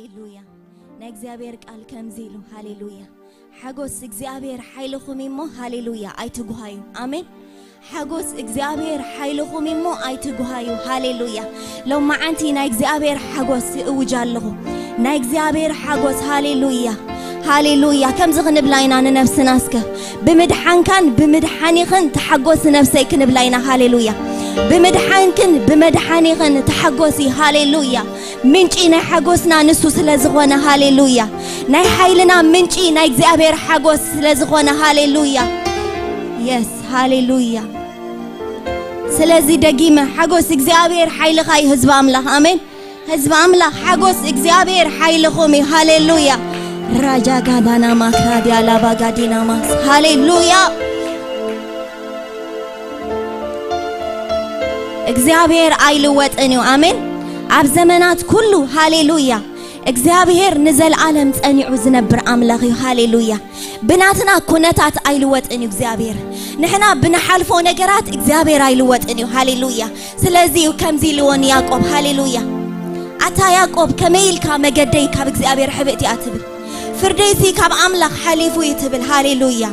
هاليلويا ناكزابير قال كمزيلو هاليلويا حقوس اكزابير حيلكم يمو هاليلويا ايتغوهايو امين حقوس اكزابير حيلكم يمو ايتغوهايو هاليلويا لو ما انتي ناكزابير حقوس اوجالو ناكزابير حقوس هاليلويا هاليلويا كم زغنب لاينا نفسنا اسكه بمدحان كان بمدحاني خن تحقوس نفسي كن بلاينا هاليلويا بمدحان كن بمدحاني خن تحقوسي هاليلويا منجي ناي حقوسنا نسو سلازغونا هاليلويا ناي حيلنا منجي ناي اكزابير حقوس سلازغونا هاليلويا يس هاليلويا سلازي دقيمة حقوس اكزابير حيل خاي هزب املا امين هزب املا حقوس اكزابير حيل خومي هاليلويا راجا قادانا ماكرادي على باقادينا ماس هاليلويا اكزابير ايلوات انيو امين عب زمانات كله هاليلويا اكزابير نزل عالم تانيعو زنبر املاغي هاليلويا بناتنا كونتات ايلوات انيو اكزابير نحنا بنحالفو نقرات اكزابير ايلوات انيو هاليلويا سلازيو كمزي لون ياقوب هاليلويا عطا ياقوب كميل كمقدي كاب اكزابير حبئتي اتبل فرديسي كاب املاغ حليفو يتبل هاليلويا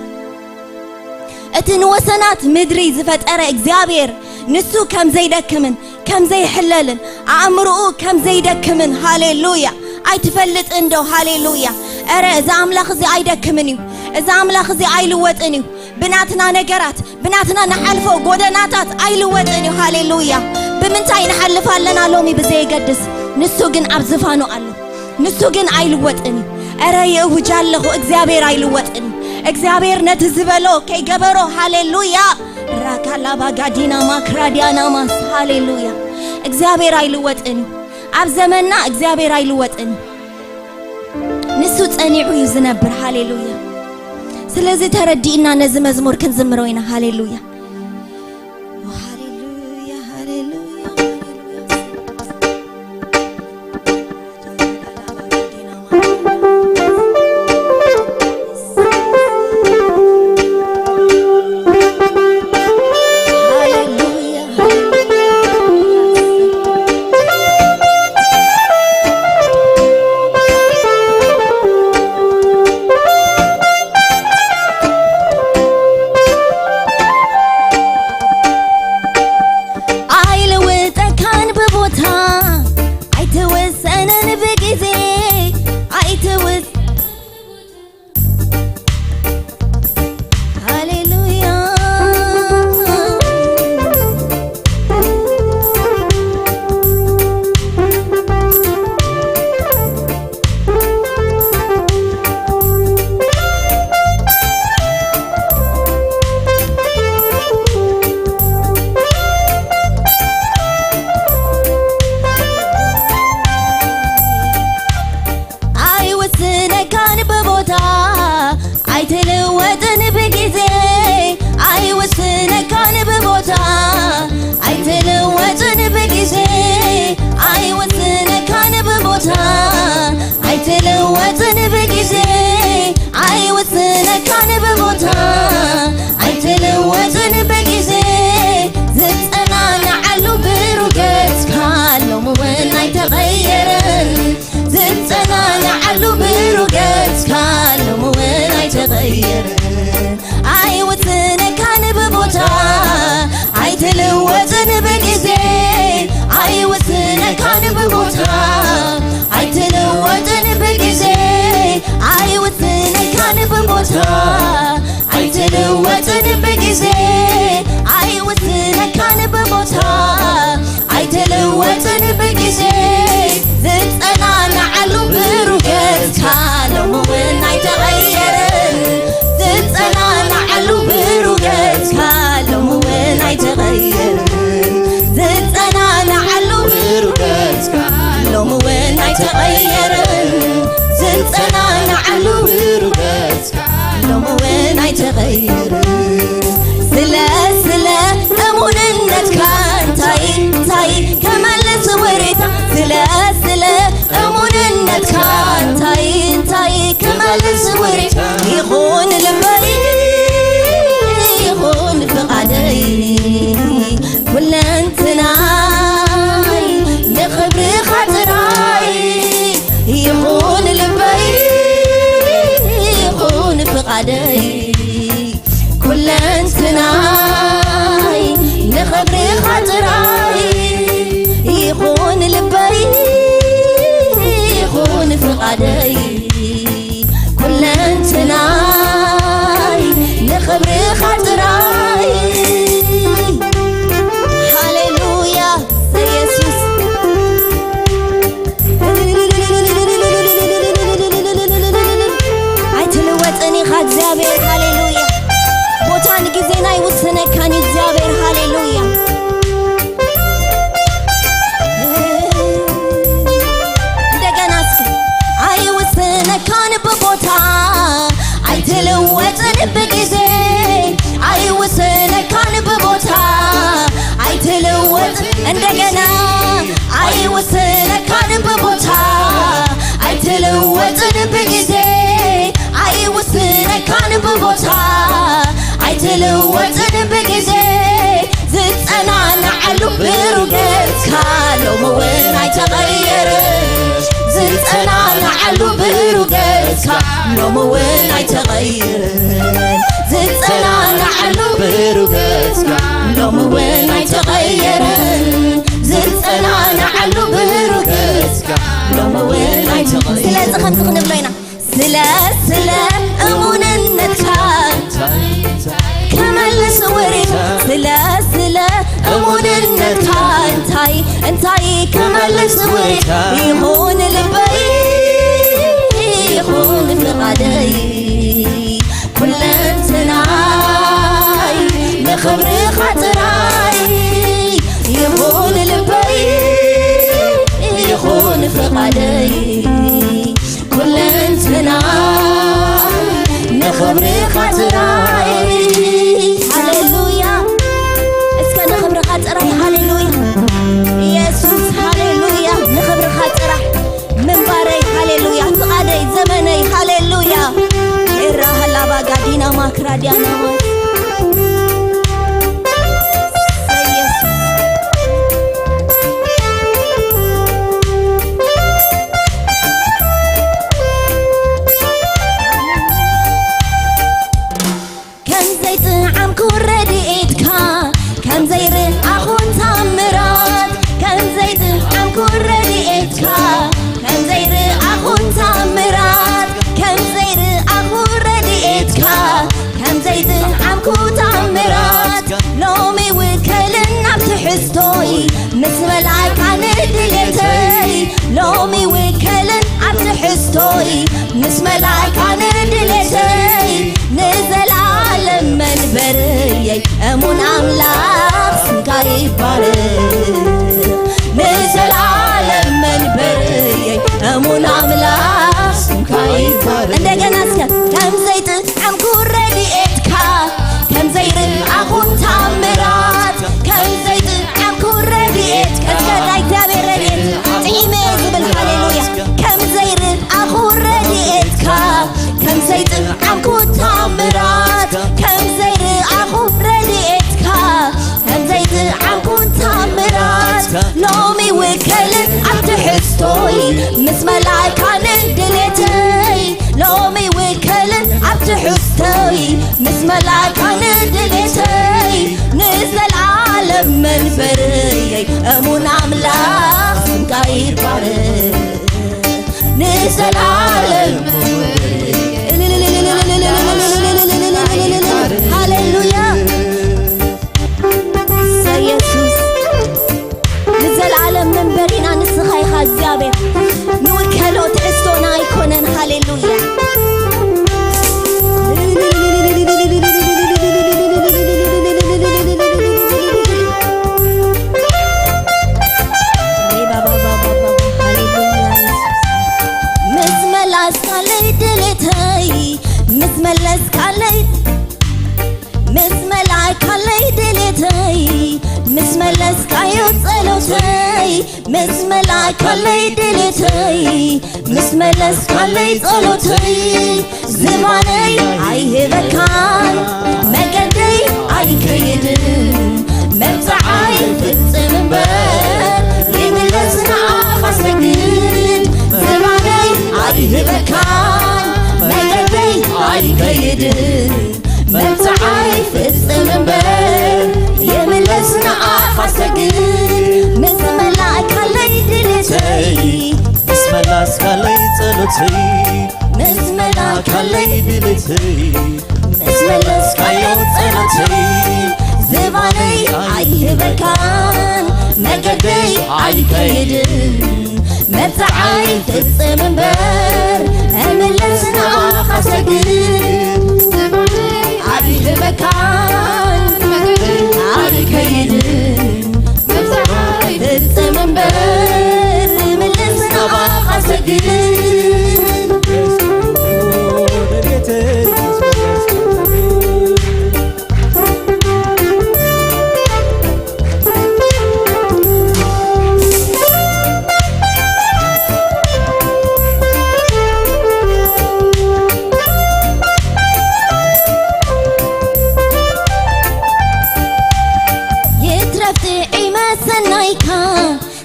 اتنوسنات مدري زفت ارى اكزابير نسو كم زي دكمن كم زي حللن عمرو كم زي دكمن هاليلويا اي تفلت اندو هاليلويا ارى اذا املاخ زي اي دكمنيو اذا املاخ زي اي لوطنيو بناتنا نقرات بناتنا نحلفو غودناتات اي لوطنيو هاليلويا بمنتاي نحلفالنا لومي بزي قدس نسو جن ابزفانو الله نسو جن اي لوطنيو ارى يوجالو اكزابير اي لوطنيو اكزابير نتزبلو كي غبرو هاليلويا راكالا باغادينا ماكراديانا ماس هاليلويا اكزابير ايلوطني اب زمننا اكزابير ايلوطني نسو صنيعو يزنبر هاليلويا سلازي تردينا نز مزمور كنزمروينا هاليلويا هاليلويا هاليلويا يخون لبي يخون بقدي كل انتنا يخبر خاطراي فقدي كل انتناي نخبر خاطراي هاليلويا يسوس አይተለወጥኒ እግዚአብሔር ሃሌሉያ ቦታን ጊዜና ይወስነካኒ እግዚአብሔር ሃሌሉያ አይወስነካን በቦታ አይተለወጥን በጊዜ አይወስነካን በቦታ አይተለወጥ እንደገና አይወስነካን በቦታ አይተለወጥን በጊዜ አይወስነካን በቦታ አይተለወጥን በጊዜ ዝጸናናዓሉ ብሩገትካ ሎመውን አይተቀየርሽ ዝጸናናዓሉ ብሩገትካ ሎመውን አይተቀየርን ዝጸናናዓሉ ብሩገትካ ሎመውን አይተቀየርን ዝጸናናዓሉ ብሩገትካ ሎመውን አይተቀየርን ስለዚ ከምዚ ክንብሎ ኢና ስለ እሙንነትካ ከመልስ ወሬት ስለ እሙንነትካ እንታይ ከመልስ ወሬት ይሁን ልበይ ይሁን ፍቃደይ ኩለንትናይ ንኽብሪ ኻጥራይ ይሁን ልበይ ይሁን ፍቃደይ ኩለንትናይ ንኽብሪ ኻጥራይ ሃሌሉያ እስከ ንኽብሪ ኻጥራይ ሃሌሉያ ኢየሱስ ሃሌሉያ ንኽብሪ ኻጥራይ ምንባረይ ሃሌሉያ ፍቓደይ ዘመነይ ሃሌሉያ ኤራሃላባ ጋዲና ማክራዲያናማ مسملعك عن دلتي لومي وكلن عبتحستوي مسملعك عن دلتي نزل عالم من بريي أمون أملاك سنكاي بارك نزل عالم من بريي أمون أملاك سنكاي بارك عندك ناسك كم زيت عم كوري إتكا كم زيت أخون تعمرات كم زيت عم كوري إتكا እግዚአብሔር ረድኤት ጥዒመ ዝብል ሃሌሉያ ከም ዘይርእ ኣኹ ረድኤትካ ከም ዘይጥምዓምኩ ተኣምራት ከም ዘይርእ ኣኹ ረድኤትካ ከም ዘይጥምዓምኩ ተኣምራት ሎሚ ውከልን ኣብ ትሕዝቶይ ምስ መላእካ ንድሌተይ ሎሚ ውከልን ኣብ ትሕዝቶይ ምስ መላእካ ንድሌተይ ንዘለዓለም መንበረይ أمون أملاك سنكاي بارك نزل عالم هاليلويا سيسوس نزل عالم من برينا نسخاي خازيابي نوكلو تحسونا يكونن هاليلويا مسملس كاليت مسملاي كاليت دليتي مسملس كايوت صلوتي مسملاي كاليت دليتي مسملس كاليت صلوتي زماني عيهبكان مقدي عيكيدن مبزعاي فتنبر يملسنا خاصكين زماني عيهبكان مقدي عيكيدن مبزعاي فتنبر يملسنا خاصكين مسملاي كاليت دليتي مسملاس كاليت صلتي مسملا كلي بلتي مسملس كايو صلتي زباني عيه بكان مقدي عيكيدن متعاي تتصم بر أملسنا خسقين زباني عيه بكان مقدي عيكيدن متعاي تتصم بر أملسنا خسقين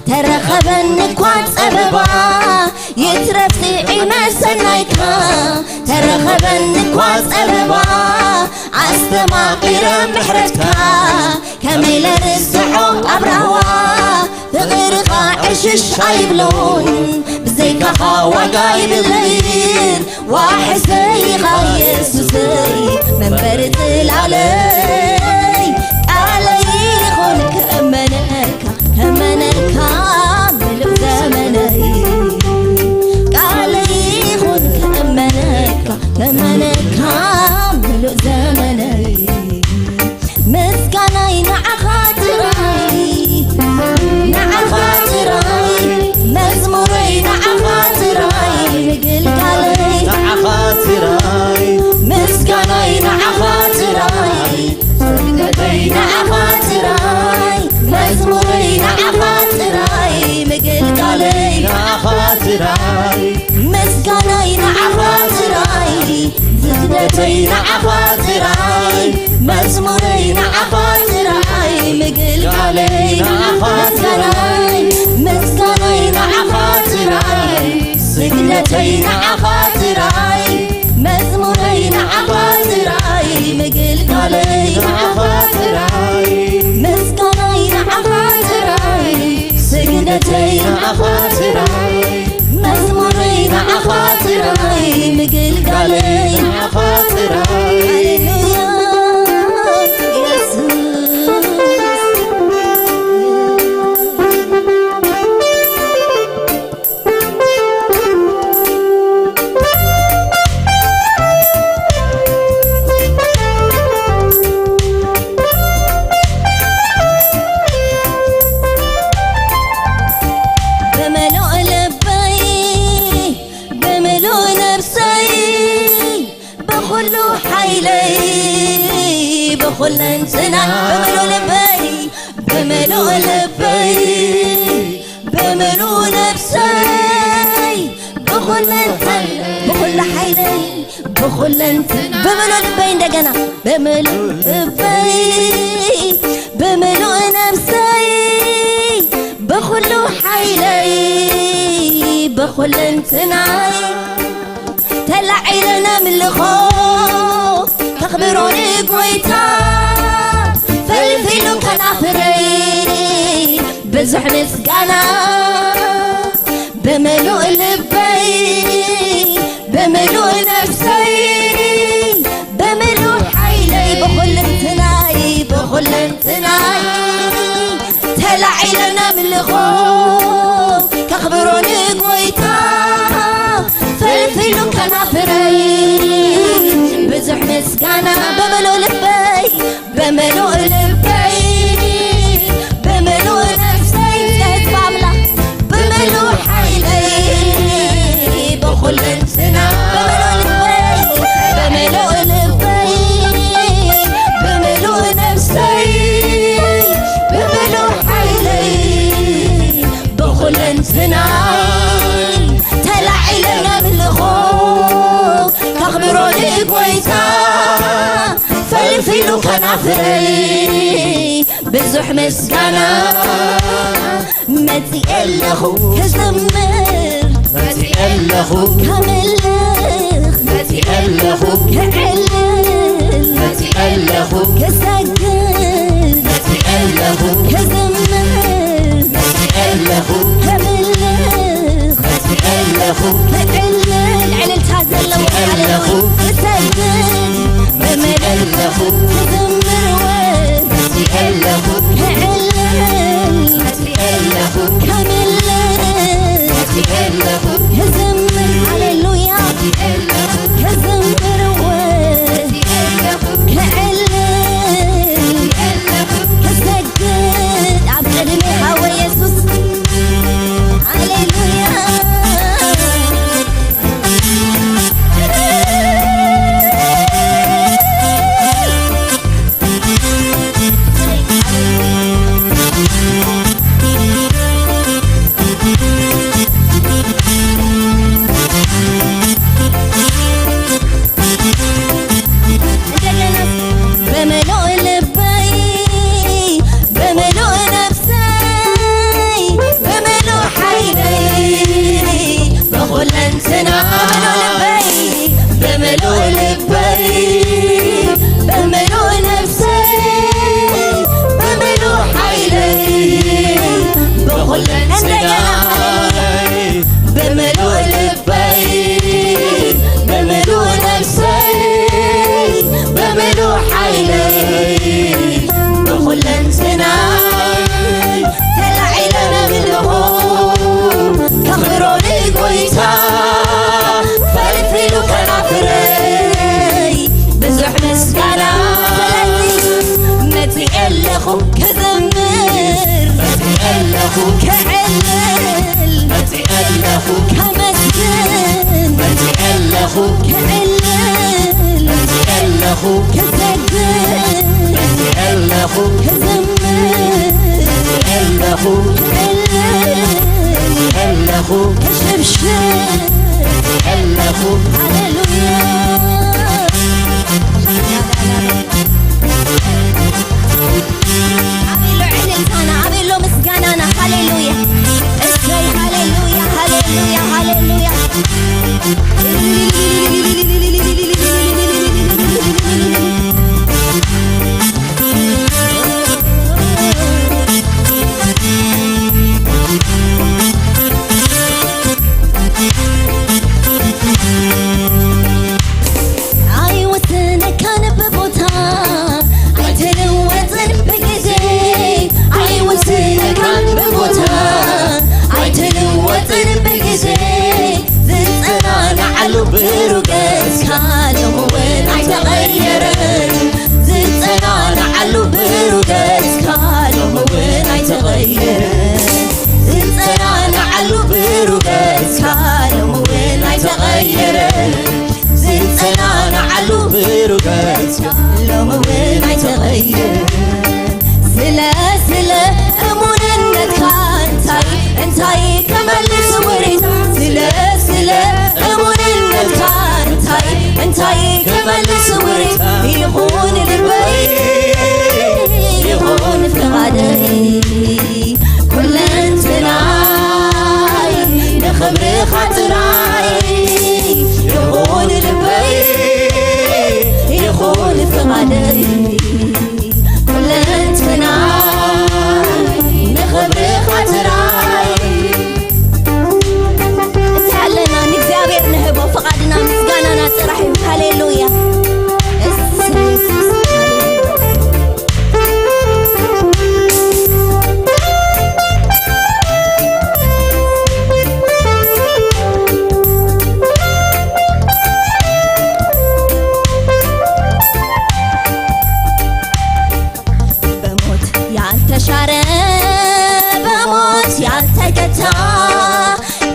ترخبن كوات سببا يترفتي عما سنايكا ترخبن كوات سببا عستما قيرا محرتكا كميل رسحو أبرهوا فغيرقا عشش عيبلون بزيكا خاوا قايب الليل وحسي خايسوسي من برد العلي علي خونك أمنكا همنكا ملو زمني قالي خونك أمنكا همنكا ملو زمني مسكني نع خاطري مزموري نع خاطري مقل قالي نع خاطري مسكني نع خاطري نع خاطري مزموري نع خاطري مقل قالي نع خاطري مسكني نع خاطري زغدتي نع خاطري مزموري نع خاطري مقل قالي نع خاطري مسكني نع خاطري زغدتي نع خاطري مزموري نع خاطري مقل قالي نع خاطري مسكني نع خاطري زغدتي نع خاطري مزموري نع خاطري مقل قالي نع خاطري بخل انتنا بملو لبي بملو نفسي بخل انتنا بخل حيلي بخل انتنا بملو لبي اندقنا بملو لبي بملو نفسي بخل حيلي بخل انتنا تلعي لنا من الخوف تخبروني قويتا فالفيلو كان عفري بزح مسقانا بملو لبي بملو نفسي بملو حيلي بخل انتناي بخل انتناي تلعي لنا من الخوف تخبروني قويتا فالفيلو كان عفري بزح مسكانا بملو لبي بملو لبي بملو نفسي زهد بعملة بملو حيلي بخل انسنا بملو لبي بملو نفسي بملو حيلي بخل انسنا تلعي لنا من الخوف تخبروني قويتا فالفيلو كان عفري بزح مسكانا ما تقلخو كزمر ما تقلخو كملخ ما تقلخو كعلل ما تقلخو كسجل ما تقلخو كزمر ما تقلخو كملخ ما تقلخو كعلل ያለሁ እሰግድ በመለኮት ያለሁ እዘምር ወዝ ያለሁ ከዕልል ያለሁ ከምልል ያለሁ እዘምር ሃሌሉያ እዘምር ወዝ ከዕልል እሰግድ ኣብ ቅድሚኻ ወየሱስ ሃሌሉያ كعلل كمسجن كعلل كسجن كزمر كشبشب هللويا عبيلو مسجانانا هللويا اسمي هللويا هللويا هللويا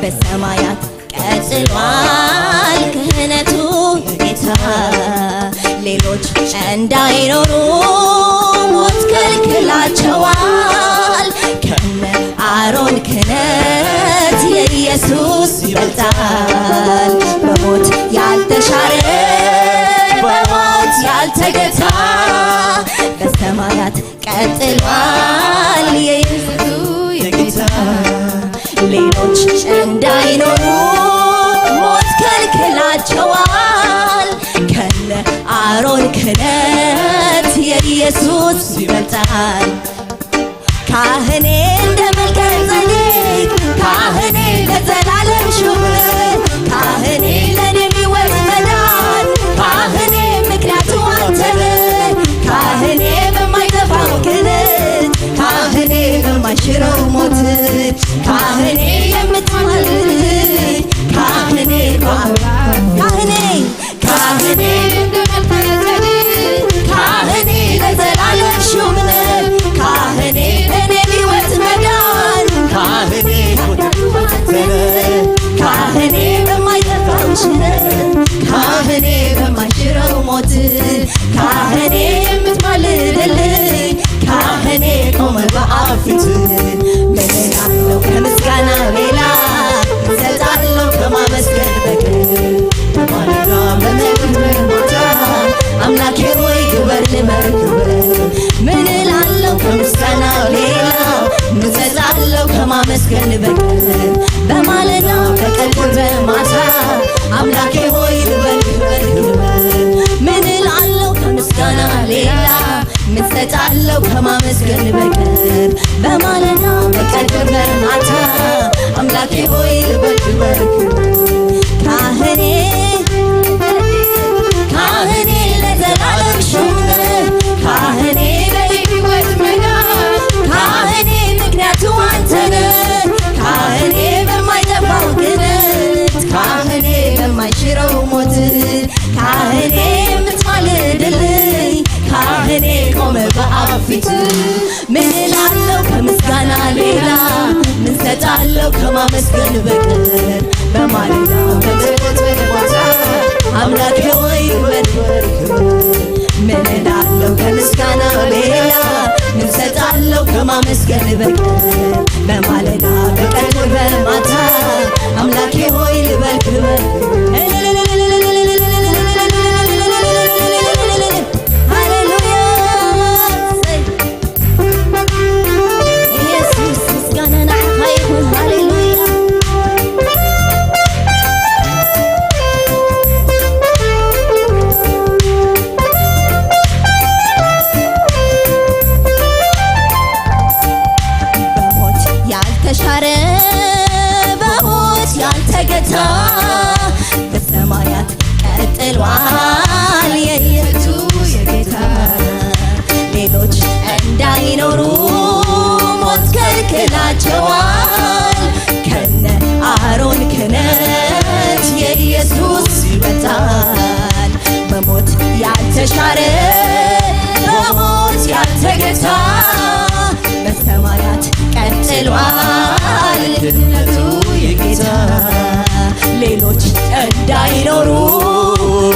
በሰማያት ቀጥሏል ክህነቱ ጌታ ሌሎች እንዳይኖሩ ሞት ከልክላቸዋል ከነ አሮን ክህነት የኢየሱስ ይበልጣል በሞት ያልተሻረ በሞት ያልተገታ በሰማያት ቀጥሏል የኢየሱስ የጌታ ሌሎች እንዳይኖሩ ሞት ከልክላቸዋል ከነ አሮን ክህነት የኢየሱስ ይበልጣል ካህኔ እንደ መልከ ጼዴቅ ካህኔ ለዘላለም ሹመት ካህኔ ለኔ ሕይወት መዳን ሞት ካህኔ የምትማልድልኝ ካህኔ ቆመ በአብ ፊት ምን እላለሁ ከምስጋና ሌላ እሰጣለሁ ከማመስገን በቀር በማለዳ በመንግሥት በማታ አምላኬ ሆይ ክበር ልበር ክበር ምን እላለሁ ከምስጋና ሌላ እሰጣለሁ ከማመስገን በቀር በማለዳ በቀን በማታ አምላኬ ሆይ ልበር ክበር ክበር ምን እላለሁ ከምስጋና ሌላ እሰጣለሁ ከማመስገን በቀር በማለዳ በቀን በማታ አምላኬ ሆይ ልበር ክበር ካህኔ ካህኔ ለዘላለም ሹም ካህኔ ለሕይወት መዳን ካህኔ ምክንያቱ አንተ ነህ ካህኔ በማይጠፋው ክህነት ካህኔ በማይሽረው ሞት ካህኔ የምትማልድልኝ ካህኔ ቆመ በአብ ፊት ምን እላለሁ ከምስጋና ሌላ ምን እሰጣለሁ ከማመስገን በቀር በማለዳ በጸሎት በማታ አምላኬ ሆይ ክበር ክበር ምን እላለሁ ከምስጋና ሌላ ምን እሰጣለሁ ከማመስገን በቀር በማለዳ በቀን በማታ አምላኬ ሆይ ልበል ክበር በሞት ያልተገታ በሰማያት ቀጥሏል የኢየሱስ የጌታ ሌሎች እንዳይኖሩ ሞት ከልክላቸዋል ከነ አሮን ክህነት የኢየሱስ ይበልጣል በሞት ያልተሻረ በሞት ያልተገታ በሰማያት ቀጥሏል ክህነቱ የጌታ ሌሎች እንዳይኖሩ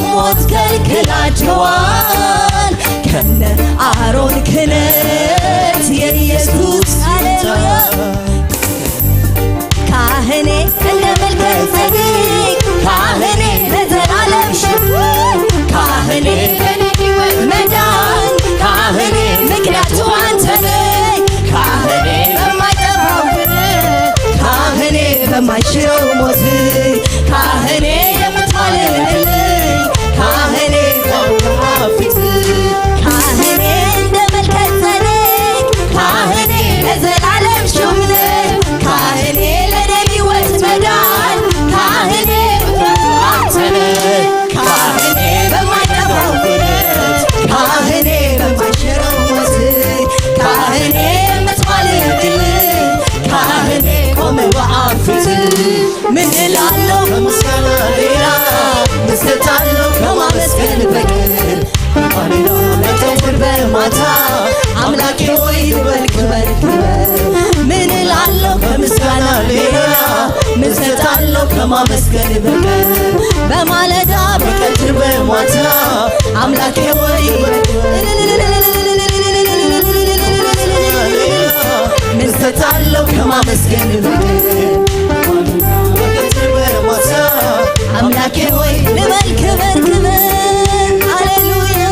ሞት ከልክላቸዋል ከነ አሮን ክህነት የኢየሱስ ሃሌሉያ ካህኔ እንደ መልከ ጼዴቅ ካህኔ ለዘላለም ሹም ካህኔ ለሕይወት መዳን ካህኔ ምክንያቱ አንተ ነህ ካህኔ በማይጠፋው ክህነት ካህኔ በማይሽረው ሞት ካህኔ የምትማልድልኝ ካህኔ በአብ ፊት ካህኔ እንደ መልከ ጼዴቅ ካህኔ ለዘላለም ሹም ካህኔ ለሕይወት መዳን ካህኔ አንተ ነህ ካህኔ በማይጠፋው ክህነት ካህኔ በማይሽረው ሞት ካህኔ የምትማልድልኝ ካህኔ ቆመ በአብ ፊት ምን እላለሁ ከምስጋና ሌላ ምን እሰጣለሁ ከማመስገን በቀር በማለዳ በቀን በማታ አምላኬ ሆይ ልበል ክበር ክበር ምን እላለሁ ከምስጋና ሌላ ምን እሰጣለሁ ከማመስገን በቀር በማለዳ በቀን በማታ አምላኬ ሆይ ምን እሰጣለሁ ከማመስገን በቀር አምላኬ ሆይ ልበል ክበር ክበር ሃሌሉያ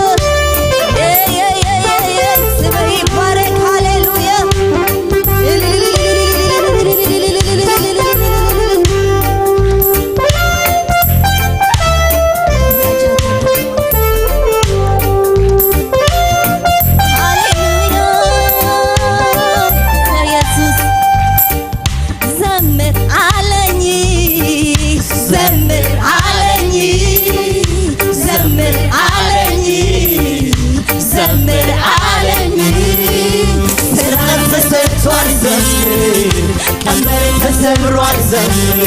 ስምህ ይባረክ ሃሌሉያ ቀንበር ተሰብሯል ዘምር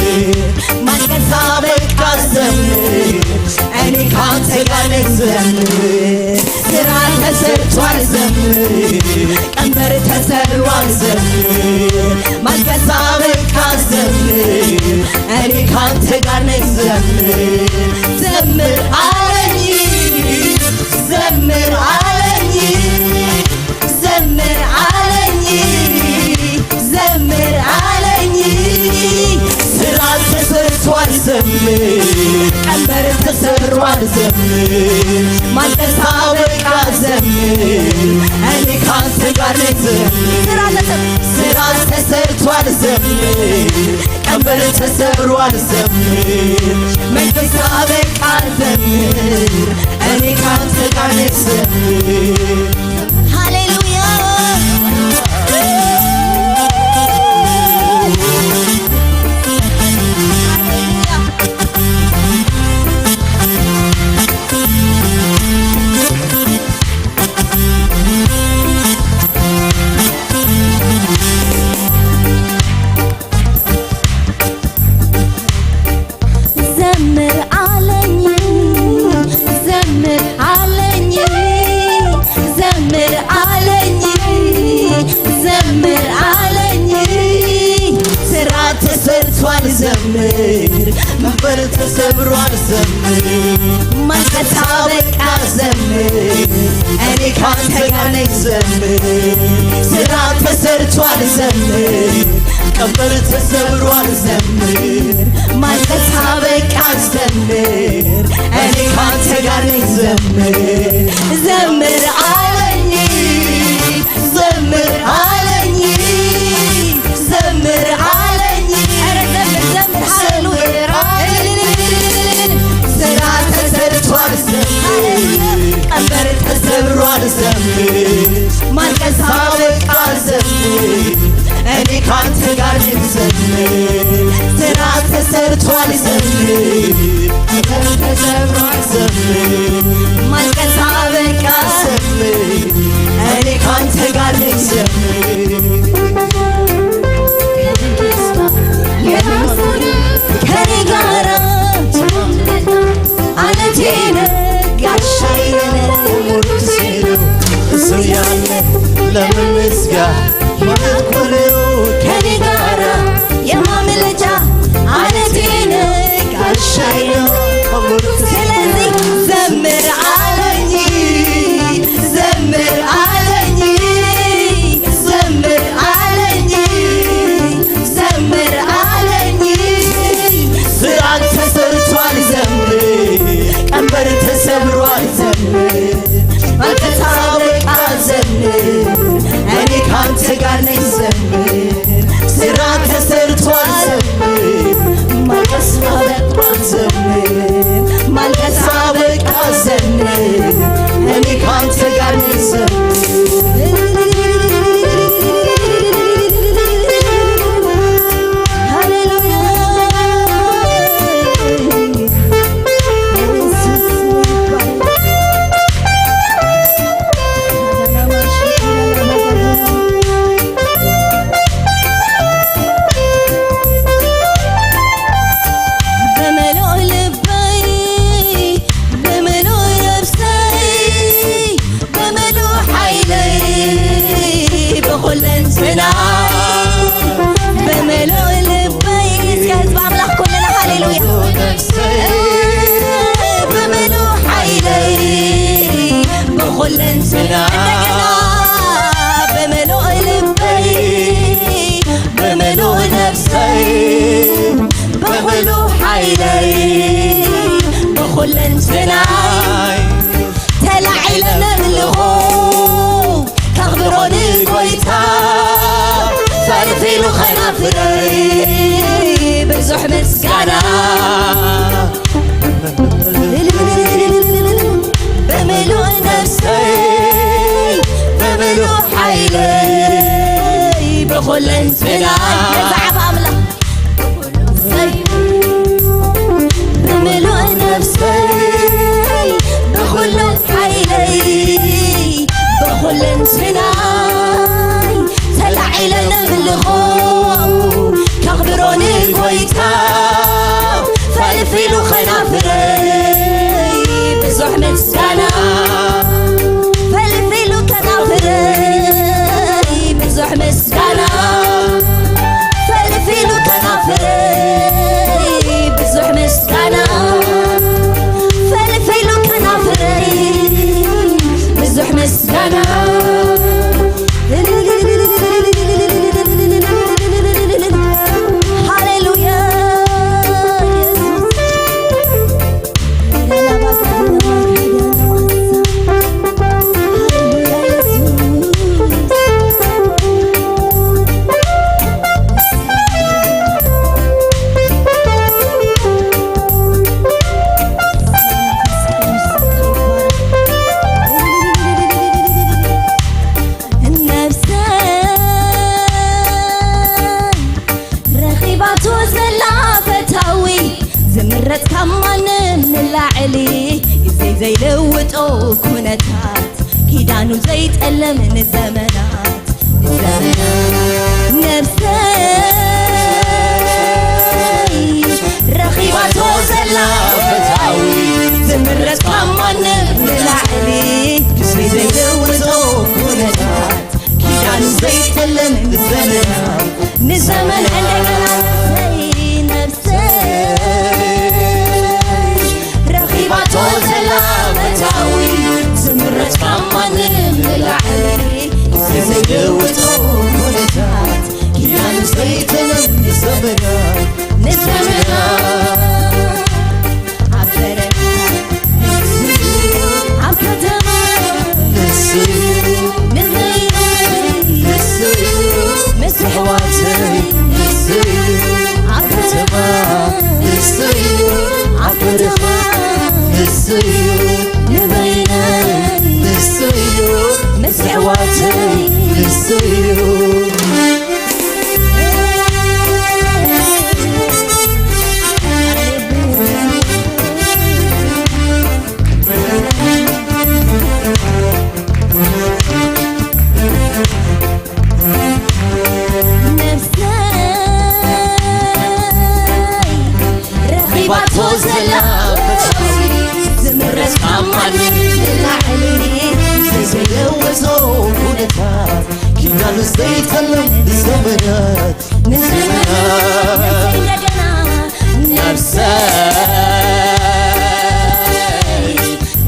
ማንቀሳ በቃ ዘምር እኔ ካንተ ጋር ነኝ ዘምር ስራ ተሰርቷል ዘምር ቀንበር ተሰብሯል ዘምር ማንቀሳ በቃ ዘምር እኔ ካንተ ጋር ነኝ ዘምር ዘምር አለኝ ዘምር ማልቀስ አበቃ ዘምር እኔ ካንተ ጋር ነኝ ዘምር ስራ ተሰርቷል ዘምር ቀንበር ተሰብሯል ዘምር መንፈስ አበቃ ዘምር እኔ ካንተ ጋር ነኝ ዘምር ሃሌሉያ ዘምር መንበር ተሰብሯል ዘምር ማልቀስ አበቃ ዘምር እኔ ካንተ ጋር ነኝ ዘምር ስራ ተሰርቷል ዘምር ቀንበር ተሰብሯል ዘምር ማልቀስ አበቃ ዘምር እኔ ካንተ ጋር ነኝ ዘምር ዘምር አለኝ ዘምር አለኝ ዘምር አለኝ ስራ ተሰርቷል ዘምር ቀንበር ተሰብሯል ዘምር ማልቀስ አበቃ ዘምር እኔ ካንተ ጋር ነኝ ዘምር ስራ ተሰርቷል ዘምር ቀንበር ተሰብሯል ዘምር ማልቀስ አበቃ ዘምር እኔ ካንተ ጋር ነኝ ዘምር ከኔ ጋራ አለቴ ነህ ጋሻዬ ነህ ሞገሴ ነው እሱ ያለ ለምን ምስጋና ማትኮረው ከኔ ጋራ የማምለጫ አለቴ ነህ ጋሻዬ ነው ስለዚህ ዘምር አለኝ ዘምር አለኝ ዘምር አለኝ ዘምር አለኝ ስራ ተሰርቷል ዘምር ቀንበር ተሰብሯል ዘምር ማልቀስ አበቃ ዘምር እኔ ካንተ ጋር ነኝ ዘምር ስራ ተሰርቷል ዘምር ማልቀስ አበቃ ዘምር ማልቀስ አበቃ ዘምር እኔ ካንተ ጋር ነኝ ዘምር ብዙሕ ምስጋና በምሉእ ነፍሰይ በምሉእ ሓይለይ ብኹለንትናይ የዛዕባ ኣምላኽ በምሉእ ነፍሰይ ብኹሉእ ሓይለይ ብኹለንትናይ ተላዒለ ነምልኾ ከኽብሮኒ ጎይታ ፈልፊሉ ኸናፍረይ ብዙሕ ምስጋና ፈልፊሉ ከናፍረይ ብዙሕ ምስጋና ፈልፊሉ ከናፍረይ ብዙሕ ምስጋና ፈልፊሉ ከናፍረይ ብዙሕ ምስጋና ሃሌሉያ زمرت كمان من العلي زي لوطو كونتات كيدانو زي تقلم من الزمنات نفسي رخيبة توزلا فتاوي زمرت كمان من العلي زي لوطو كونتات كيدانو زي تقلم من الزمنات نزمن عندنا نفسي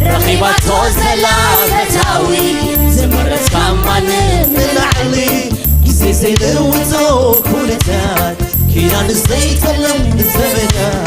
رخيبة توزلا فتاوي زمرت كمان من العلي زي لوطو كونتات كيدانو زي تقلم من الزمنات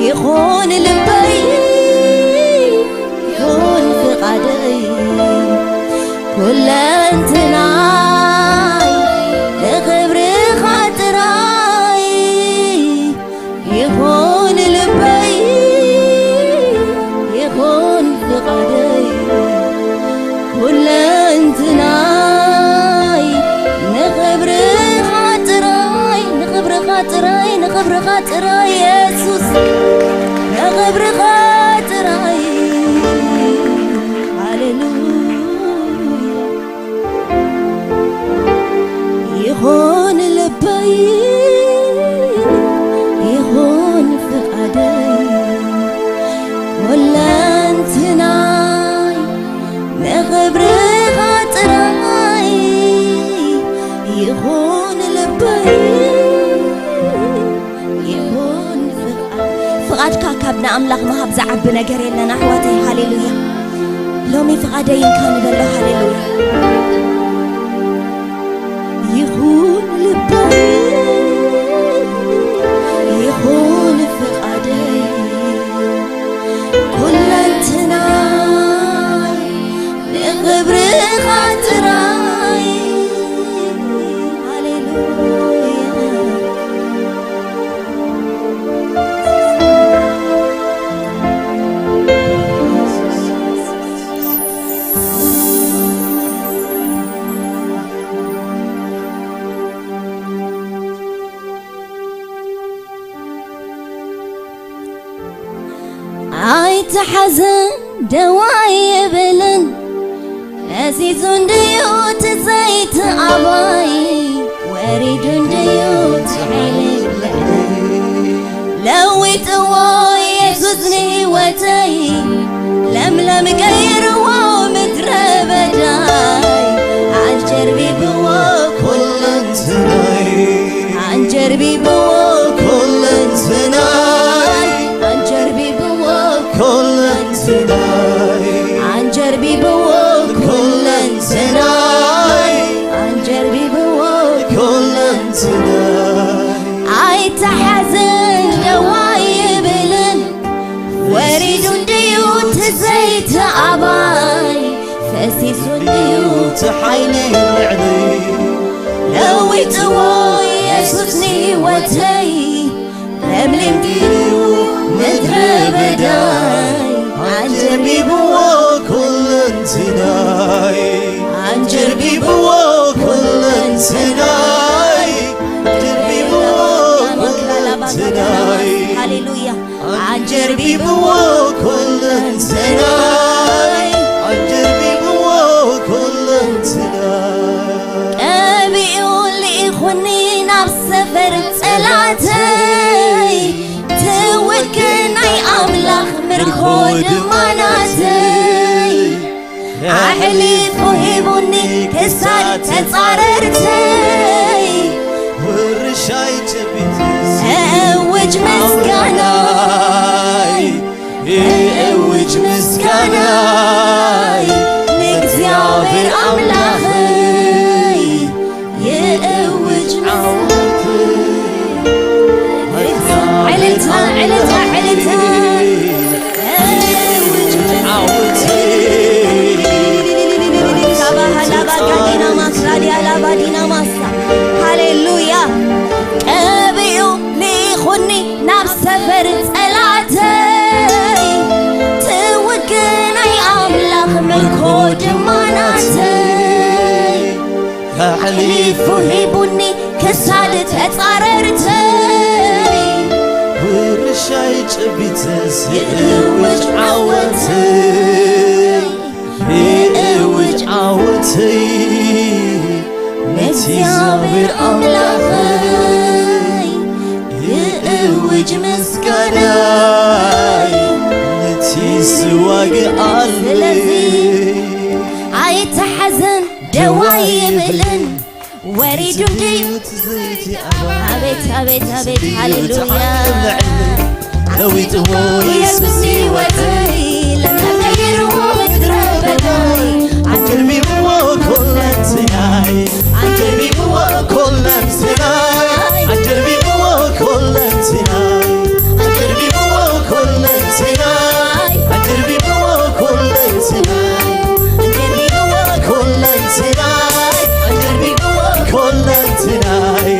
يخون لبي يخون فقدي كل انتناي لخبر خاطراي يخون لبي يخون زهبنا أملاخ ما هب زعب نجري لنا حواتي هاليلويا لومي فقادين كان بلو هاليلويا يخون لبي يخون فقادين كل انتناي لغبر خاطراي حزن دواي بلن أزيز ديوت زيت أباي وريد ديوت علي لويت واي يسوسني وتاي لم غير ومدر بداي عن جربي بوا كل انتناي عن جربي بوا كل انتناي عن جربي بوا كل انتناي عن جربي بوا كل انتناي عن جربي بوا كل انتناي عيت حزن دواي بلن وريد ديوت زيت أباي فسيس ديوت حيلي العدي لويت واي يسوسني وتاي لملم ديو مدر بداي عن جربي بوا كل انتناي عن جربي بوا كل انتناي جربي بوا كل انتناي هاليلويا عن جربي بوا كل انتناي عن جربي بوا كل انتناي أبي يقول لي خوني نفس سفر طلعتي توكناي أملاخ مرخود مناتي أحلف وهبوني كسر تتصاررتي ورشاي جبتي أوج مسكناي أوج مسكناي نكزيابر أملاخي يأوج مسكناي علتها علتها علتها أوج هاليلويا أبيو لي خوني نفس سفر طلعتي توكناي أملاخ مركود مناتي أحلف وهبوني كسادت أتصاررتي ورشاي جبتس يأوج عوتي يأوج عوتي نتيابر أملاخي يأوج مسكناي نتي سواق قلبي عيت حزن دواي بلن وريد ديوت زيتي أبيت أبيت أبيت هاليلويا لويت هو يسوسي وتاي لما غير ومدر بداي عن قلبي بوا كل انتناي عن قلبي بوا كل انتناي عن قلبي بوا كل انتناي عن قلبي بوا كل انتناي عن قلبي بوا كل انتناي عن قلبي بوا كل انتناي عن قلبي بوا كل انتناي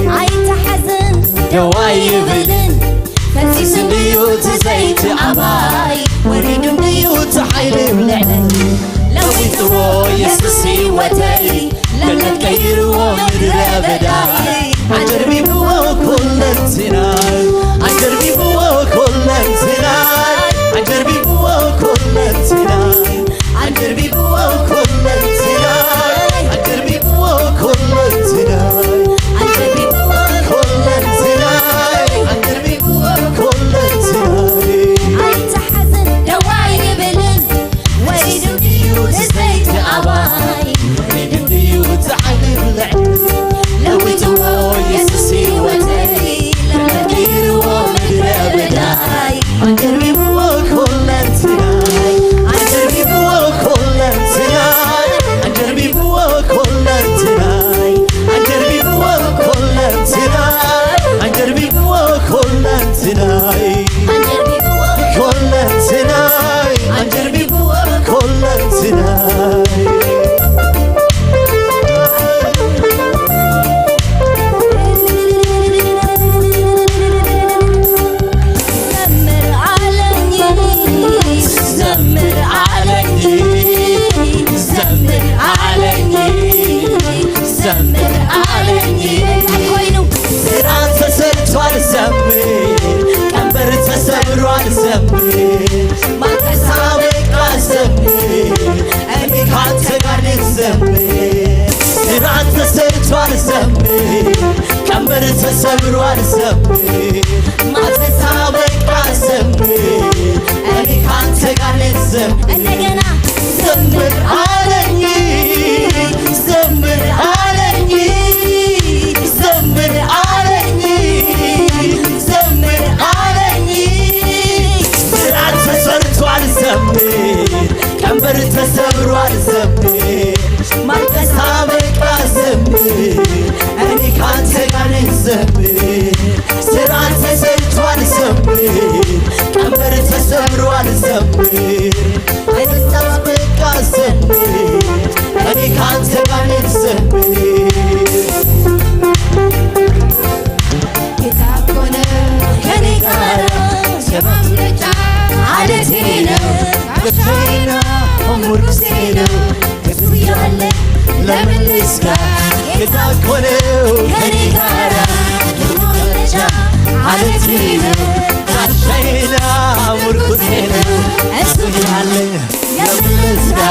عيت حزن دواي بلن فسيس ديوت زيت أباي وريد ديوت حيلي ولعن لويت وو يسوسي وتاي لما تغير ومدر بداي عن جربي بوا كل انتناي عن جربي بوا كل انتناي عن جربي بوا كل انتناي عن جربي بوا كل انتناي عن جربي بوا كل انتناي عن جربي بوا كل انتناي عن جربي بوا كل انتناي عيت حزن دواي بلن وريد ديوت زيت أباي وريد ديوت حليل العين لويت هو يسوسي وتاي لما غير عجربي وكلنتناي عجربي وكلنتناي عجربي وكلنتناي عجربي وكلنتناي عجربي وكلنتناي كلنتناي عجربي وكلنتناي زمر علني سرعان تسرتوال زمر كمبر تسبروال زمر ما تسابق زمر أني كانت غني زمر سرعان تسرتوال زمر كمبر تسبروال زمر ما تسابق زمر أني كانت غني زمر زمر علني زمر علني زمر علني زمر علني سرعة تسرت على الزمر كمبر تسبر على الزمر ما تسابق على الزمر أني كانت غني الزمر سرعة تسرت على الزمر كمبر تسبر على الزمر أني تسابق على الزمر أني كانت غني الزمر كتابنا كني قارا شباب نجا عادتنا عشينا أمور كسينا كسويا اللي لمن لسكا كتابنا كني قارا شباب نجا عادتنا عشينا أمور كسينا كسويا اللي لمن لسكا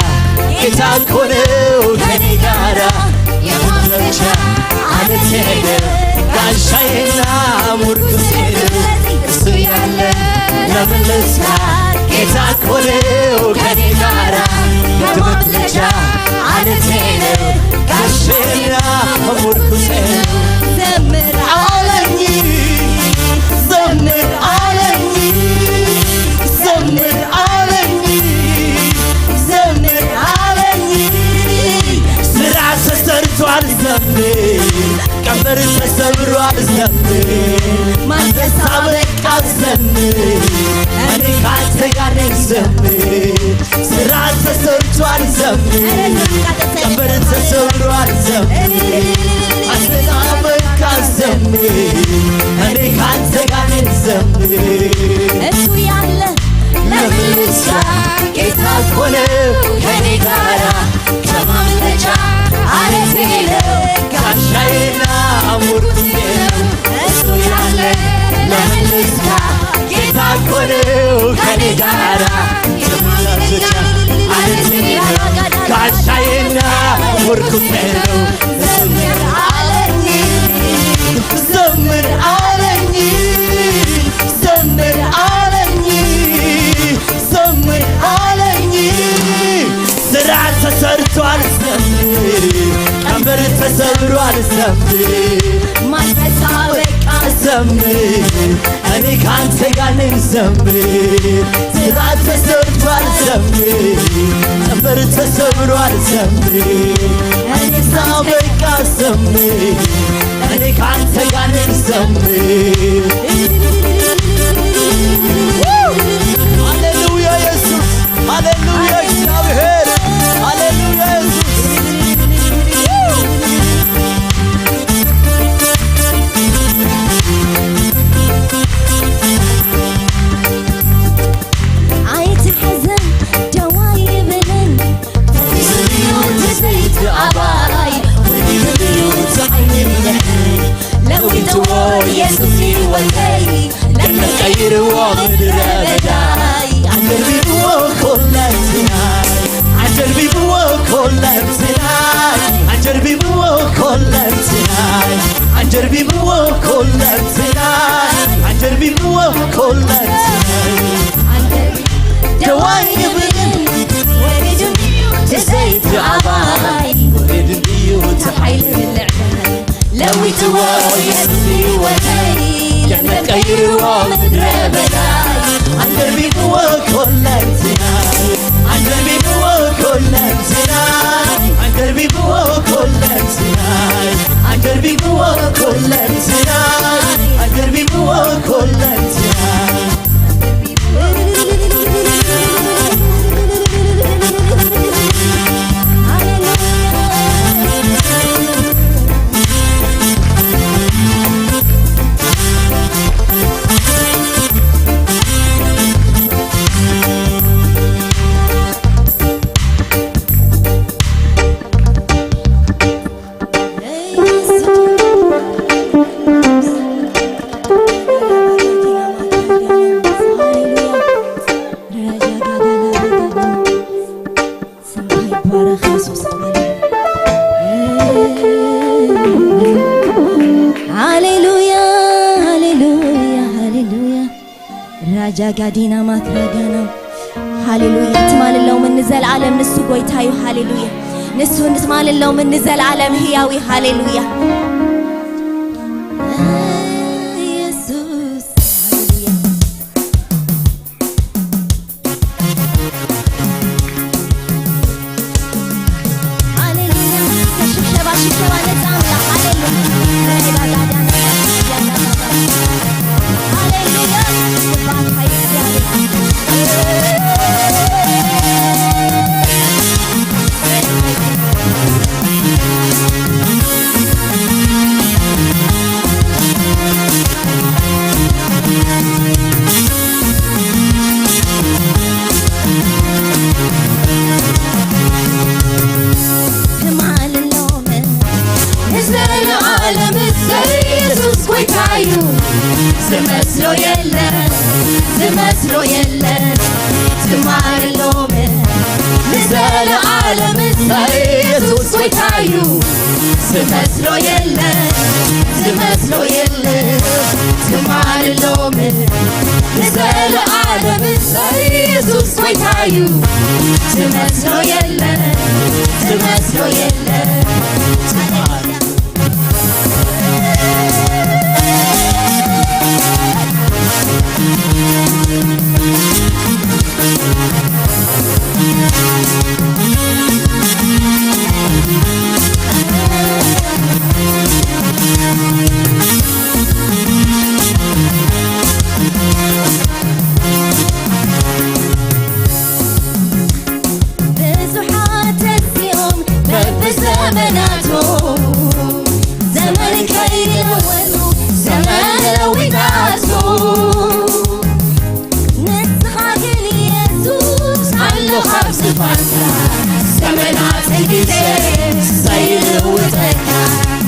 كتابنا كني قارا شباب نجا عادتنا عشينا أمور كسينا كسويا اللي لمن لسكا كتابنا كني قارا شباب نجا عادتنا عشينا أمور كسينا زمر علني زمر علني زمر علني زمر علني سرعة سرت على الزمر كمبر تسبر على الزمر ما تسابق على الزمر أني كانت غني الزمر سرعة سرت على الزمر كمبر تسبر على الزمر ما تسابق على الزمر أني كانت غني الزمر اسو ياله لمن لسكا كتابنا كني قارا شباب نجا عادتنا عشينا أمور كسينا اسو ياله لمن لسكا كتابنا كني قارا شباب نجا عادتنا عشينا أمور كسينا زمر علني زمر علني زمر علني زمر علني سرعة تسرت على الزمر كمبر تسبر على الزمر ما تسابق على الزمر أني كانت غني الزمر سرعة تسرت على الزمر كمبر تسبر على الزمر أني سابق على الزمر أني كانت غني الزمر هاليلويا يسوع هاليلويا እግዚአብሔር هاليلويا عيت حزن دواي بلن بيوت زيت عباي بيوت عيني ملحن لو تور يسوسي والهي لما غير ومدر بداي عجربي وكلنتناي عجربي وكلنتناي عجربي وكلنتناي عجربي وكلنتناي عجربي وكلنتناي دواي بلن ورد بيوت زيت عباي ورد بيوت حيل العباي لو تور يسوسي والهي لما غير ومدر بداي ጋዲና ማትራጋና ሃሌሉያ ትማልለው ምን ዘላለም ንሱ ጎይታዩ ሃሌሉያ ንሱ እንትማልለው ምን ዘላለም ህያዊ ሃሌሉያ ኢየሱስ ሃሌሉያ ሽብሸባ ነፃም ሃሌሉያ ዝመስሎ የለን ትማልሎም ንዘለዓለም ኢየሱስ ጎይታዩ ዝመስሎ የለን ትማልሎም ንዘለዓለም ኢየሱስ ጎይታዩ ዝመስሎ የለን ብዙሓት እዚኦም በብዘመናቶም ዘመን ከይለወጡ ዘመን ለዊጣቱ ንስኻ ግን ኢየሱስ ኣለኻ ብዝፋንካ ዘመናትን ግዜ ዘይልውጠካ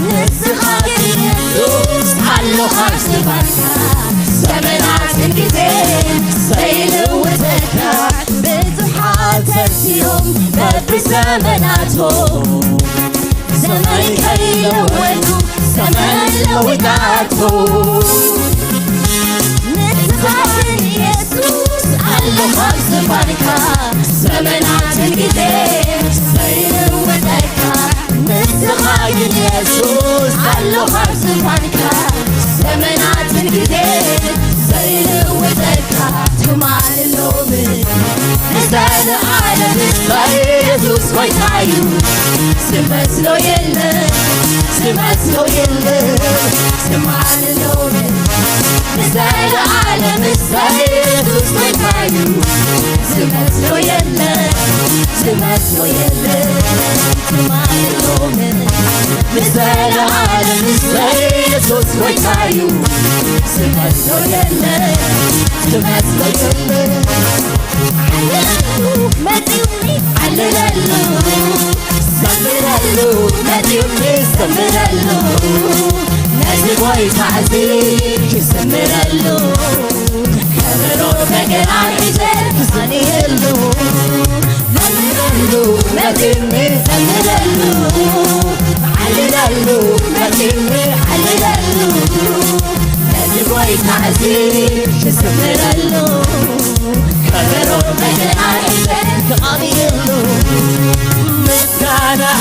ንስኻ ግን ኢየሱስ ኣለኻ ብዝፋንካ ዘመናትን ግዜ ዘይልውጠካ ብዙሓት እዚኦም በብዘመናቶም ዘመን ከይለወጡ ዘመን ለውጣቱ ንስኻ ግን ኢየሱስ ኣለኻ ብዝፋንካ ዘመናትን ግዜ ዘይልውጠካ ንስኻ ግን ኢየሱስ ኣለኻ ብዝፋንካ ዘመናትን ግዜ ዘይልውጠካ ትማልሎም ንዘለዓለም ኢየሱስ ጎይታዩ ዝመስሎ የለን ትማልሎም ንዘለዓለም ኢየሱስ ጎይታዩ ዝመስሎ የለን ትማልሎም ንዘለዓለም ኢየሱስ ጎይታዩ ዝመስሎ የለን عللالو زمرالو مديوني زمرالو نازل واي تعزيك زمرالو كبرو فقر عيزك زانيالو زمرالو مديوني زمرالو عللالو مديوني عللالو نازل واي تعزيك زمرالو كبرو فقر عيزك قابيلو مسكانا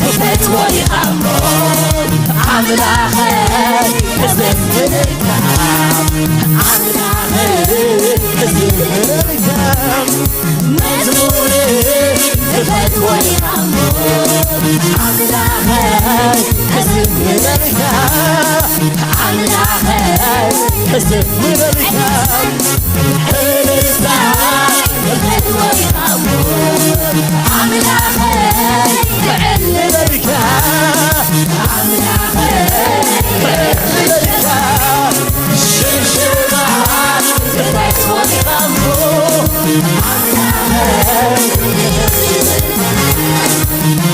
تفت ويقامون عمل آخر كسب الكام عمل آخر كسب الكام مزموري تفت ويقامون عمل آخر كسب الكام عمل آخر كسب الكام حين الساعة تفت ويقامون عمل آخر كعل الكام عمل آخر كعل الكام الشمشمة تفت ويقامون عمل آخر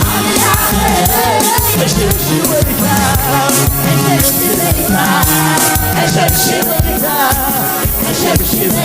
عمل آخر الشمشمة الشمشمة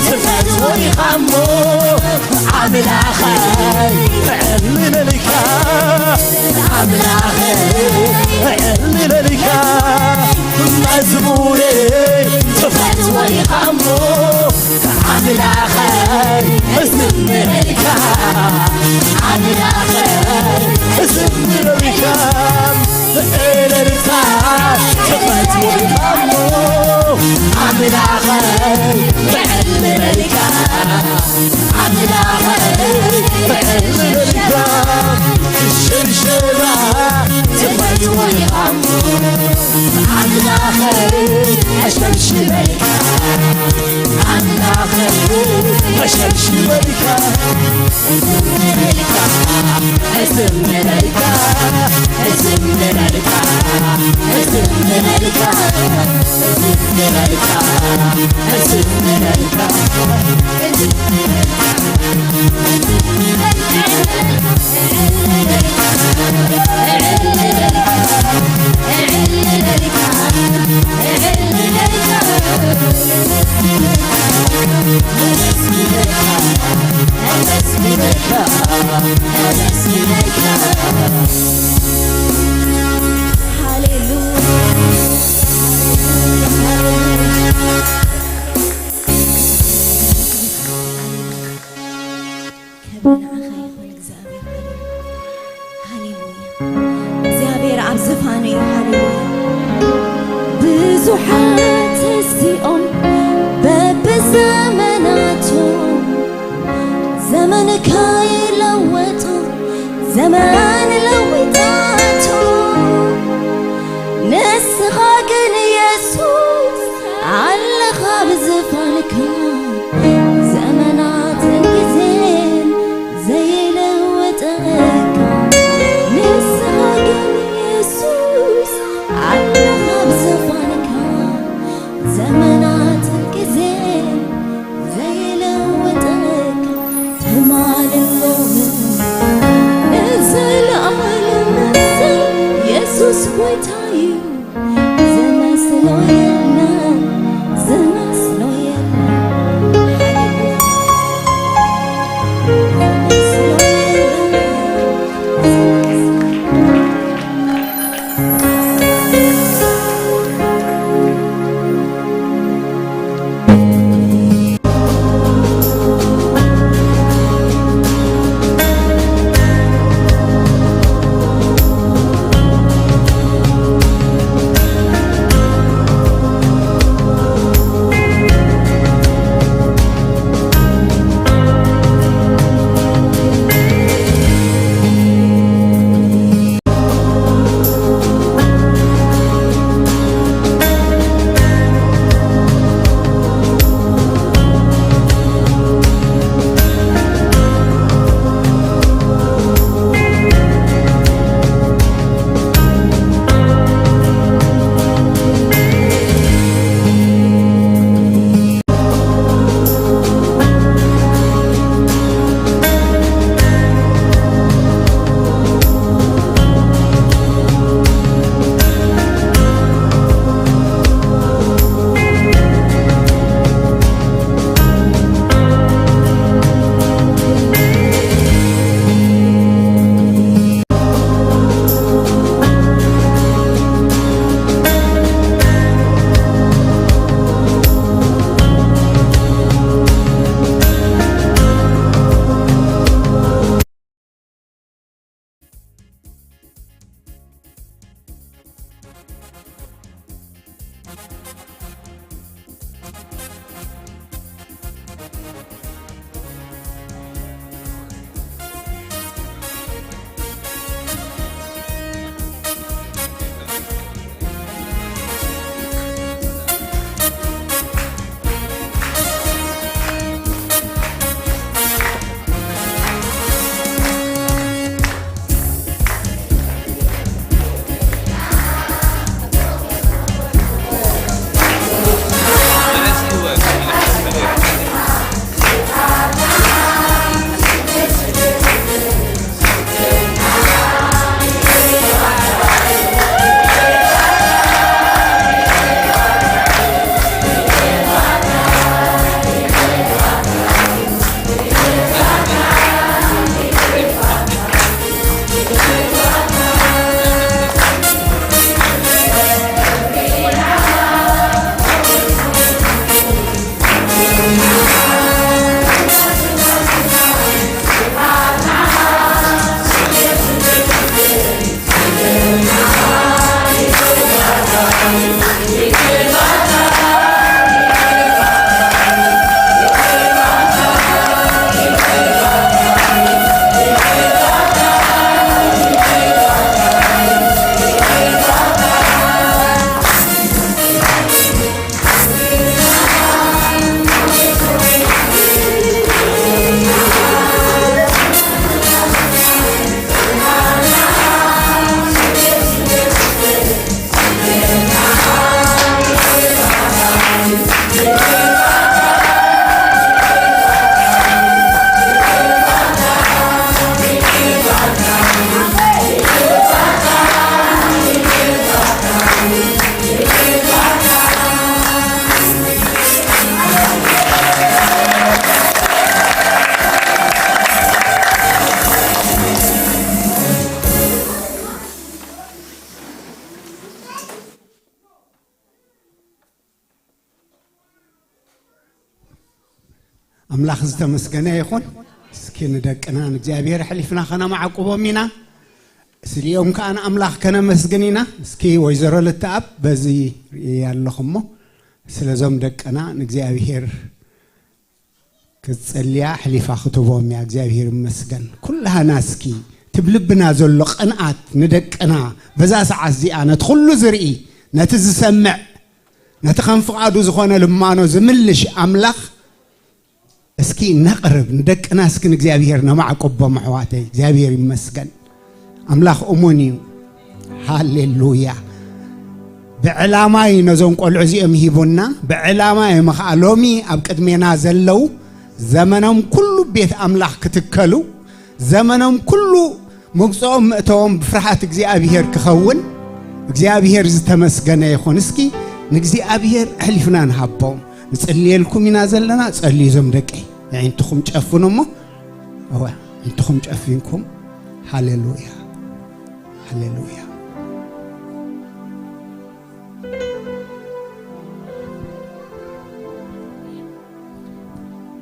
تفتوي خمو عامل آخر علمنا لك عامل آخر علمنا لك مزبوري تفتوي خمو عامل آخر اسمنا لك عامل آخر اسمنا لك إلى الرفاق تفتوي خمو عامل آخر علمنا لك عامل آخر علمنا لك الشرشرة تفتوي خمو عامل آخر أشمش لك عامل آخر أشمش لك اسمنا لك اسمنا لك اسمنا لك اسمنا لك اسمنا لك اسمنا لك ብዙሓት እዚኦም በብዘመናቶም ዘመንካ ይለወጡ ዘመን ለውጣቱ ንስኻ ግን ኢየሱስ ኣለኻ ብዝፋንካ ዘመናትን ጊዜን ዘይለወጠካ ንስኻ ግን ኢየሱስ ኣለኻ ብዝፋንካ ዘመናት ጊዜን ዘይለወጠካ ትማልሎምን ንዘለዓለም ኢየሱስ ጐይታ እዩ ዘመስሎ የለን ዘመስሎ የለን ዘመስሎ የለን أملاخ زتمسكنا يخون سكين دقنا እግዚአብሔር حلفنا خنا معقوبو مينا سليوم كان أملاخ كنا مسجنينا سكي ويزر للتعب بزي ياللخمو سلزم دقنا እግዚአብሔር كتصليا حليفا خطبو ميا እግዚአብሔር مسجن كلها ناسكي تبلبنا زلو قنعات ندقنا بزا ساعه زيا ندخلو زرئي نتز سمع نتخنفقادو زخونه لمانو زملش أملاخ اسكي نقرب ندقنا اسكن እግዚአብሔር نمعقب محواتي እግዚአብሔር يمسجن أملاخ أموني هاليلويا بعلاماي نزون قلع زيهم هيبونا بعلاماي مخالومي أبقدمينا زلو زمنهم كله بيت أملاخ كتكلو زمنهم كله مقصوم مقتوم بفرحات እግዚአብሔር كخون እግዚአብሔር زتمسجنا يخون اسكي እግዚአብሔር حلفنا نحبهم نصلي لكم ينازلنا صلي زم دقي يعني انتم تشفنوا مو هو انتم تشفينكم هاليلويا هاليلويا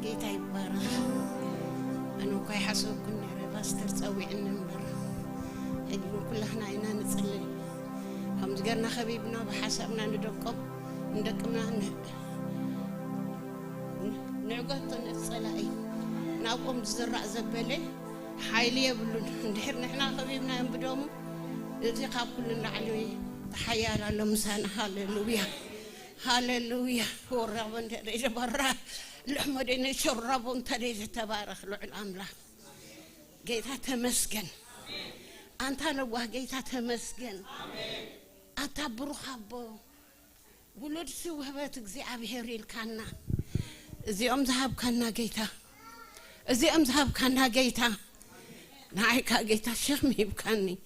جيت يبارك انا كاي حسب كنا باستر تصوي النمبر اجيو كلنا هنا نصلي هم زغرنا حبيبنا بحسبنا ندقم ندقمنا نعقد نصلاي ناقوم زرع زبله حايل يبلون ندحر نحنا حبيبنا ينبدوم إذا قاب كلنا علوي تحيا على مسانا هاليلويا هاليلويا هو الرب تريج برا الحمدين شرب تريج تبارك له الأملاك جيتها تمسكن أنت لو جيتها تمسكن أتبرخ أبو ولد سوى بيتك زي أبيهري الكنا زي ذهب كنا جيتها زي ذهب كنا جيتها نايكا جيتها شخمي بكاني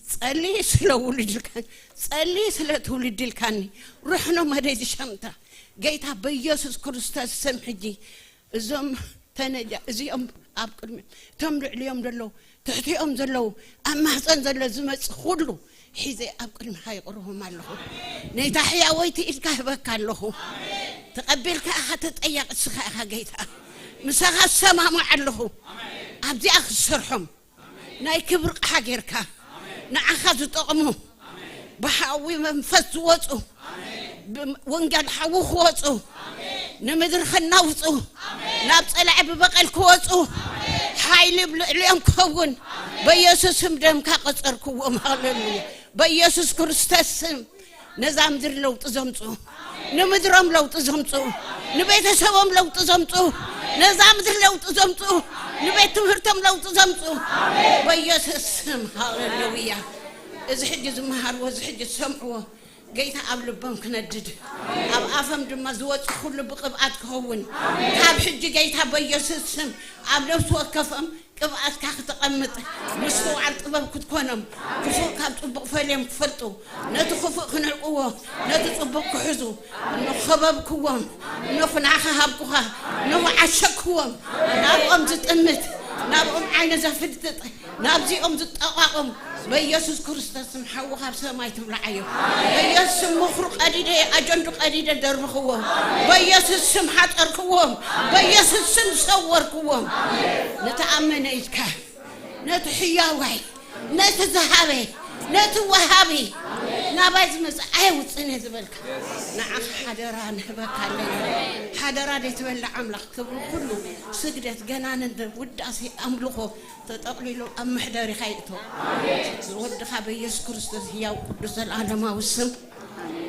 صلي سلولد الكاني صلي سلتولد الكاني رحنا مريض شمتا جيتها بيسوع كريستوس سمحجي زم تنجا زيهم أبكر تمر اليوم دلو تحتيهم دلو أما حسن دلو زمت خلو حيزي أبكر محي قرهم الله نيتحيا ويتي إلكه بكالله تقبلك أخذت أيق السخاء جيتها مسخ السماء مع الله أبدي أخسرهم ناي كبر حجرك نأخذ طعمه بحاوي منفس وصو ونقل حوخ وصو نمدر خناوصو نابس العب بقل كوصو حايل اليوم كون بيسوس دم كقصر كوم هاللويا بيسوس كريستوس نزام در لو تزمصو نمدرم لو تزمصو نبيتسبم لو تزمصو نزام در لو تزمصو نبيت تمرتم لو تزمصو بيسوس هاللويا إذا حجز مهار وإذا حجز سمعوا جيتها قبل بنك ندد أب أفهم دم زوج كل بقبعات كون كاب حج جيتها بيسسم أب نفس وكفم قبعات كاخ تقمت مستوى على الطباب كتكونم كفوق كاب طبق فليم كفلتو نتخفق خنا القوة نتطبق كحزو نخبب كوام نفنعخ هابكوها نوعشك كوام نابقم تتأمت نابقم عين زفتت نابزي تتقاقم بيسوس كريستوس محوها بسماي تبلعيو بيسوس مخرق قديده اجندو قديده دربخوم بيسوس سم حطركوم بيسوس سم صوركوم نتامن ايتك نتحياوي نتذهبي نتوهبي نابايز مس وصني زبلك نعم حدرا نحبك علينا حدرا دي تبلع عملك كبر كله سجدت جنان وداسي أملخه تطقليلو أم محداري خيطه ود خبي يسوع كريستوس هي وقدس العالم والسم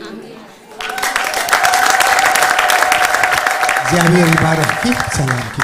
آمين እግዚአብሔር ይባርክ ሰላም ኪ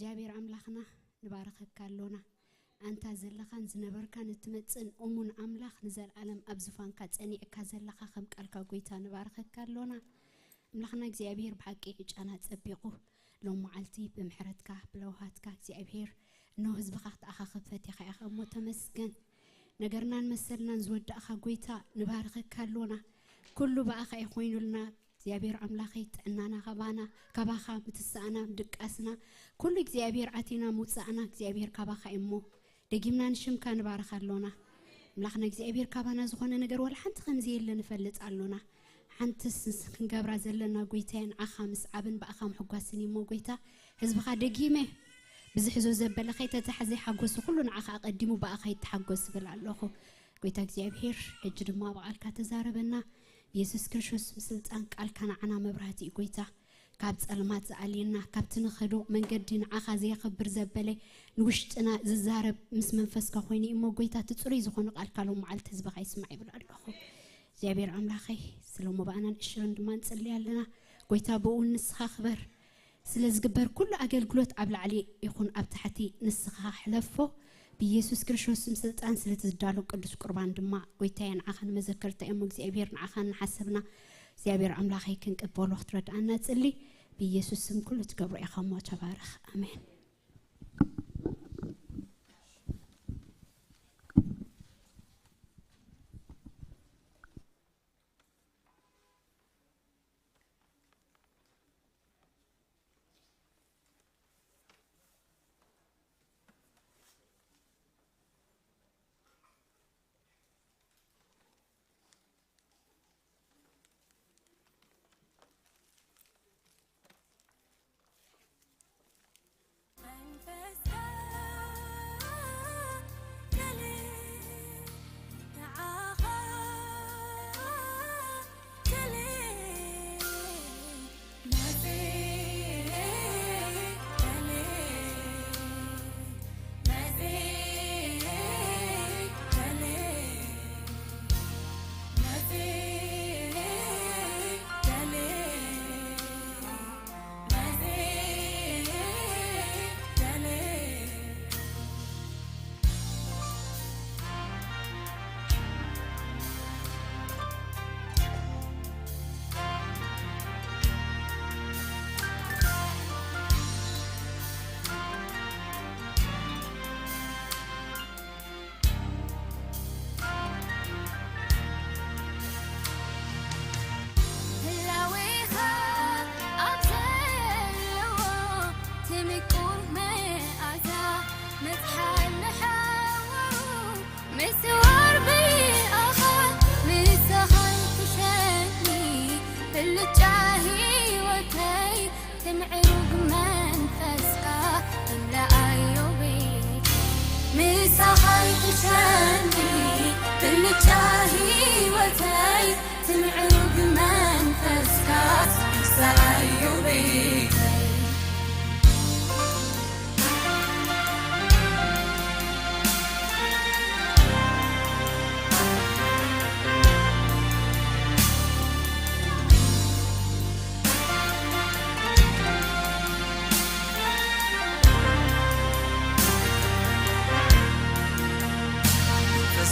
እግዚአብሔር አምላክና ንባረከካ አሎና አንተ ዘለኻን ዝነበርካን እትመጽን ኦሙን አምላክ ንዘልዓለም አብዝፋንካ ጸኒዕካ ዘለኻ ከም ቃልካ ጎይታ ንባረከካ አሎና አምላክና እግዚአብሔር በሐቂ ጫና ጸቢቁ ለማዓልቲ በምሕረትካ ብለውሃትካ እግዚአብሔር ነው ህዝብኻ ተአኻኸፈት ይኸያኸ ሞ ተመስገን ነገርናን መሰልናን ዝወዳእኻ ጎይታ ንባረከካ አሎና ኩሉ በአኻ ይኾይኑልና እግዚአብሔር አምላከይ ጥዕናና ከባና ከባኻ ምትሳአና ድቃስና ኩሉ እግዚአብሔር አቲና ሙጻአና እግዚአብሔር ከባኻ እሞ ደጊምና ንሽምካ ንባረኻሎና አምላክና እግዚአብሔር ካባና ዝኾነ ነገር ወላ ሓንቲ ከምዚ የለን ፈልጽ አሎና ሓንትስ ክንገብራ ዘለና ጎይታን አኻ ምስዓብን በአኻ ምሕጓስን እሞ ጎይታ ህዝብኻ ደጊመ ብዝሕዞ ዘበለኸይ ተተሓዘ ሓጎስ ኩሉ ንዓኻ ቀዲሙ በአኻ ይተሓጎስ ብል ኣለኹ ጎይታ እግዚአብሔር እጅ ድማ በቃልካ ተዛረበና ኢየሱስ ክርስቶስ ስልጣን ቃልካ ንዓና መብራህቲ ጎይታ ካብ ጸልማት ዝኣሊና ካብ ትንኸዶ መንገዲ ንዓኻ ዘይኽብር ዘበለ ንውሽጥና ዝዛረብ ምስ መንፈስካ ኮይኒ እሞ ጎይታ ትጽሩይ ዝኾነ ቃልካ ሎ መዓልቲ ህዝብኻ ይስማዕ ይብል ኣለኹ እግዚአብሔር አምላኸይ ስለሞ ባናን እሽርን ድማ እንጽልይ ኣለና ጎይታ ብኡን ንስኻ ክበር ስለ ዝግበር ኩሉ አገልግሎት ኣብ ላዕሊ ይኹን ኣብ ታሕቲ ንስኻ ሕለፎ بيسوع كريستوس سلطان سلتزدالو قدوس قربان دما ويتاين عخن مذكرت ام እግዚአብሔር ንዓኸን ሓሰብና እግዚአብሔር አምላኸይ ክንቀበሎ ወትረዳና ጽሊ بيسوع ስም ኩሉ ትገብሩ ኢኸሞ ተባረኽ አሜን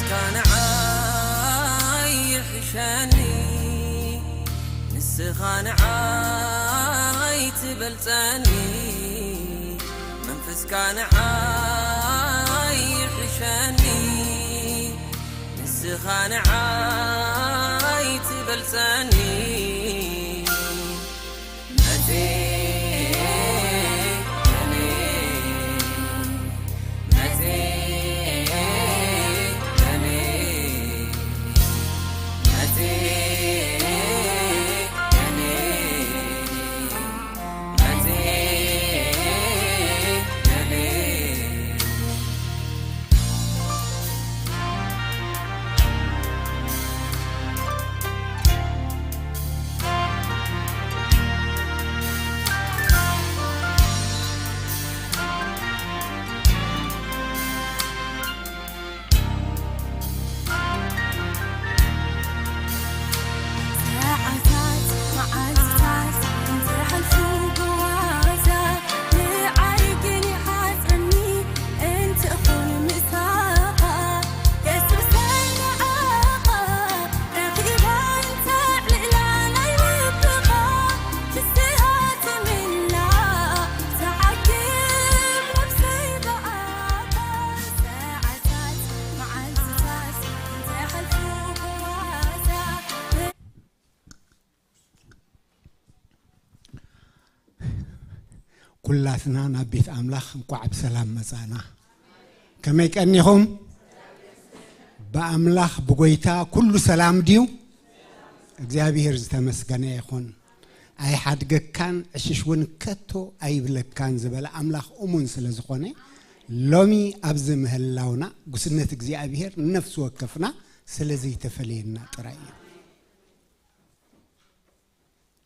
نسخانعاي يحشاني نسخانعاي تبلتاني منفس كانعاي يحشاني نسخانعاي تبلتاني كلاتنا نبيت أملاخ مقعب سلام مزانا كما يكأنيهم بأملاخ بقويتا كل سلام ديو እግዚአብሔር ዝተመስገነ ይኹን أي حد كان عششون كتو أي بلك كان زبل أملاخ أمون سلزخوني لومي أبز مهلاونا قسنة እግዚአብሔር نفس وكفنا سلزي تفلينا ترأي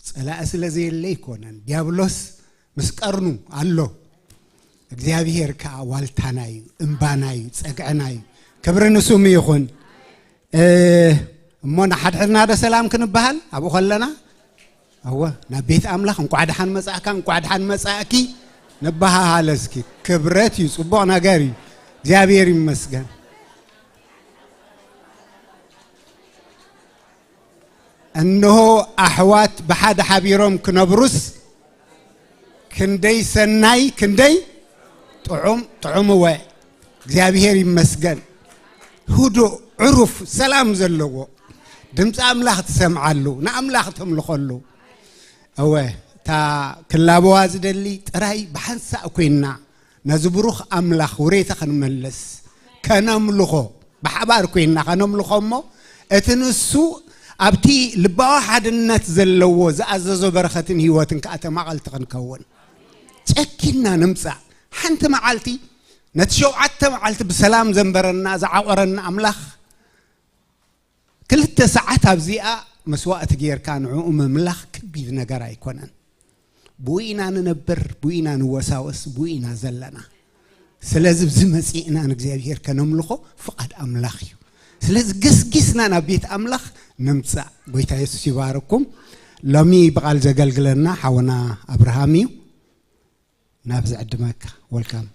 سلا سلزي اللي يكونن ديابلوس مسكرنو الله እግዚአብሔር ከዋልታናይ እንባናይ ጸግዕናይ ክብርን ሱም ይኹን እሞና ሓድሕና ደ ሰላም ክንበሃል አቡ ኸለና አወ ናቤት አምላኽ እንቋዕ ደሓን መጻእካ እንቋዕ ደሓን መጻእኪ ንበሃል እስኪ ክብረት ይጽቡቕ ነገር እዩ እግዚአብሔር ይመስገን እነሆ አሕዋት በሓደ ሓቢሮም ክነብሩስ كندي سناي كندي طعم و እግዚአብሔር ይመስገን هدو عرف سلام زلو دمص املاح تسمعلو ناملاح تملخلو اوه تا كلابواز دلي طراي بحنسا كوينا نزبروخ املاح وريتا خنملس كنملخو بحبار كوينا خنملخومو اتنسو ابتي لبا حدنت زلو زاززو برختن هيوتن كاتماقلت خنكون تأكلنا نمسع حنت معالتي نتشو عت معالت بسلام زنبرنا زعورنا أملاخ كل التسعات بزيئة مسواء تغير كان عوم ملاخ كبير نجارا يكونن بوينا ننبر بوينا نوساوس بوينا زلنا سلازم زمسينا نجزير كنملخو فقد أملاخيو سلاز قسنا نبيت أملاخ نمسع بويتا يسوع يبارككم لمي بقال زقلقلنا حونا أبراهاميو نابز عد مكة welcome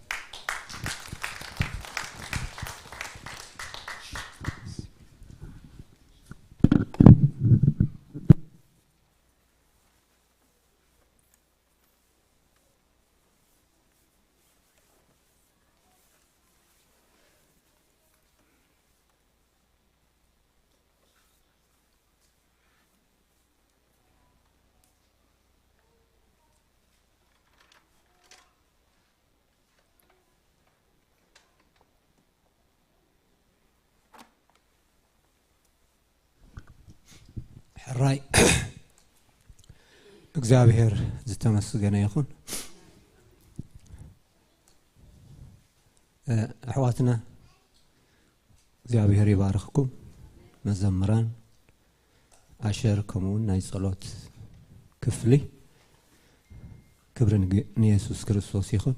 راي እግዚአብሔር ዝተመስገነ ይኹን أحواتنا እግዚአብሔር ይባርክኩም መዘምራን አሸር ከመሆን ናይ ጸሎት ክፍሊ ክብርን ኢየሱስ ክርስቶስ ይኹን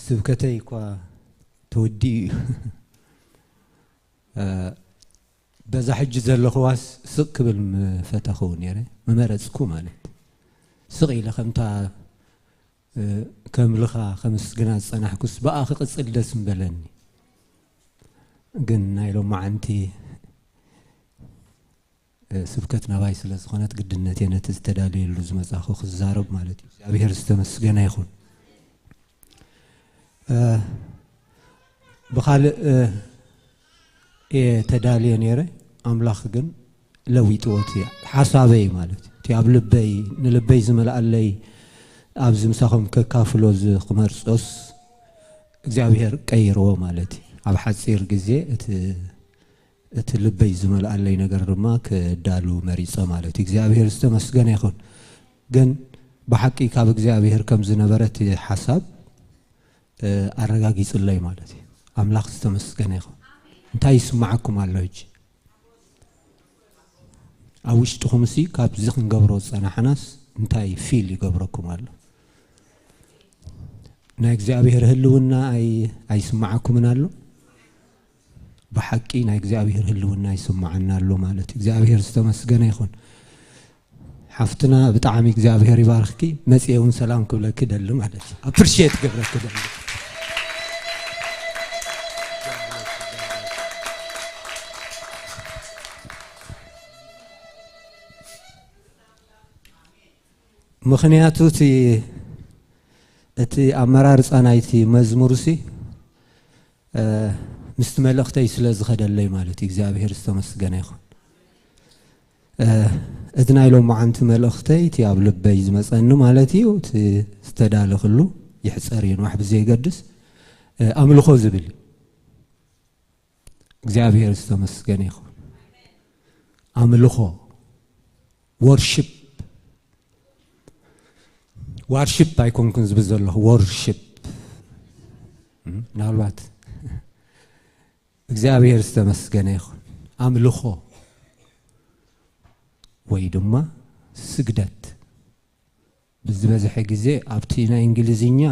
ስብከተይ እኳ ተወዲ በዛ ሕጅ ዘለኽዋስ ስቕ ክብል ፈተኸው ነይረ መመረጽኩ ማለት ስቕ ኢለ ከምታ كم لخا خمس جنات صنع كوس بقى قص الدس مبلني قلنا يلو ما عندي سبكتنا بايس لزخانات قد النتينة تستدالي اللوز مزاخو خزارب مالتي أبيهر استمس جنا يخون بخال تدالي نيره أملاخ جن لو يتوتي حسابي مالتي تياب لبي نلبي زمل علي أبز مساخم ككافلوز قمرصوس እግዚአብሔር ቀይሮ ማለት ኣብ ሓጺር ግዜ እቲ ልበይ ዝመልኣለይ ነገር ድማ ከዳሉ መሪጸ ማለት እግዚአብሔር ዝተመስገነ ይኹን ግን በሐቂ ካብ እግዚአብሔር ከም ዝነበረት ሐሳብ አረጋጊጽለይ ማለት አምላክ ዝተመስገነ ይኹን እንታይ ይስማዓኩም ኣሎ እጂ አውሽጥኹም ሲ ካብ ዝኽን ገብሮ ጸናሕናስ እንታይ ፊል ይገብረኩም ኣሎ نا እግዚአብሔር ህልውና አይስማዓኩም ናሉ በሐቂ ና እግዚአብሔር ህልውና አይስማዓና አሉ ማለት እግዚአብሔር ዝተመስገነ ይኹን ሐፍትና በጣም እግዚአብሔር ይባርክኪ መጽየውን ሰላም ክብለክ ደል ማለት አፕሪሺየት ገብረክ ደል ምክንያቱቲ እቲ አመራር ጻናይቲ መዝሙርሲ ምስተመለኽተይ ስለዝኸደለይ ማለት እግዚአብሔር ዝተመስገነ ይኹን እድናይሎ ማዓንቲ መልእኽተይ ቲያብ ልበይ ዝመጸኒ ማለት እዩ ዝተዳለኽሉ ይሕጸርየን ዋሕብ ዘይገድስ አምልኾ ዝብል እግዚአብሔር ዝተመስገነ ይኹን አምልኾ worship worship አይኮንኩን ዝብዘለሁ worship ናልባት እግዚአብሔር ዝተመስገነ ይኹን አምልኾ ወይ ድማ ስግደት በዝበዝሐ ጊዜ ኣብቲና እንግሊዝኛ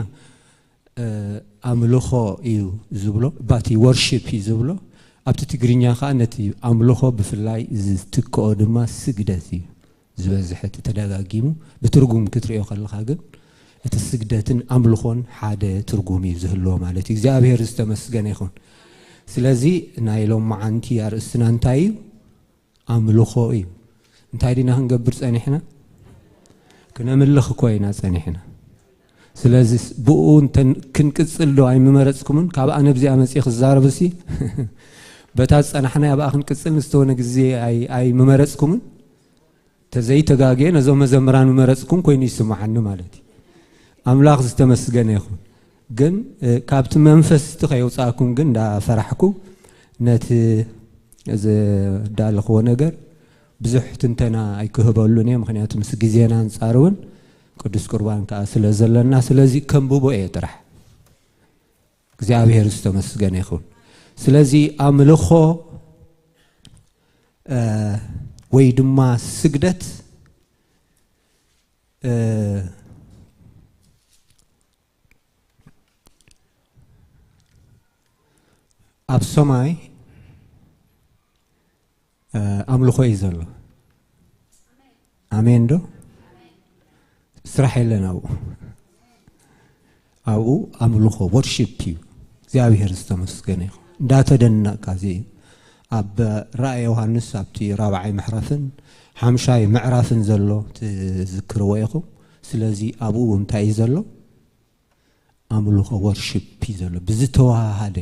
አምልኾ እዩ ዝብሎ ባቲ worship እዩ ዝብሎ ኣብቲ ትግርኛ ኸ ነቲ አምልኾ ብፍላይ ዝትከኦ ድማ ስግደት እዩ ዝበዝሐት ተደጋጊሙ በትርጉም ክትሪኦ ከለኻ ግን እቲ ስግደትን አምልኾን ሓደ ትርጉም ይዝህሎ ማለት እግዚአብሔር ዝተመስገነ ይኹን ስለዚ ናይሎም ማዓንቲ አርእስትና እንታይ አምልኾ እዩ እንታይ ዲና ክንገብር ጸኒሕና ክነምልኽ ኮይና ጸኒሕና ስለዚ ብኡ ክንቅጽል ዶ ኣይመረጽኩምን ካብ ኣነ ብዚኣ መጽእ ክዛረብሲ በታ ጸናሕና ያብኣ ክንቅጽል ንስተወነ ግዜ ኣይመረጽኩምን ተዘይ ተጋገ ነዞ መዘምራን መረጽኩም ኮይኑ ይስማዓኒ ማለት አምላክ ዝተመስገነ ይኹን ግን ካብቲ መንፈስ ተኸይውጻኩም ግን ዳ ፈራሕኩ ነቲ ዳልኽዎ ነገር ብዙሕ ትንተና ኣይክህበሉን እየ ምክንያቱ ምስ ግዜና አንጻርውን ቅዱስ ቁርባን ከዓ ስለዘለና ስለዚ ከምብቦ እየ ጥራሕ እግዚአብሔር ዝተመስገነ ይኹን ስለዚ አምልኾ ወይ ድማ ስግደት ኣብ ሰማይ አምልኾ እዩ ዘሎ አሜን ዶ ስራሕ የለን ኣብኡ አምልኾ worship እዩ እግዚአብሔር ዝተመስገነ ይኹን እንዳተደነቕካ እዚ ኣብ ራእይ ዮሐንስ ኣብቲ 4ይ ምዕራፍን 5ይ ምዕራፍን ዘሎ ትዝክርዎ ኢኹም ስለዚ ኣብኡ እንታይ ዘሎ አምልኾ worship እዩ ዘሎ ብዝተዋሃደ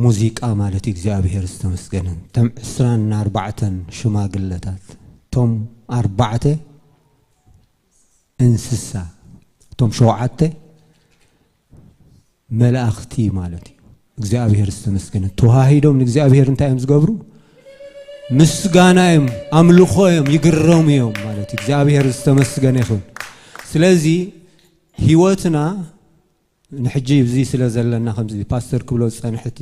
ሙዚቃ ማለት እግዚአብሔር ዝተመስገነ ተም 24 ሽማግለታት ቶም 4 እንስሳ ቶም 7 መላእኽቲ ማለት እግዚአብሔር ዝተመስገነ ተዋሂዶም ንእግዚአብሔር እንታይም ዝገብሩ ምስጋናዮም አምልኾዮም ይግረሙዮም ማለት እግዚአብሔር ዝተመስገነ ይኹን ስለዚ ህይወትና ንሕጂ ብዚ ስለዘለና ከምዚ ፓስተር ክብሎ ጸንሕቲ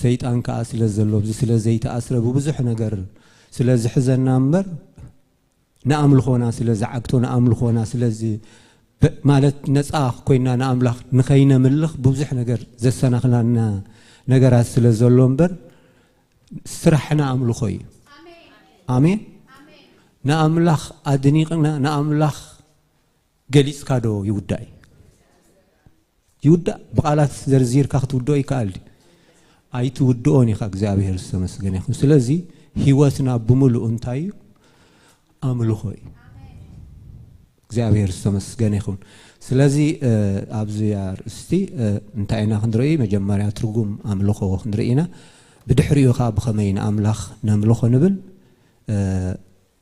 ሰይጣን ከዓ ስለዘሎ ብዚ ስለዘይተኣስረ ብዙሕ ነገር ስለዝሕዘና እምበር ንአምልኾና ስለዝዓግቶ ንአምልኾና ስለዚ ማለት ነፃ ኮይና ንአምላኽ ንኸይነምልኽ ብዙሕ ነገር ዘሰናኽናና ነገራት ስለዘሎ እምበር ስራሕና አምልኾ እዩ አሜን ንአምላኽ ኣድኒቕና ንአምላኽ قليس كادو يودع بقالات زرزير كاخت ودو يكال أي تودوني خاك زابير السمسجن يخون سلازي هيواتنا بملو أنتاي أملو خوي زابير السمسجن يخون سلازي أبزيار استي انتاينا خندري مجمّريا ترجم أملو خو خندرينا بدحريو خاب خمين أملاخ نملو خو نبل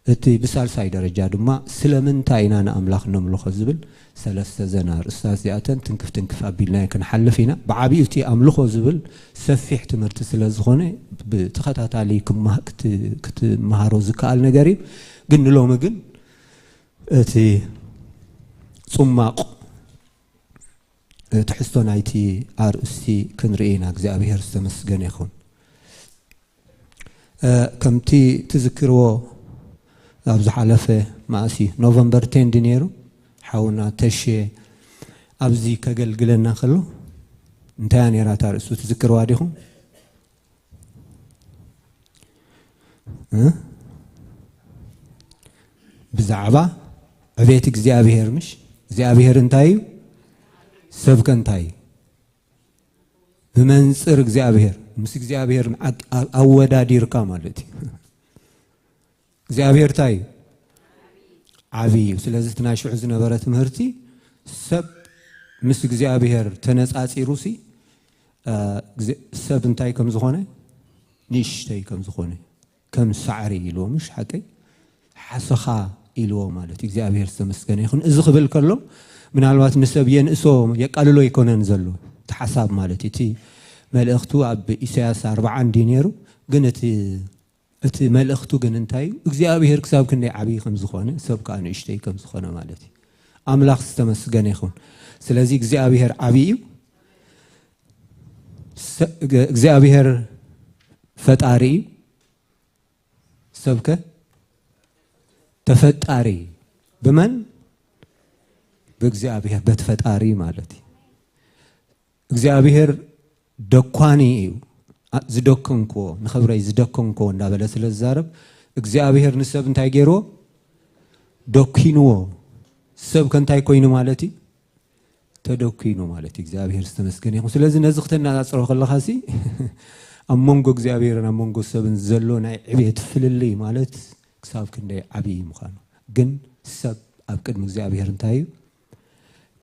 أتي بسال سايدر جادما سلمن تاينا أملاخ نملو خو زبل ثلاثة زنار استاذياتن تنكف أبينا كن حل فينا بعبيوتي أملخو زبل سفيح تمرت سلازخونة بتخطط عليكم ما كت مهاروز كال نجاري قلنا له مجن أتي صماق تحسون عيتي أرسي كن رئينا أجزاء هرستمس جنيخون كم تي تذكروا أبز حلفة ماسي نوفمبر 10 دينيرو حاولنا تشي أبزي كجلجلنا خلو انتاني راتار سو تذكروا عليهم بزعبة عبيتك زيابير مش زيابير انتايو سبك انتاي بمنصر زيابير مسك زيابير أودا دير كامالتي زيابير تاي عبي وسلازت ناشو عزنا برات مهرتي سب مسك زيابير تنس آسي روسي سب انتاي كم زخونة نيش تاي كم زخونة كم سعري إلو مش حكي حسخا إلو مالتي زيابير سمسكن يخون إزخبل كله من الوقت نسبين إسو يقالوا له يكون نزلوا تحساب مالتي تي ملأختو عب إساس 4 دينيرو قنتي أتي ملأختو قننتاي إخزيابير كساب كني عبي خم زخونة سب كانوا يشتي كم زخونة مالتي أملاخ استمسكن يخون سلازي إخزيابير عبيو إخزيابير فتاري سبكة تفتاري بمن بإخزيابير بتفتاري مالتي إخزيابير دكواني زدكنكو نخبري زدكنكو نابلا سلزارب إخزيابير نسب انتاي جيرو دوكينو سب كنتاي كوينو مالتي تدوكينو مالتي إخزيابير استمسكن يخون سلازي نزختنا نصرو خلا خاسي أمونغو إخزيابير أمونغو سبن زلو ناي عبيت فللي مالت كساب كندي عبي مخانو جن سب أبكد إخزيابير انتايو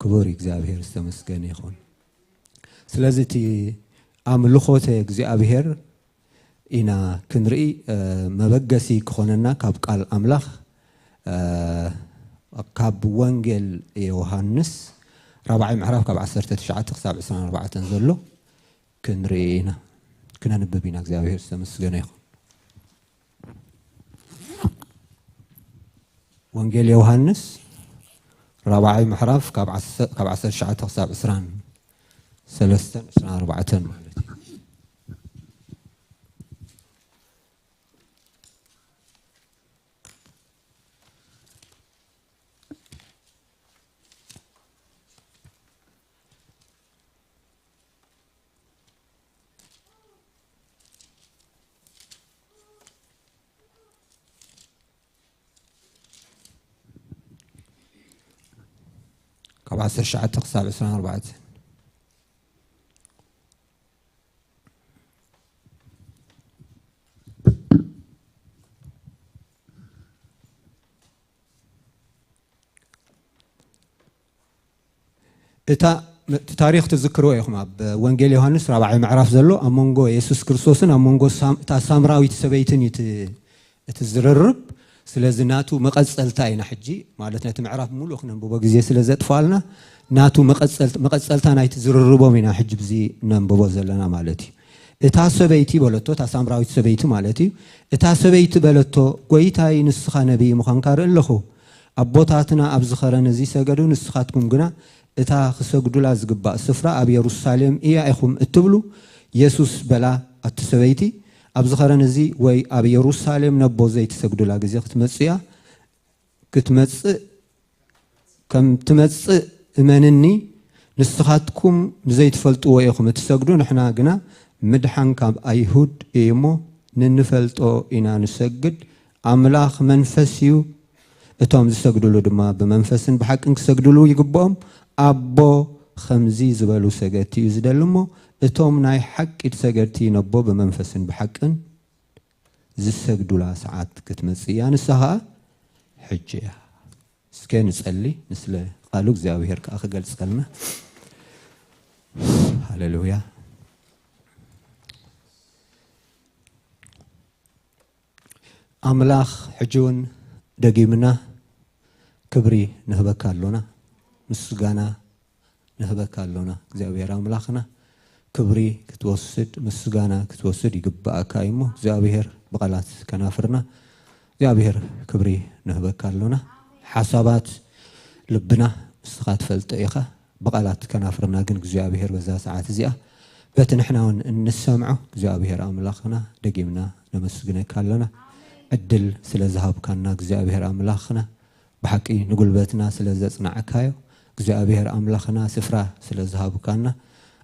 كبوري إخزيابير استمسكن يخون سلازي تي أملخوت إخزيابير إنا كنري مبجسي كخوننا كاب قال أملاخ كاب وانجل يوحنس رابع معرف كاب 19 تخساب 24 تنزلو كنرينا كنا نببينا إخزيابير استمسكن يخون وانجل يوحنس رابع معرف كاب 19 تخساب 23 مالتي كاب 19 تخساب 24 إتا تاريخ تذكروا يا خماب وانجيل يوحنس رابع معرف زلو أمونغو يسوع كريستوسن أمونغو تا سامراوي تسبيتن يتزررب سلازي ناتو مقصلتاينا حجي مالتنا تمعرف مولو خنا نبوبا غزي سلازي طفالنا ناتو مقصلتانا يتزرربو مينا حج بزي ننبوبا زلنا مالتي إتا سبيتي بلتو تا سامراوي تسبيتي مالتي إتا سبيتي بلتو قويتاي نسخة نبي مخانكار اللخو أبوتاتنا أبزخرن زي سجدو نسخاتكم جنا إتا خسجدوا لازقبا سفرة أبي يروسالم إيا إخوم اتبلو يسوس بلا التسويتي أبزخرن زي وي أبي يروسالم نبو زي تسجدوا لازقزي ختمسيا كتمس كم تمس إيمانني نسخاتكم زي تفلتوا وياكم تسجدوا نحنا جنا مدحن كاب أيهود إيمو ننفلتوا إنا نسجد أملاخ منفسيو እቶም ዝሰግድሉ ድማ ብመንፈስን ብሓቅን ክሰግድሉ ይግብኦም ኣቦ ከምዚ ዝበሉ ሰገድቲ እዩ ዝደሊ እሞ እቶም ናይ ሓቂ ሰገድቲ ነቦ ብመንፈስን ብሓቅን ዝሰግዱላ ሰዓት ክትመጽእ እያ ንሳ ኸኣ ሕጂ እያ እስከ ንጸሊ ምስለ ቃሉ እግዚአብሔር ከዓ ክገልጸልና ሃሌሉያ ኣምላኽ ሕጂ እውን ደጊምና ክብሪ ንህበካ ኣሎና ምስጋና ንህበካ ኣሎና እግዚአብሔር ኣምላኽና ክብሪ ክትወስድ ምስጋና ክትወስድ ይግባእካ እሞ እግዚአብሔር በቃላት ከናፍርና እግዚአብሔር ክብሪ ንህበካ ኣሎና ሓሳባት ልብና ምስኻ ትፈልጥ ኢኻ በቃላት ከናፍርና ግን እግዚአብሔር በዛ ሰዓት እዚኣ በቲ ንሕናውን እንሰምዖ እግዚአብሔር ኣምላኽና ደጊምና ነመስግነካ ኣሎና ዕድል ስለ ዝሃብካና እግዚአብሔር ኣምላኽና ብሓቂ ንጉልበትና ስለ ዘጽናዕካዮ እግዚአብሔር ኣምላኽና ስፍራ ስለ ዝሃብካና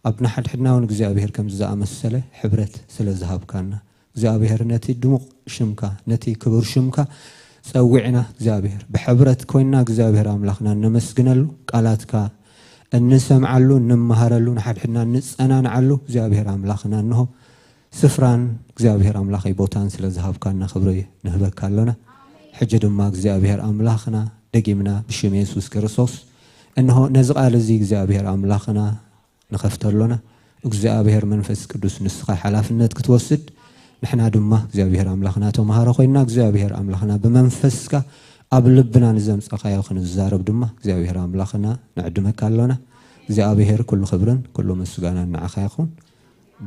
ኣብ ናሕድሕድና እውን እግዚአብሔር ከም ዝኣመሰለ ሕብረት ስለ ዝሃብካና እግዚአብሔር ነቲ ድሙቕ ሽምካ ነቲ ክቡር ሽምካ ፀዊዕና እግዚአብሔር ብሕብረት ኮይና እግዚአብሔር ኣምላኽና ነመስግነሉ ቃላትካ እንሰምዓሉ እንመሃረሉ ናሕድሕድና ንጸናንዓሉ እግዚአብሔር ኣምላኽና እንሆ ስፍራን እግዚአብሔር ኣምላኸይ ቦታን ስለ ዝሃብካና ክብሪ ንህበካ ኣሎና ሕጂ ድማ እግዚአብሔር ኣምላኽና ደጊምና ብሽም ኢየሱስ ክርስቶስ እንሆ ነዚ ቃል እዚ እግዚአብሔር ኣምላኽና ንኸፍተሎና እግዚአብሔር መንፈስ ቅዱስ ንስኻ ሓላፍነት ክትወስድ ንሕና ድማ እግዚአብሔር ኣምላኽና ተማሃሮ ኮይና እግዚአብሔር ኣምላኽና ብመንፈስካ ኣብ ልብና ንዘምፀኻዮ ክንዛረብ ድማ እግዚአብሔር ኣምላኽና ንዕድመካ ኣሎና እግዚአብሔር ኩሉ ክብርን ኩሉ ምስጋናን ንዓኻ ይኹን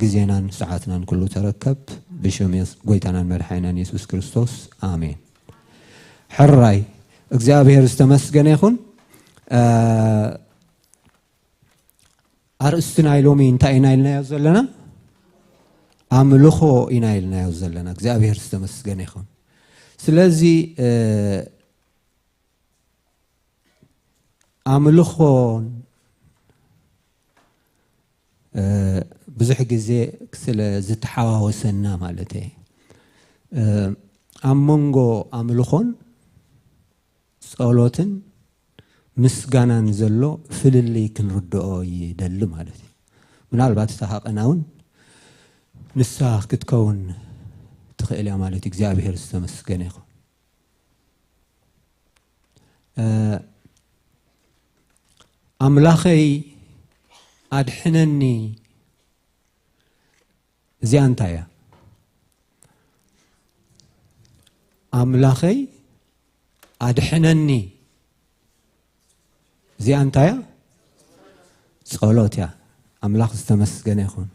ጊዜናን ሰዓትናን ኩሉ ተረከብ ብሽም ጎይታናን መድሓኒናን ኢየሱስ ክርስቶስ አሜን ሕራይ እግዚአብሔር ዝተመስገነ ይኹን ኣርእስትና ኢሎሚ እንታይ ኢና ኢልናዮ ዘለና ኣምልኾ ኢና ኢልናዮ ዘለና እግዚአብሔር ዝተመስገነ ይኹን ስለዚ ኣምልኾን ብዙሕ ግዜ ስለ ዝተሓዋወሰና ማለት እየ ኣብ መንጎ ኣምልኾን ጸሎትን ምስጋናን ዘሎ ፍልልይ ክንርድኦ ይደሊ ማለት እዩ ምናልባት ተሃቀና እውን ንሳ ክትከውን ትኽእል እያ ማለት እግዚአብሔር ዝተመስገነ ይኹን ኣምላኸይ ኣድሕነኒ እዚኣ እንታይ እያ ኣምላኸይ ኣድሕነኒ እዚኣ እንታይ እያ ጸሎት እያ ኣምላኽ ዝተመስገነ ይኹን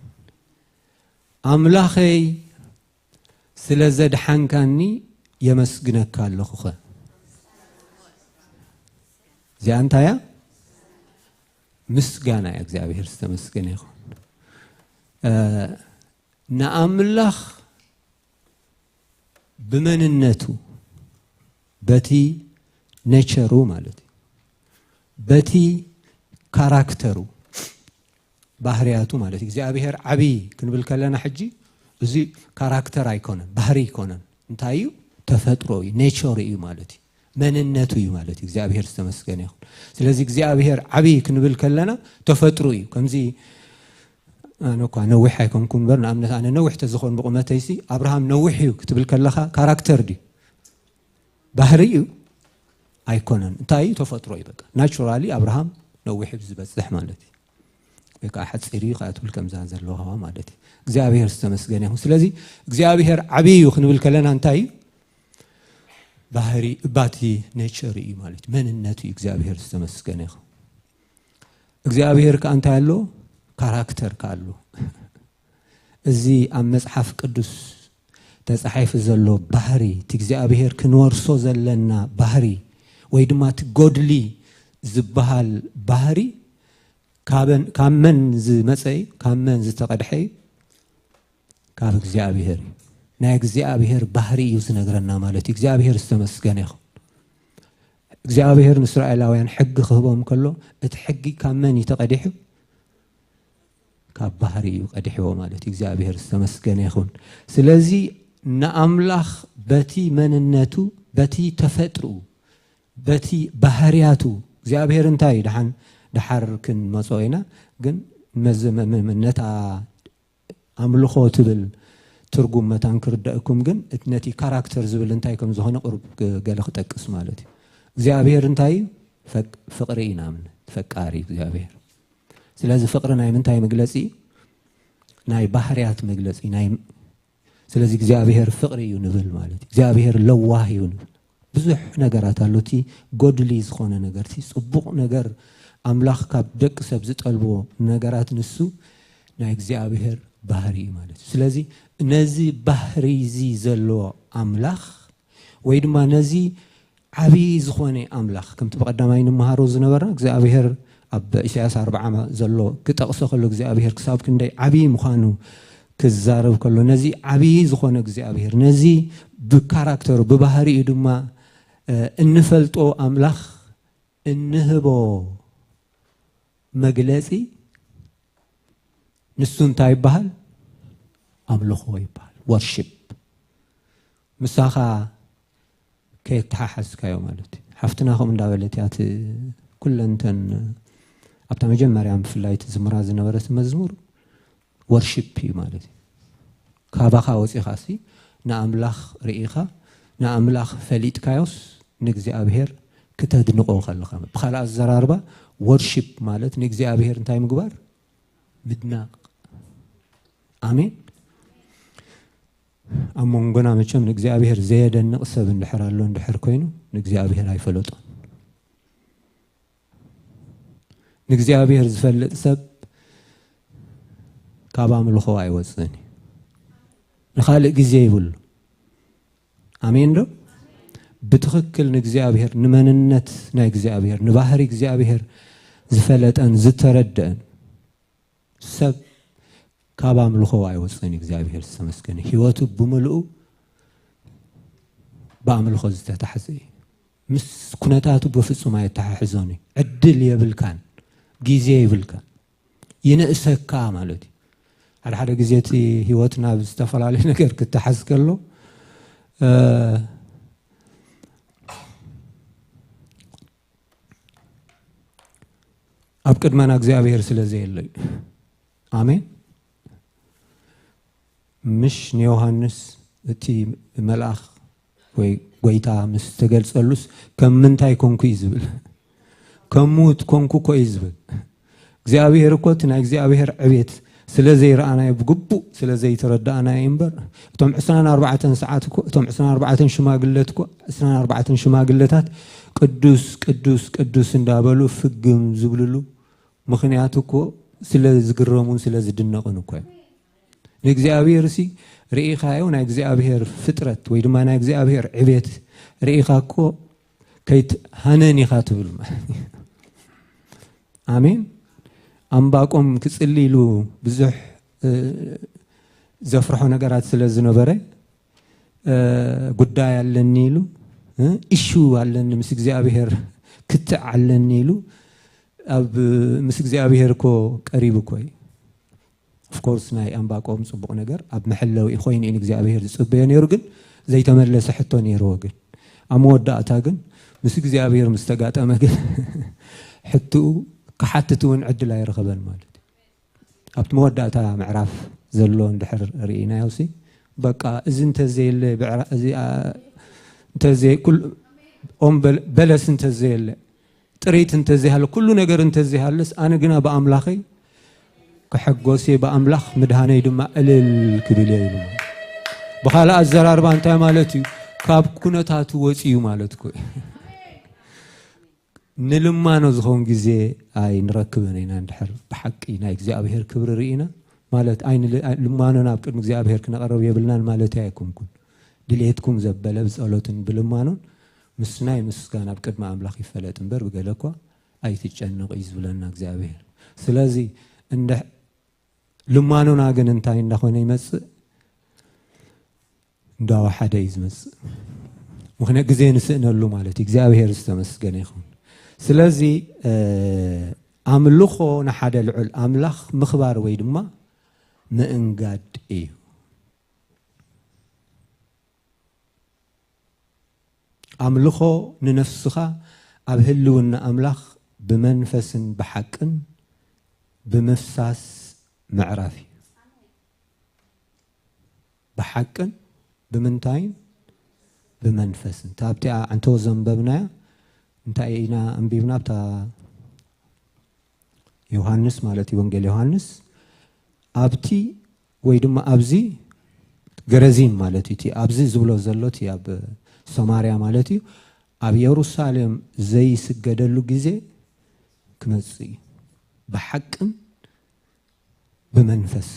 ኣምላኸይ ስለ ዘድሓንካኒ የመስግነካ ኣለኹ ኸ እዚኣ እንታይ እያ ምስጋና እያ እግዚአብሔር ዝተመስገነ ይኹን ንኣምላኽ ብመንነቱ በቲ ኔቸሩ ማለት እዩ በቲ ካራክተሩ ባህርያቱ ማለት እዩ እግዚአብሔር ዓብይ ክንብል ከለና ሕጂ እዚ ካራክተር ኣይኮነን ባህሪ ይኮነን እንታይ እዩ ተፈጥሮ እዩ ኔቸር እዩ ማለት እዩ መንነቱ እዩ ማለት እዩ እግዚአብሔር ዝተመስገነ ይኹን ስለዚ እግዚአብሔር ዓብይ ክንብል ከለና ተፈጥሮ እዩ ከምዚ ኣነ እኳ ነዊሕ ኣይኮንኩን በር ንኣብነት ኣነ ነዊሕ ተዝኾን ብቁመተይሲ ኣብርሃም ነዊሕ እዩ ክትብል ከለኻ ካራክተር ድዩ ባህሪ እዩ ኣይኮነን እንታይ እዩ ተፈጥሮ እዩ በቃ ናቹራሊ ኣብርሃም ነዊሕ ዝበፅሕ ማለት እዩ ወይ ከዓ ሓፂር እዩ ከዓ ትብል ከምዛ ዘለዎ ማለት እዩ እግዚአብሔር ዝተመስገነ ይኹን ስለዚ እግዚአብሔር ዓብይ እዩ ክንብል ከለና እንታይ እዩ ባህሪ ባቲ ኔቸር እዩ ማለት እዩ መንነቱ እዩ እግዚአብሔር ዝተመስገነ ይኹን እግዚአብሔር ከዓ እንታይ ኣሎ ካራክተር ካሉ እዚ ኣብ መጽሓፍ ቅዱስ ተጻሒፉ ዘሎ ባህሪ እግዚአብሔር ክንወርሶ ዘለና ባህሪ ወይ ድማ ትጎድሊ ዝበሃል ባህሪ ካብ መን ዝመፀ ካብ መን ዝተቀድሐ ካብ እግዚአብሔር ናይ እግዚአብሔር ባህሪ እዩ ዝነግረና ማለት እዩ እግዚአብሔር ዝተመስገነ ይኹን እግዚአብሔር ንእስራኤላውያን ሕጊ ክህቦም ከሎ እቲ ሕጊ ካብ መን ተቀዲሑ ካብ ባህሪ እዩ ቀዲሕዎ ማለት እዩ እግዚአብሔር ዝተመስገነ ይኹን ስለዚ ንኣምላኽ በቲ መንነቱ በቲ ተፈጥሩ بتي بحرياتو እግዚአብሔር እንታይ دحر كن مصوينا ግን نتا أملخو تبل ترجم متان كردأكم ግን نتي كاركتر زبل انتاي كم زهنا قرب قالخ تقس مالتي እግዚአብሔር እንታይ فقرينا من فقاري እግዚአብሔር ስለዚህ ፍቅርና ምንታይ መግለጺ ናይ ባህሪያት መግለጺ ናይ ስለዚህ እግዚአብሔር ፍቅር እዩ ንብል ማለት እግዚአብሔር ለዋህ እዩ ንብል ብዙሕ ነገራት አሉቲ ጎድሊ ዝኾነ ነገርቲ ጽቡቕ ነገር አምላኽ ካብ ደቅ ሰብ ዝጠልቦ ነገራት ንሱ ናይ እግዚአብሔር ባህሪ ማለት ስለዚህ ነዚ ባህሪ ዚ ዘሎ አምላኽ ወይ ድማ ነዚ ዓቢ ዝኾነ አምላኽ ከምቲ በቀዳማይ ንመሃሮ ዝነበርና እግዚአብሔር ኣብ ኢሳያስ 40 ዘሎ ክጠቕሶ ከሎ እግዚአብሔር ክሳብ ክንደይ ዓቢ ምዃኑ ክዛረብ ከሎ ነዚ ዓቢ ዝኾነ እግዚአብሔር ነዚ ብካራክተሩ ብባህሪኡ ድማ እንፈልጦ አምላኽ እንህቦ መግለጺ ንሱ እንታይ ይባሃል አምልኾ ይባሃል ወርሺፕ ምሳኻ ከይተሓሓዝካዮ ማለት ሓፍትናኹም እንዳበለትያት ኩለንተን ኣብታ መጀመርያ ብፍላይ ዝምራ ዝነበረት መዝሙር ወርሺፕ ማለት ካባኻ ወፂኻሲ ንኣምላኽ ርኢኻ ንኣምላኽ ፈሊጥካዮስ ንእግዚአብሔር ክተድንቆ ከለኻ ብኻልእ ኣዘራርባ ወርሺፕ ማለት ንእግዚአብሔር እንታይ ምግባር ምድናቕ አሜን ኣሞንጎና መቸም ንእግዚአብሔር ዘየደንቕ ሰብ እንድሕር ኣሎ እንድሕር ኮይኑ ንእግዚአብሔር ኣይፈለጦን ንእግዚአብሔር ዝፈልጥ ሰብ ካብ ኣምልኾ ኣይወፅእን ንኻልእ ግዜ ይብሉ አሜን ዶ بتخكل نجزيابير نمننت نجزيابير نباهري جزيابير زفلتن زتردن سب كابام لخوا يوصلني جزيابير سمسكني هيوتو بملؤ بعمل خز تحزي مس كنتاتو بفصو ما يتحزوني عدل يبلكان جيزي يبلكان ينقسكا مالتي على حدا جزيتي هيوتنا بستفل عليه نكر كنت حز كله أبكر ما نجزيابير سلزي اللي آمين مش نيوهانس تي ملاخ ويتا مستقل سلوس كم من تاي كونكو يزبل كموت كونكو كو يزبل جزيابير كوتنا جزيابير عبيت سلزي رأنا يبقبو سلزي ترد أنا ينبر توم عسنا 4 ساعات توم عسنا 4 شماغلتكو عسنا 4 شماغلتات قدوس قدوس قدوس እንዳበሉ ፍግም ዝብልሉ ምክንያቱ እኮ ስለዝግረሙን ስለዝድነቁን እኮ ንእግዚአብሔር ሲ ርኢኻዮ ናይ እግዚአብሔር ፍጥረት ወይ ድማ ናይ እግዚአብሔር ዕቤት ርኢኻ እኮ ከይት ሃነኒኻ ትብል አሜን አምባቆም ክጽልይሉ ብዙሕ ዘፍርሖ ነገራት ስለዝነበረ ጉዳይ አለኒ ይሉ ኢሹ አለን ምስ እግዚአብሔር ክትዓለኒ ይሉ ኣብ ምስ እግዚአብሔር እኮ ቀሪብ እኮይ ኦፍ ኮርስ ናይ አምባቆም ጽቡቕ ነገር ኣብ መሐለው ይኾይን ኢን እግዚአብሔር ዝጽበየ ነይሩ ግን ዘይተመለሰ ሕቶ ነይሩ ግን ኣመወዳእታ ግን ምስ እግዚአብሔር ምስተጋጠመ ግን ሕቱ كحتتون عدل يرغبن مالتي أبت مودعتا معرف زلو اندحر رئينا يوسي بقى إذن تزي اللي بعرف تزي كل أم بلس انتزي اللي تريت انتزي هلا كل نجر انتزي هلس أنا جنا بأملاخي كحجوسي بأملاخ مدهاني دم الكبيلة بخالا الزرار بانتا مالتي كاب كنتاتو وسيو مالتكو نلما نزخون جزء أي نركبنا هنا ندحر بحق هنا እግዚአብሔር ክብር رئينا مالت أين لما ننابك እግዚአብሔር كنا قرب يبلنا مالت هيكم كن دليتكم زبالة بسألوتن بلمانون مسناي مسكان أبكر ما أملاخ يفلتن بر بقولكوا أي تجنق يزبلنا እግዚአብሔር سلازي إن لما نناجن انتاي نخوني مس داو حدا يزمس وخنا جزين سئنا له مالت እግዚአብሔር استمسكن يخون سلازي أملخو نحد العل أملخ مخبار ويدما مأنقاد إيه ኣምልኾ ንነፍስኻ ኣብ ህልውና ኣምላኽ ብመንፈስን ብሓቅን ብምፍሳስ ምዕራፍ እዩ ብሓቅን ብምንታይን ብመንፈስን ታብቲ አንተ ዘንበብናያ እንታይ ኢና እንቢብና ብታ ዮሐንስ ማለት ወንጌል ዮሐንስ ኣብቲ ወይ ድማ ኣብዚ ገረዚን ማለት እቲ ኣብዚ ዝብሎ ዘሎት ኣብ ሰማርያ ማለት እዩ ኣብ ኢየሩሳሌም ዘይስገደሉ ግዜ ክመጽእ ብሓቅን ብመንፈስ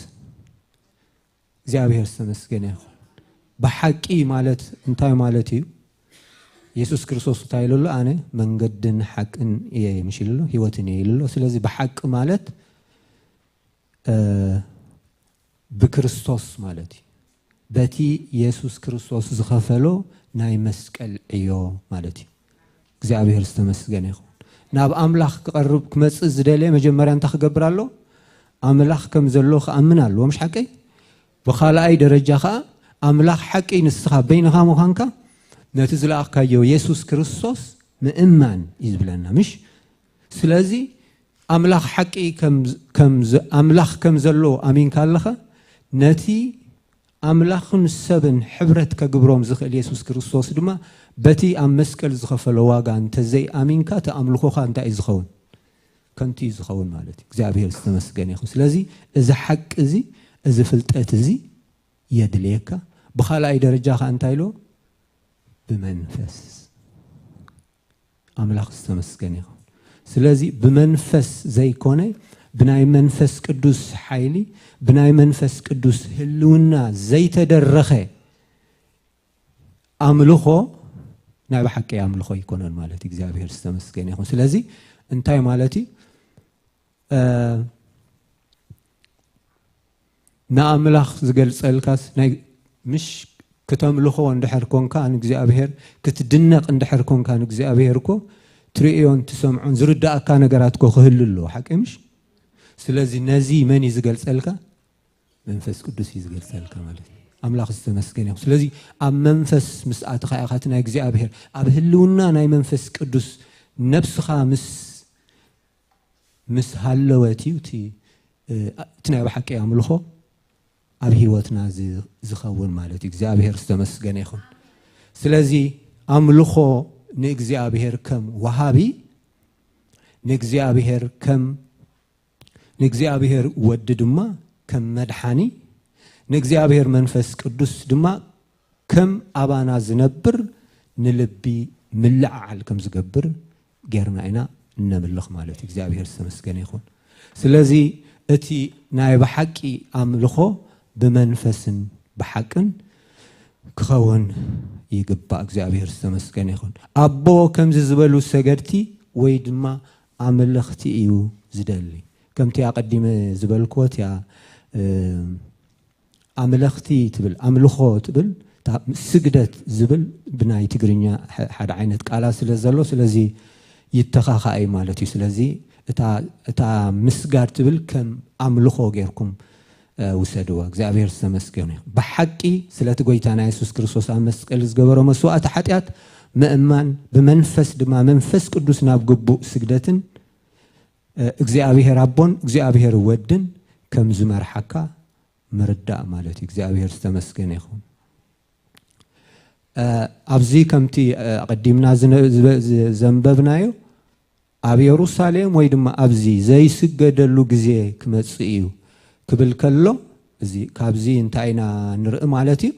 እግዚአብሔር ተመስገነ ይሁን በሐቂ ማለት እንታይ ማለት እዩ ኢየሱስ ክርስቶስ ታይሎሎ አነ መንገድን ሐቅን የምሽልሎ ህይወትን ይልሎ ስለዚህ በሐቅ ማለት በክርስቶስ ማለት በቲ ኢየሱስ ክርስቶስ ዝኸፈሎ ናይ መስቀል እዮ ማለት እግዚአብሔር ተመስገነ ይሁን ናብ አምላኽ ቅርብ ክመጽእ ዝደለ መጀመሪያ እንታ ክገብራሎ አምላኽ ከም ዘሎ ከአምን አሎ ምሽ ሐቂ በኻላይ ደረጃኻ አምላኽ ሐቂ ንስኻ በይንኻ መዃንካ ነቲ ዝላእካዮ ኢየሱስ ክርስቶስ ምእማን ይዝብለና ምሽ ስለዚህ አምላኽ ሐቂ አምላኽ ከም ዘሎ አሚን ካለኻ ነቲ አምላኽን ሰብን ሕብረት ከግብሮም ዝኽእል ኢየሱስ ክርስቶስ ድማ በቲ ኣብ መስቀል ዝኸፈለ ዋጋ እንተዘይ አሚንካ ተአምልኾኻ እንታይ ዝኸውን ከንቲ ዝኸውን ማለት እግዚአብሔር ተመስገነ ይሁን ስለዚህ እዚ ሐቅ እዚ እዚ ፍልጠት እዚ የድልየካ በኻላይ ደረጃኻ እንታይ ሎ በመንፈስ አምላኽ ተመስገነ ይሁን ስለዚህ በመንፈስ ዘይኮነ ብናይ መንፈስ ቅዱስ ኃይሊ ብናይ መንፈስ ቅዱስ ህልውና ዘይተደረኸ አምልኾ ናይ በሐቂ አምልኾ ይኮነን ማለት እግዚአብሔር ተመስገነ ይሁን ስለዚህ እንታይ ማለት ናአምላኽ ዝገልጸልካስ ናይ ምሽ ከተምልኾ እንድሕር ኮንካ ንእግዚአብሔር ክትድነቕ እንድሕር ኮንካ ንእግዚአብሔር እኮ ትርእዮን ትሰምዖን ዝርዳእካ ነገራት እኮ ክህልሎ ሐቂ ምሽ ስለዚህ ነዚ መን ይዝገልጸልካ መንፈስ ቅዱስ ይዝገልጸልካ ማለት አምላኽ ተመስገነ ይሁን ስለዚህ ኣብ መንፈስ ምስአትኻ ኢኻ ናይ እግዚአብሔር ኣብ ህልውና ናይ መንፈስ ቅዱስ ነፍስኻ ምስ ሃለወትዩ እቲ ናይ በሐቂ አምልኾ ኣብ ህይወትና ዝኸውን ማለት እግዚአብሔር ተመስገነ ይሁን ስለዚህ አምልኾ ንእግዚአብሔር ከም ወሃቢ ንእግዚአብሔር ወድ ድማ ከም መድሓኒ ንእግዚአብሔር መንፈስ ቅዱስ ድማ ከም አባና ዝነብር ንልቢ ምልዓል ከም ዝገብር ገርና ኢና ነምልኽ ማለት እግዚአብሔር ተመስገነ ይሁን ስለዚህ እቲ ናይ በሐቂ አምልኾ በመንፈስን በሐቅን ክኸውን ይግባእ እግዚአብሔር ተመስገነ ይሁን አቦ ከም ዝበሉ ሰገድቲ ወይ ድማ አምልኽቲ እዩ ዝደሊ ከምቲ አቀዲመ ዝበልኮት ያ አምልኽቲ ትብል አምልኾ ትብል ስግደት ዝብል ብናይ ትግርኛ ሓደ ዓይነት ቃላት ስለዘሎ ስለዚህ ይተኻኻይ ማለት እዩ ስለዚህ እታ ምስጋድ ትብል ከም አምልኾ ጌርኩም ወሰደዋ እግዚአብሔር ተመስገነ ይሁን በሐቂ ስለቲ ጎይታና ኢየሱስ ክርስቶስ ኣብ መስቀል ዝገበሮ መስዋዕት ኃጢአት ምእማን በመንፈስ ድማ መንፈስ ቅዱስ ናብ ግቡእ ስግደትን እግዚአብሔር አቦን እግዚአብሔር ወድን ከም ዝመርሐካ መርዳእ ማለት እግዚአብሔር ተመስገነ ይሁን ኣብዚ ከምቲ ቀዲምና ዘንበብናዮ ኣብ ኢየሩሳሌም ወይ ድማ ኣብዚ ዘይስገደሉ ግዜ ክመጽእ እዩ ክብል ከሎ እዚ ካብዚ እንታይና ንርኢ ማለት እዩ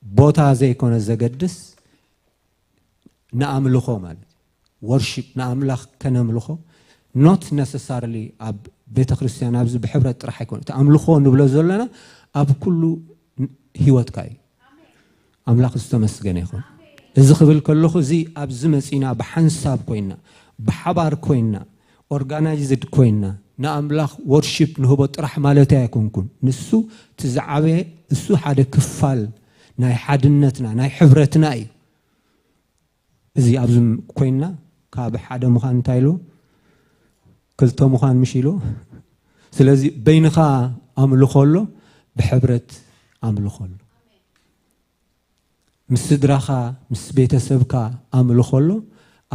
ቦታ ዘይኮነ ዘገድስ ንኣምልኾ ማለት worship ንኣምላኽ ከነምልኾ not necessarily ኣብ ቤተ ክርስቲያን ኣብዚ ብሕብረት ጥራሕ ኣይኮነ ተኣምልኾ ንብሎ ዘለና ኣብ ኩሉ ህይወትካ እዩ ኣምላኽ ዝተመስገነ ይኹን እዚ ክብል ከለኹ እዚ ኣብዚ መፂና ብሓንሳብ ኮይና ብሓባር ኮይና ኦርጋናይዝድ ኮይና ንኣምላኽ worship ንህቦ ጥራሕ ማለት ኣይኮንኩን ንሱ ትዝዓበየ እሱ ሓደ ክፋል ናይ ሓድነትና ናይ ሕብረትና እዩ እዚ ኣብዚ ኮይና ካብ ሓደ ምዃን እንታይ ኢሉ ክልተ ምዃን ምሽ ኢሉ ስለዚ በይንኻ ኣምልኾሎ ብሕብረት ኣምልኾሎ ምስ ስድራኻ ምስ ቤተሰብካ ኣምልኾሎ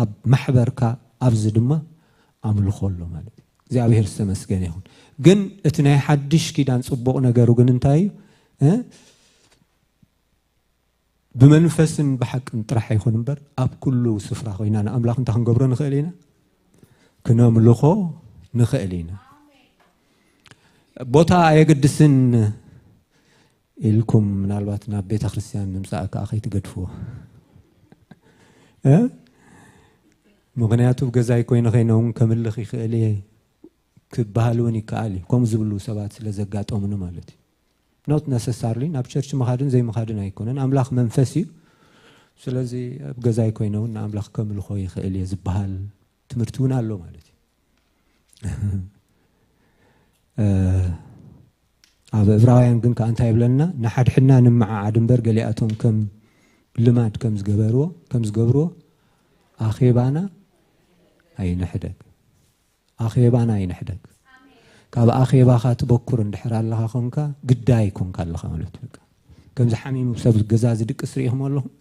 ኣብ ማሕበርካ ኣብዚ ድማ ኣምልኾሎ ማለት እዩ እግዚኣብሔር ዝተመስገነ ይኹን ግን እቲ ናይ ሓድሽ ኪዳን ጽቡቕ ነገሩ ግን እንታይ እዩ ብመንፈስን ብሓቅን ጥራሕ ይኹን እምበር ኣብ ኩሉ ስፍራ ኮይና ንኣምላኽ እንታይ ክንገብሮ ንኽእል ኢና ክነምልኾ ንኽእል ኢና ቦታ ኣየገድስን ኢልኩም ምናልባት ናብ ቤተ ክርስቲያን ምምፃእ ከዓ ከይትገድፍዎ ምክንያቱ ገዛይ ኮይነ ኸይነውን ከምልኽ ይኽእል እየ ክበሃል እውን ይከኣል እዩ ከምኡ ዝብሉ ሰባት ስለ ዘጋጠሙኒ ማለት እዩ ኖት ነሰሳርሊ ናብ ቸርች መኻድን ዘይመኻድን ኣይኮነን ኣምላኽ መንፈስ እዩ ስለዚ ኣብ ገዛይ ኮይነ እውን ንኣምላኽ ከምልኾ ይኽእል እየ ዝበሃል ትምህርቲ እውን ኣሎ ማለት እዩ ኣብ ዕብራውያን ግን ከዓ እንታይ ይብለና ንሓድሕና ንምዓዓድ እምበር ገሊኣቶም ከም ልማድ ከም ዝገብርዎ ኣኼባና ኣይንሕደግ ካብ ኣኼባኻ ትበኩር እንድሕር ኣለኻ ኮንካ ግዳይ ኮንካ ኣለኻ ማለት እዩ ከምዚ ሓሚሙ ሰብ ገዛ ዝድቅስ ርኢኹም ኣለኹም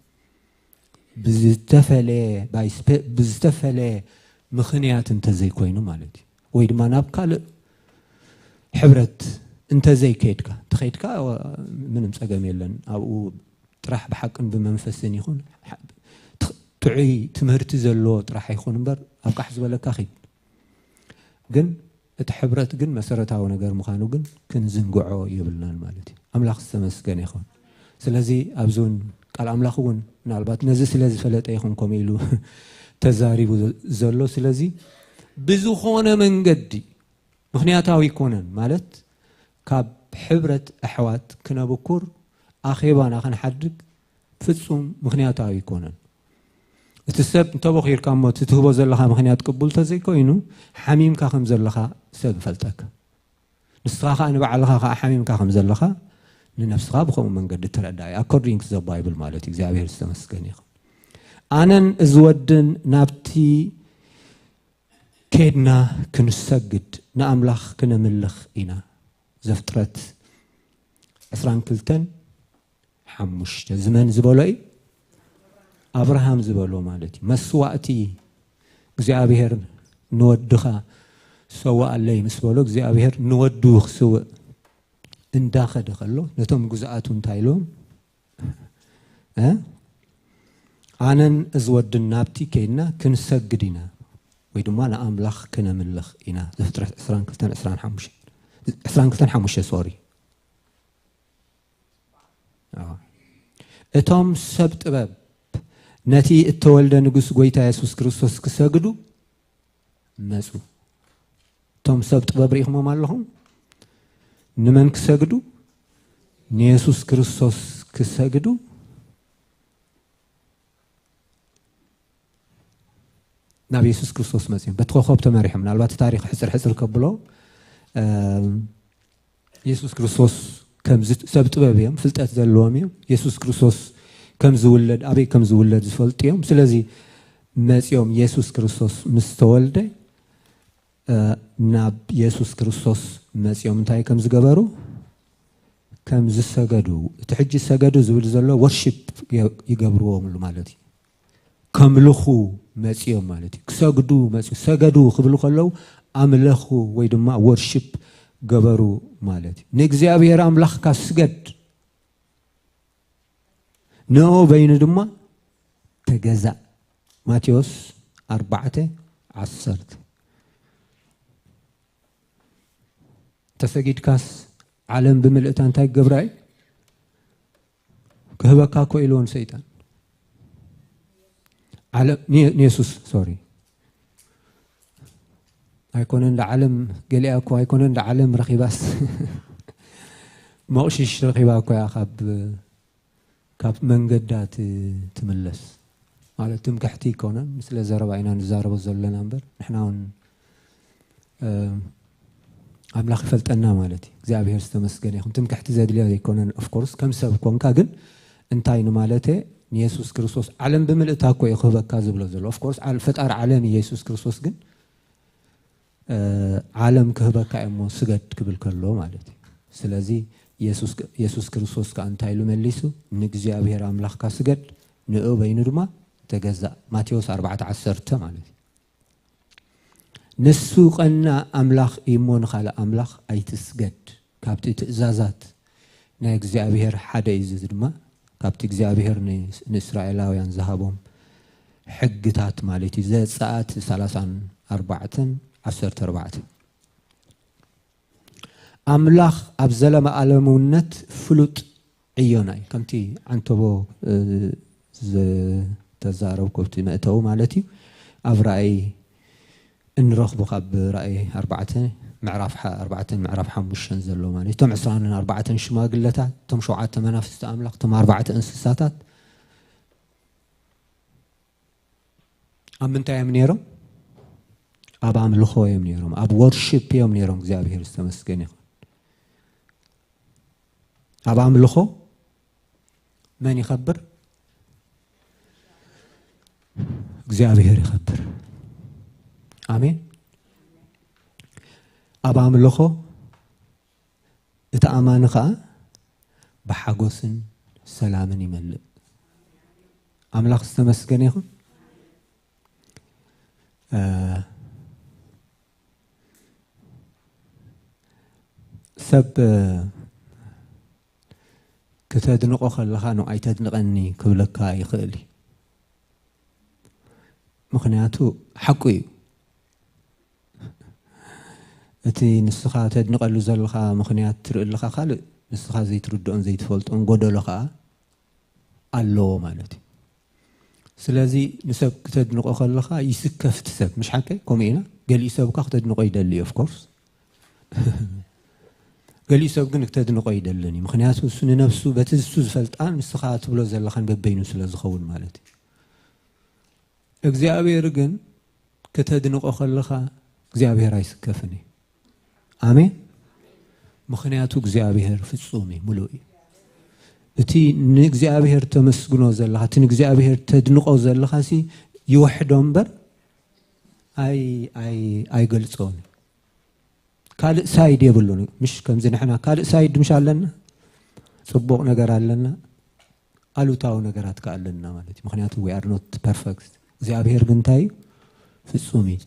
ብዝተፈለየ ምኽንያት እንተዘይኮይኑ ማለት እዩ ወይ ድማ ናብ ካልእ ሕብረት እንተዘይከይድካ ተኸይድካ ምንም ፀገም የለን ኣብኡ ጥራሕ ብሓቅን ብመንፈስን ይኹን ጥዑይ ትምህርቲ ዘለዎ ጥራሕ ይኹን እምበር ኣብ ቃሕ ዝበለካ ኺድ ግን እቲ ሕብረት ግን መሰረታዊ ነገር ምዃኑ ግን ክንዝንግዖ የብልናን ማለት እዩ ኣምላኽ ዝተመስገነ ይኹን ስለዚ ኣብዚ እውን ቃል ኣምላኽ እውን ምናልባት ነዚ ስለ ዝፈለጠ ይኹን ከምኡ ኢሉ ተዛሪቡ ዘሎ ስለዚ ብዝኾነ መንገዲ ምክንያታዊ ይኮነን ማለት ካብ ሕብረት ኣሕዋት ክነብኩር ኣኼባና ክንሓድግ ፍጹም ምክንያታዊ ይኮነን እቲ ሰብ እንተበኺርካ እሞ ትህቦ ዘለኻ ምክንያት ቅቡል ተዘይኮይኑ ሓሚምካ ከም ዘለኻ ሰብ ይፈልጠካ ንስኻ ከዓ ንባዕልኻ ከዓ ሓሚምካ ከም ዘለኻ ንነፍስኻ ብከምኡ መንገዲ ትረዳእ ኣኮርዲንግ ዘ ባይብል ማለት እዩ እግዚኣብሔር ዝተመስገነ ይኹን ኣነን እዚ ወድን ናብቲ ከድና ክንሰግድ ንኣምላኽ ክነምልኽ ኢና ዘፍጥረት 22:5 ዝመን ዝበሎ እዩ ኣብርሃም ዝበሎ ማለት እዩ መስዋእቲ እግዚኣብሔር ንወድኻ ሰዋኣለይ ምስ በሎ እግዚኣብሔር ንወዱ ክስውእ እንዳኸደ ከሎ ነቶም ጉዝኣቱ እንታይ ኢሎም ኣነን እዚ ወድን ናብቲ ከይድና ክንሰግድ ኢና ወይ ድማ ንኣምላኽ ክነምልኽ ኢና ዘፍጥረት 22:5 ሶሪ እቶም ሰብ ጥበብ ነቲ እተወልደ ንጉስ ጎይታ ኢየሱስ ክርስቶስ ክሰግዱ መፁ እቶም ሰብ ጥበብ ርኢኹሞም ኣለኹም ንመን ክሰግዱ ንኢየሱስ ክርስቶስ ክሰግዱ ናብ ኢየሱስ ክርስቶስ መፅዮም በቲ ኮኸብ ተመሪሖም ምናልባት ታሪክ ሕፅር ከብሎ ኢየሱስ ክርስቶስ ከም ሰብ ጥበብ እዮም ፍልጠት ዘለዎም እዮም ኢየሱስ ክርስቶስ ከም ዝውለድ ኣበይ ከም ዝውለድ ዝፈልጡ እዮም ስለዚ መፅዮም ኢየሱስ ክርስቶስ ምስ ተወልደ ናብ ኢየሱስ ክርስቶስ መፅዮም እንታይ ከም ዝገበሩ ከም ዝሰገዱ እቲ ሕጂ ሰገዱ ዝብል ዘሎ ወርሺፕ ይገብርዎምሉ ማለት እዩ ከምልኹ መፅዮም ማለት እዩ ክሰግዱ መፅዩ ሰገዱ ክብሉ ከለው ኣምለኹ ወይ ድማ ወርሺፕ ገበሩ ማለት እዩ ንእግዚኣብሔር ኣምላኽካ ስገድ ንኡ በይኑ ድማ ተገዛእ ማቴዎስ 4:10 ተሰጊድካስ ዓለም ብምልእታ እንታይ ክገብራ እዩ ክህበካ ኮ ኢልዎን ሰይጣን ዓለም ንየሱስ ሶሪ ኣይኮነን ለዓለም ገሊኣ እኮ ኣይኮነን ለዓለም ረኺባስ መቕሽሽ ረኺባ እኮ እያ ካብ መንገዳት ትምለስ ማለት ትምክሕቲ ይኮነን ምስለ ዘረባ ኢና ንዛረቦ ዘለና እምበር ንሕና እውን ኣምላኽ ይፈልጠና ማለት እዩ እግዚኣብሔር ዝተመስገነ ይኹን ትምክሕቲ ዘድልዮ ዘይኮነን ኦፍኮርስ ከም ሰብ ኮንካ ግን እንታይ ንማለተ ንኢየሱስ ክርስቶስ ዓለም ብምልእታ እኮ እዩ ክህበካ ዝብሎ ዘሎ ኦፍኮርስ ፈጣሪ ዓለም ኢየሱስ ክርስቶስ ግን ዓለም ክህበካ እሞ ስገድ ክብል ከሎ ማለት እዩ ስለዚ ኢየሱስ ክርስቶስ ከአንታይ ሉ መሊሱ ንእግዚአብሔር አምላኽካ ስገድ ንኡ በይኑ ድማ ተገዛእ ማቴዎስ 4:10 ማለት ንሱ ቀና አምላኽ ኢሞ ንኻልእ አምላኽ ኣይትስገድ ካብቲ ትእዛዛት ናይ እግዚአብሔር ሓደ እዩ ድማ ካብቲ እግዚአብሔር ንእስራኤላውያን ዝሃቦም ሕግታት ማለት እዩ ዘጸአት 34:14 አምላኽ ኣብ ዘለማ ዓለምውነት ፍሉጥ ዕዮናይ ከምቲ አንተቦ ተዛረብኩት መእተው ማለት እዩ ኣብ ራእይ እንረኽቦ ካብ ራእይ 4 ምዕራፍ 4 ምዕራፍ 5 ዘሎ ማለት ቶም 24 ሽማግለታት ቶም 7 መናፍስቲ አምላኽ ቶም 4 እንስሳታት ኣብ ምንታይ እዮም ነይሮም ኣብ ኣምልኾ እዮም ነይሮም ኣብ ወርሺፕ እዮም ነይሮም እግዚአብሔር ዝተመስገነ ይኹን ኣብ ኣምልኾ መን ይኸብር እግዚአብሔር ይኸብር አሜን ኣብ ኣምልኾ እቲ ኣማኒ ከዓ ብሓጎስን ሰላምን ይመልእ ኣምላኽ ዝተመስገነ ይኹን ሰብ ከተድንቆ ከለኻ ነው ኣይተድንቀኒ ክብለካ ይኽእል ምክንያቱ ሓቁ እዩ እቲ ንስኻ ተድንቀሉ ዘለኻ ምክንያት ትርእልኻ ካልእ ንስኻ ዘይትርድኦን ዘይትፈልጦን ጎደሎ ከዓ ኣለዎ ማለት እዩ ስለዚ ንሰብ ከተድንቆ ከለኻ ይስከፍ ትሰብ ምሽ ሓቂ ከምኡ ኢና ገሊኡ ሰብካ ከተድንቆ ይደሊ ኦፍ ኮርስ ገሊኡ ሰብ ግን ከተድንቆ ይደልኒ ምክንያቱ እሱ ንነፍሱ በቲ እሱ ዝፈልጣን ንስኻ ትብሎ ዘለኻን በበይኑ ስለ ዝኸውን ማለት እዩ እግዚአብሔር ግን ከተድንቆ ከለኻ እግዚአብሔር አይስከፍኒ አሜን ምክንያቱ እግዚአብሔር ፍጹም ሙሉእ እዩ እቲ ንእግዚአብሔር ተመስግኖ ዘለኻ እቲ ንእግዚአብሔር ተድንቆ ዘለኻ ሲ ይወሕዶ እምበር ኣይገልጾን ካልእ ሳይድ የብሉን ምሽ ከምዚ ንሕና ካልእ ሳይድ ምሽ ኣለና ጽቡቕ ነገር ኣለና አሉታዊ ነገራት ከአለና ማለት እዩ ምክንያቱ we are not perfect እግዚአብሔር ግን እንታይ ፍጹም እዩ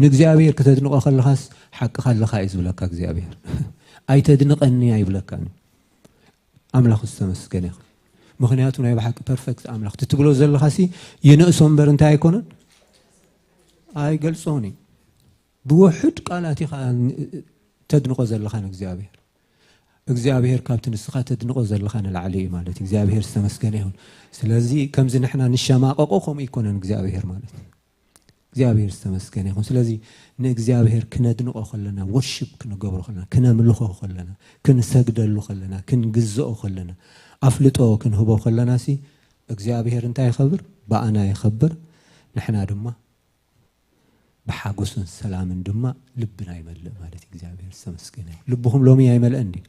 ንእግዚአብሔር ከተድንቆ ከለኻስ ሓቂ ካለኻ እዩ ዝብለካ እግዚአብሔር ኣይተድንቀኒ ኣይብለካኒ አምላኽ ዝተመስገነ ይኹን ምክንያቱ ናይ ብሓቂ ፐርፌክት አምላኽ ትብሎ ዘለኻ ሲ ይንእሶ እምበር እንታይ ኣይኮነን ኣይገልጾን ብውሕድ ቃላት ኢኻ ተድንቆ ዘለኻ እግዚአብሔር ካብቲ ንስኻ ተድንቆ ዘለኻ ንላዕሊ እዩ ማለት እግዚአብሔር ዝተመስገነ ይኹን ስለዚ ከምዚ ንሕና ንሸማቀቆ ከምኡ ይኮነን እግዚአብሔር ማለት እግዚአብሔር ዝተመስገነ ይኹን ስለዚ ንእግዚአብሔር ክነድንቆ ከለና ወርሺፕ ክንገብሮ ከለና ክነምልኾ ከለና ክንሰግደሉ ከለና ክንግዝኦ ከለና አፍልጦ ክንህቦ ከለና ሲ እግዚአብሔር እንታይ ይኸብር በአና ይኸብር ንሕና ድማ بحاجوسن سلام دما لبنا يملأ مالت إجابة السمسكينة لبهم لومي يملأ عندي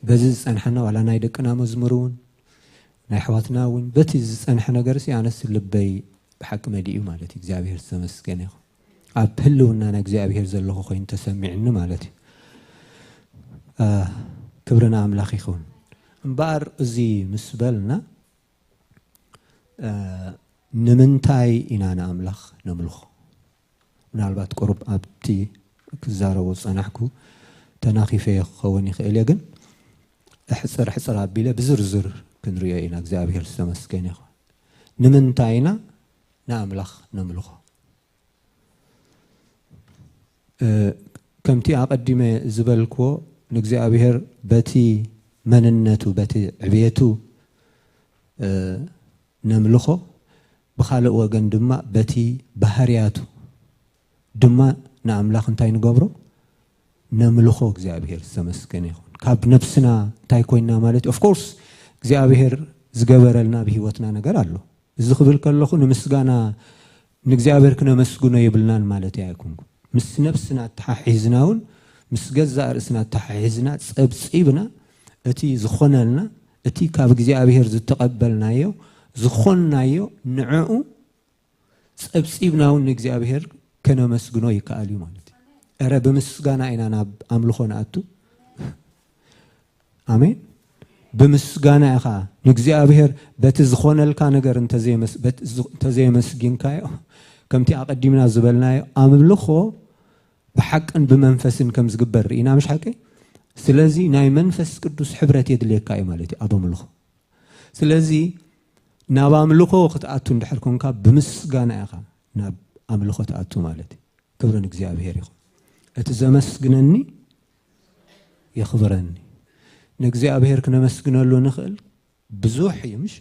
بزز أن حنا ولا نايدكنا مزمرون نحواتنا وين بتز أن حنا جرسي أنا سلبي بحكم دي مالت إجابة السمسكينة أبهلونا أنا إجابة زلخو خين تسمعنا مالتي كبرنا أملاخي خون بار زي مسبلنا نمنتاي إننا أملاخ نملخ ምናልባት ቆርብ ኣብቲ ክዛረቦ ጸናሕኩ ተናኺፈ ይኸውን ይኽእል ግን ሕፅር ኣቢለ ብዝርዝር ክንሪኦ ኢና እግዚአብሔር ዝተመስገነ ይኹን ንምንታይ ኢና ንኣምላኽ ነምልኾ ከምቲ ኣቐዲመ ዝበልክዎ ንእግዚአብሔር በቲ መንነቱ በቲ ዕብየቱ ነምልኾ ብኻልእ ወገን ድማ በቲ ባህርያቱ دما نعملاخ انتاي نغبرو نملخو እግዚአብሔር ዝተመስገነ ይኹን ካብ ነፍስና እንታይ ኮይና ማለት ኦፍ ኮርስ እግዚአብሔር ዝገበረልና በህይወትና ነገር አሎ እዚ ክብል ከለኹ ንምስጋና ንእግዚአብሔር ክነመስግኖ ይብልናን ማለት ያይኩን ምስ ነፍስና ተሓሒዝናውን ምስ ገዛ ርእስና ተሓሒዝና ጸብጽብና እቲ ዝኾነልና እቲ ካብ እግዚአብሔር ዝተቀበልናዮ ዝኾንናዮ ንዕኡ ጸብጽብናውን እግዚአብሔር كنا مسجنو يكالي مالتي أرى بمسجنا إنا ناب أملخون أتو አሜን ብምስጋና ኢኻ ንእግዚአብሔር በቲ ዝኾነልካ ነገር እንተዘይመስጊንካዮ ከምቲ ኣቀዲምና ዝበልናዮ ኣምልኾ ብሓቅን ብመንፈስን ከም ዝግበር ኢና ምሽ ሓቂ ስለዚ ናይ መንፈስ ቅዱስ ሕብረት የድልየካ እዩ ማለት እዩ ኣብ ኣምልኾ ስለዚ ናብ ኣምልኾ ክትኣቱ እንድሕር ኮንካ ብምስጋና ኢኻ ናብ ኣምልኾ ትኣቱ ማለት እዩ ክብሪ ንእግዚአብሔር ይኹን እቲ ዘመስግነኒ يخبرني نእግዚአብሔር ክነመስግነሉ ንኽእል ብዙሕ እዩ ምሽ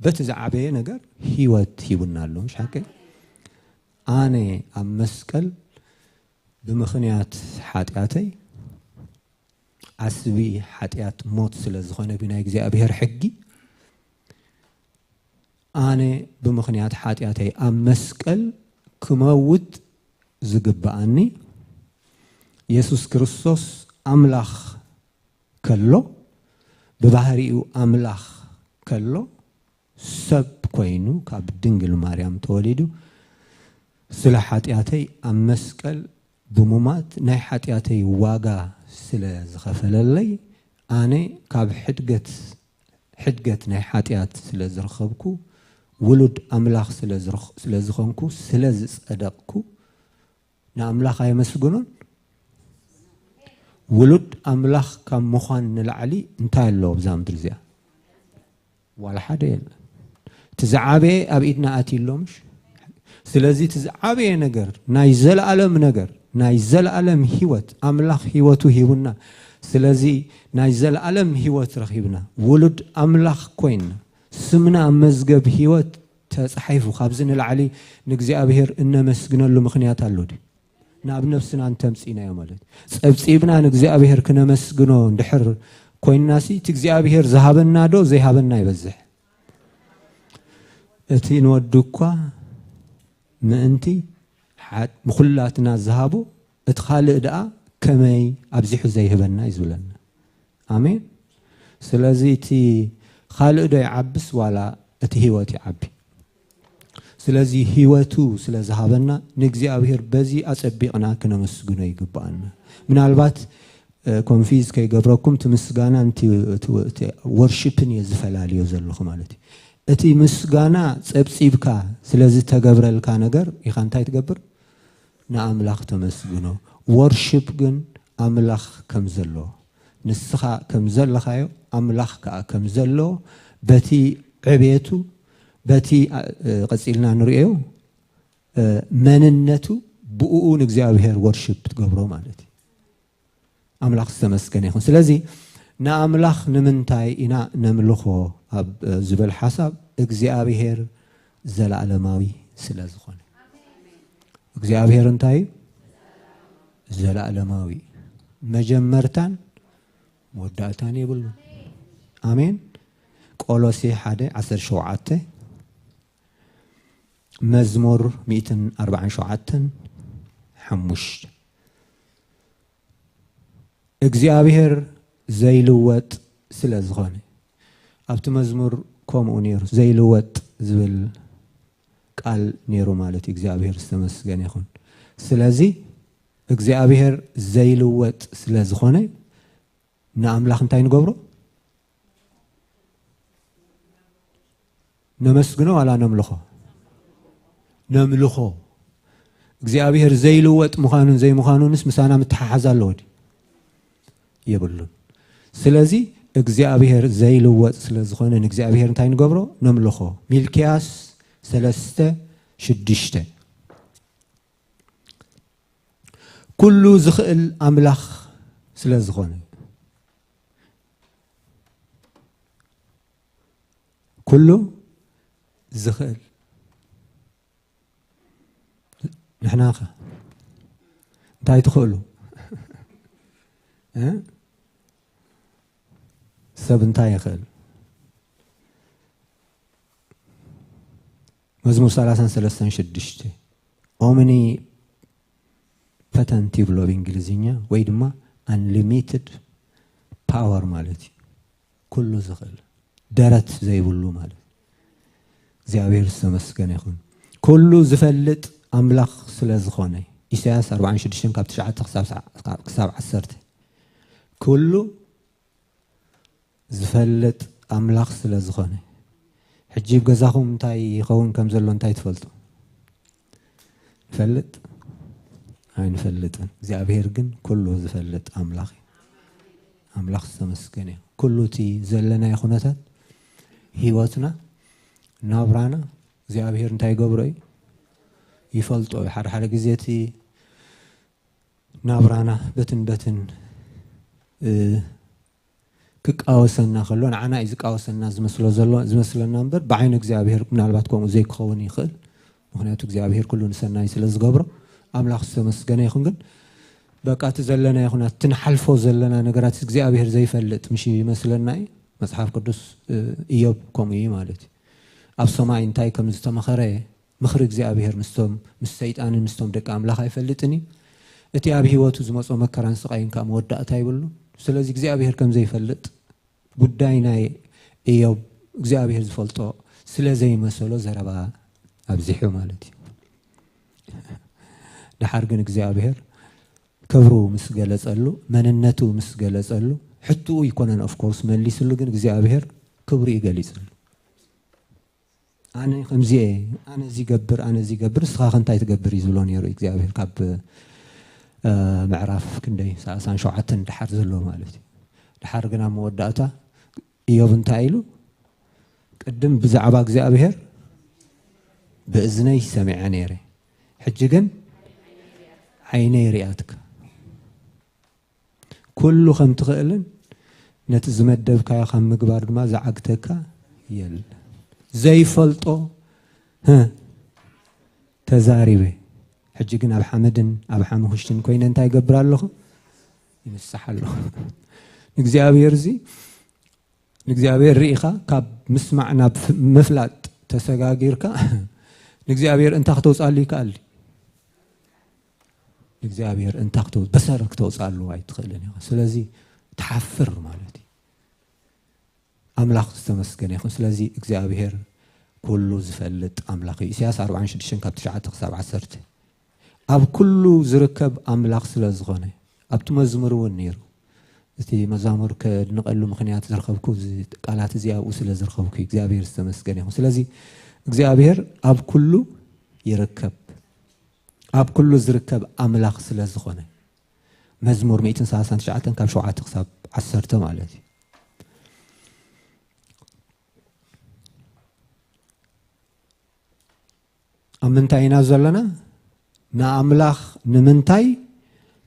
በቲ ዝዓበየ ነገር ህይወት ሂቡና ኣሎ ምሽ ሓቂ ኣነ ኣብ መስቀል ብምኽንያት ሓጢኣተይ ዓስቢ ሓጢኣት ሞት ስለ ዝኾነ ብናይ እግዚኣብሔር ሕጊ ኣነ ብምኽንያት ሓጢኣተይ ኣብ መስቀል ክመውት ዝግባኣኒ ኢየሱስ ክርስቶስ أملاخ كله ببحريو أملاخ كله سب كوينو كاب دنجل مريم توليدو سلا حاتياتي أمسكل بمومات ناي حاتياتي واقع سلا زخفل اللي أنا كاب حدقت ناي حاتيات سلا زرخبكو ولد أملاخ سلا زخنكو سلا زصدقكو نا أملاخ أي مسجونون ولد أملاخ كم مخان نلعلي انتهى الله بزام درزيا ولا حدا تزعابي أبيدنا أتي اللومش سلازي تزعابي نجر نايزل ألم نجر نايزل ألم هيوت أملاخ هيوتو هيونا سلازي نايزل ألم هيوت رخيبنا ولد أملاخ كوين سمنا مزجب هيوت تصحيفو خابزن العلي نجزي أبهر إن مسجنا له مخنيات اللودي ناب نفسنا أن تمسينا يا مالد سبسيبنا نجزي أبهر كنا مسجنو ندحر كوين ناسي تجزي أبهر ذهبنا دو ذهبنا يبزح أتين ودوكوا ما أنتي حد مخلاتنا ذهبوا ادخال إداء كماي أبزح زيهبنا يزولنا آمين سلازي تي خالق دا يعبس ولا أتهيوتي عبي سلازي هيوتو سلاز هابنا نجزي أبهر بزي أسبقنا كنا مسجنا يجبأنا من البات كونفيز كي جبركم تمسجنا أنت ورشيبني زفلالي وزل خمالتي أتي مسجنا سبسيبكا سلازي تجبر الكانجر يخانتاي تجبر نأملاخ تمسجنا ورشيب جن أملاخ كم زلوا نسخة كم زل خايو أملاخ كم زلوا بتي عبيتو بتي قصيلنا نريو مننتو بؤو نجزيابهر ورشيب تجبروا مالتي أملاخ سمسكني خون سلازي نا أملاخ نمنتاي إنا نملخو أب زبل حسب إجزيابهر زل علماوي سلاز خوني إجزيابهر انتاي زل علماوي مجمرتان مودعتان يقولون آمين قولوسي حدا 10 مزمور 140 حمش እግዚአብሔር ዘይልወጥ ስለዝኾነ ኣብቲ መዝሙር ከምኡ ነይሩ ዘይልወጥ ዝብል ቃል ነይሩ ማለት እግዚአብሔር ዝተመስገነ ይኹን ስለዚ እግዚአብሔር ዘይልወጥ ስለዝኾነ ንኣምላኽ እንታይ ንገብሮ ነመስግኖ ዋላ ነምልኾ እግዚአብሔር ዘይልወጥ ምዃኑን ዘይምዃኑንስ ምሳና ምትሓሓዝ ኣለዎ يبلون سلازي እግዚአብሔር ዘይልወጥ ስለዝኾነ ንእግዚአብሔር እንታይ ንገብሮ ነምልኾ ሚልክያስ 3:6 ኩሉ ዝኽእል ኣምላኽ ስለዝኾነ ኩሉ ዝኽእል ንሕናኸ እንታይ ትኽእሉ سبنتاي خل مزمور 33 أومني باتنتي بلو بإنجليزية ويدما unlimited power مالتي كله زغل درت زي بلو مالت زي أبير السمسكن يخون كله زفلت أملاخ سلازخوني إساس 24 كاب 9 كساب 10 كله ዝፈልጥ ኣምላኽ ስለ ዝኾነ ሕጂ ገዛኹም እንታይ ይኸውን ከም ዘሎ እንታይ ትፈልጡ ንፈልጥ ኣይንፈልጥን እግዚአብሔር ግን ኩሉ ዝፈልጥ ኣምላኽ ኣምላኽ ዝተመስገነ ኩሉ እቲ ዘለና ይኹነታት ህይወትና ናብራና እግዚአብሔር እንታይ ይገብሮ ይፈልጦ ሓደ ግዜ እቲ ናብራና በትን ክቃወሰና ከሎ ንዓና ዝቃወሰና ዝመስለና እምበር ብዓይነ እግዚአብሔር ምናልባት ከምኡ ዘይክኸውን ይኽእል ምክንያቱ እግዚአብሔር ኩሉ ንሰናይ ስለ ዝገብሮ ኣምላኽ ዝተመስገነ ይኹን ግን በቃ እቲ ዘለና ይኹናት ትንሓልፎ ዘለና ነገራት እግዚአብሔር ዘይፈልጥ ምሽ ይመስለና መጽሓፍ ቅዱስ ኢዮብ ከምኡ ማለት ኣብ ሰማይ እንታይ ከም ዝተመኸረ ምኽሪ እግዚአብሔር ምስ ሰይጣንን ምስቶም ደቂ ኣምላኽ ኣይፈልጥኒ እቲ ኣብ ህይወቱ ዝመጾ መከራን ስቃይን ካብ መወዳእታ ይብሉ ስለዚህ እግዚአብሔር ከም ዘይፈልጥ ጉዳይ ናይ ኢዮብ እግዚአብሔር ዝፈልጦ ስለ ዘይመሰሎ ዘረባ ኣብዚሑ ማለት ድሓር ግን እግዚአብሔር ክብሩ ምስ ገለጸሉ መንነቱ ምስ ገለጸሉ ሕቱኡ ይኮነን ኦፍ ኮርስ መሊስሉ ግን እግዚአብሔር ክብሩ ይገልጽሉ ኣነ ከምዚ ኣነ እዚ ገብር ስኻ እንታይ ትገብር ይዝብሎ ነይሩ እግዚአብሔር ካብ معرف كندي ساسان شوعتن دحر زلو مالتي دحر غنا موداتا ايوب انتايلو قدم بزعبا እግዚአብሔር باذني سمع نيري حججن عيني رياتك كل خم تخيلن نت زمدبكا خم مغبار دما زعقتكا يل زي فلطو ها تزاريبي حجي كنا بحمدن أبو حموشتن كوين أنت يقبر الله يمسح الله نجزابير زي نجزابير ريخا كاب مسمعنا مفلات تسجاجير كا نجزابير أنت خطوز علي كالي نجزابير أنت خطوز بسرك توز على له يدخلني سلازي تحفر مالتي أملاك تمسكني سلازي نجزابير كله زفلت أملاقي سياسة 40 شدشن كاب 9 7 10 أب كله زركب أملاق سلازغانه أب تمزمرون نيرو تي مزامر كنقلو مخنيات زرخبكو قالات زيا وسل زرخبكو እግዚአብሔር استمسكنه ስለዚህ እግዚአብሔር أب كله يركب أب كله زركب أملاق سلازغانه مزمور 139 كاب 7 حساب 10 مالتي أمنتاينا زلنا نأملاخ نمنتاي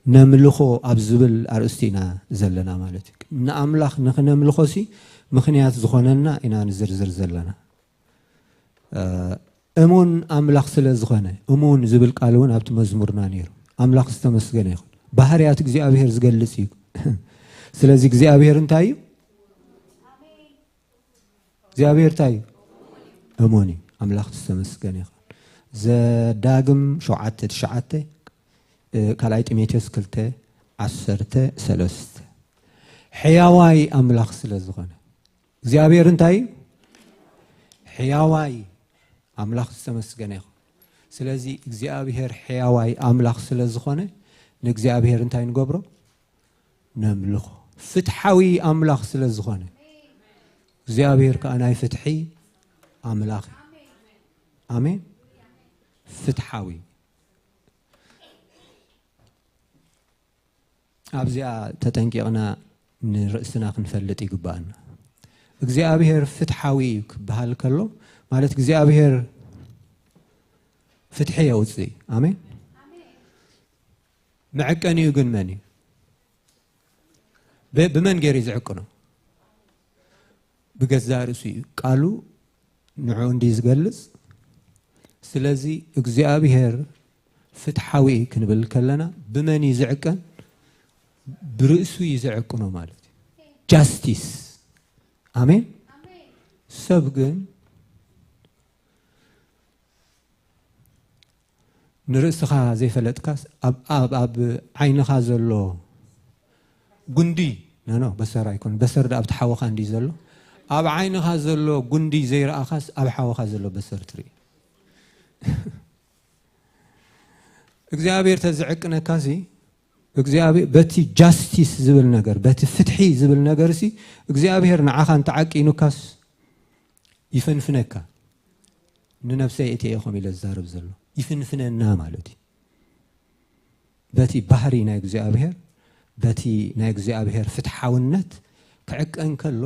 نملخو أبزبل أرستينا زلنا مالتك نأملاخ نملخو سي مخنيات زخوننا إنا نزرزر زلنا أمون أملاخ سلا زخونة أمون زبل قالون أبت مزمورنا نيرو أملاخ استمسكنا يخون بحريات እግዚአብሔር ዝገልጽ እዩ ስለዚህ እግዚአብሔር እንታይ እግዚአብሔር ታይ أموني أملاخ استمسكنا يخون زداغم شوعت تشعت كلاي تيموثيوس 2:13 حياواي أملاخ سلازغونه እግዚአብሔር እንታይ حياواي أملاخ استمسكنا يخون ስለዚህ እግዚአብሔር حياواي أملاخ سلازغونه ንእግዚአብሔር እንታይ ንገብሮ ነምልኾ ፍትሓዊ أملاخ سلازغونه እግዚአብሔር ከአናይ ፍትሒ أملاخ آمين فتحاوي أبزيا تتنقيقنا نرأسنا خنفلت يقبانا እግዚአብሔር فتحاوي بهالكلو مالت እግዚአብሔር فتحي يوصي آمين معكني يقن مني بمن غير يزعقنا بجزارسي قالوا نعون ديز جلس سلازي እግዚአብሔር ፍትሓዊ ክንብል ከለና ብመን ይዝዕቀን ብርእሱ ይዝዕቅ ነው ማለት ጃስቲስ አሜን ሰብ ግን ንርእስኻ ዘይፈለጥካስ ኣብ ዓይንኻ ዘሎ ጉንዲ ነው በሰራ ይኮን በሰር ዳብ ተሓወኻ እንዲ ዘሎ ኣብ ዓይንኻ ዘሎ ጉንዲ ዘይረኣኻስ ኣብ ሓወኻ ዘሎ በሰር ትርኢ እግዚአብሔር ተዝዕቅነካሲ እግዚአብሔር በቲ ጃስቲስ ዝብል ነገር በቲ ፍትሒ ዝብል ነገር ሲ እግዚአብሔር ንዓኻ እንተዓቂኑካስ ይፍንፍነካ ንነፍሰይ እቴ ኢኹም ኢለ ዝዛረብ ዘሎ ይፍንፍነና ማለት እዩ በቲ ባህሪ ናይ እግዚአብሔር በቲ ናይ እግዚአብሔር ፍትሓውነት ክዕቀን ከሎ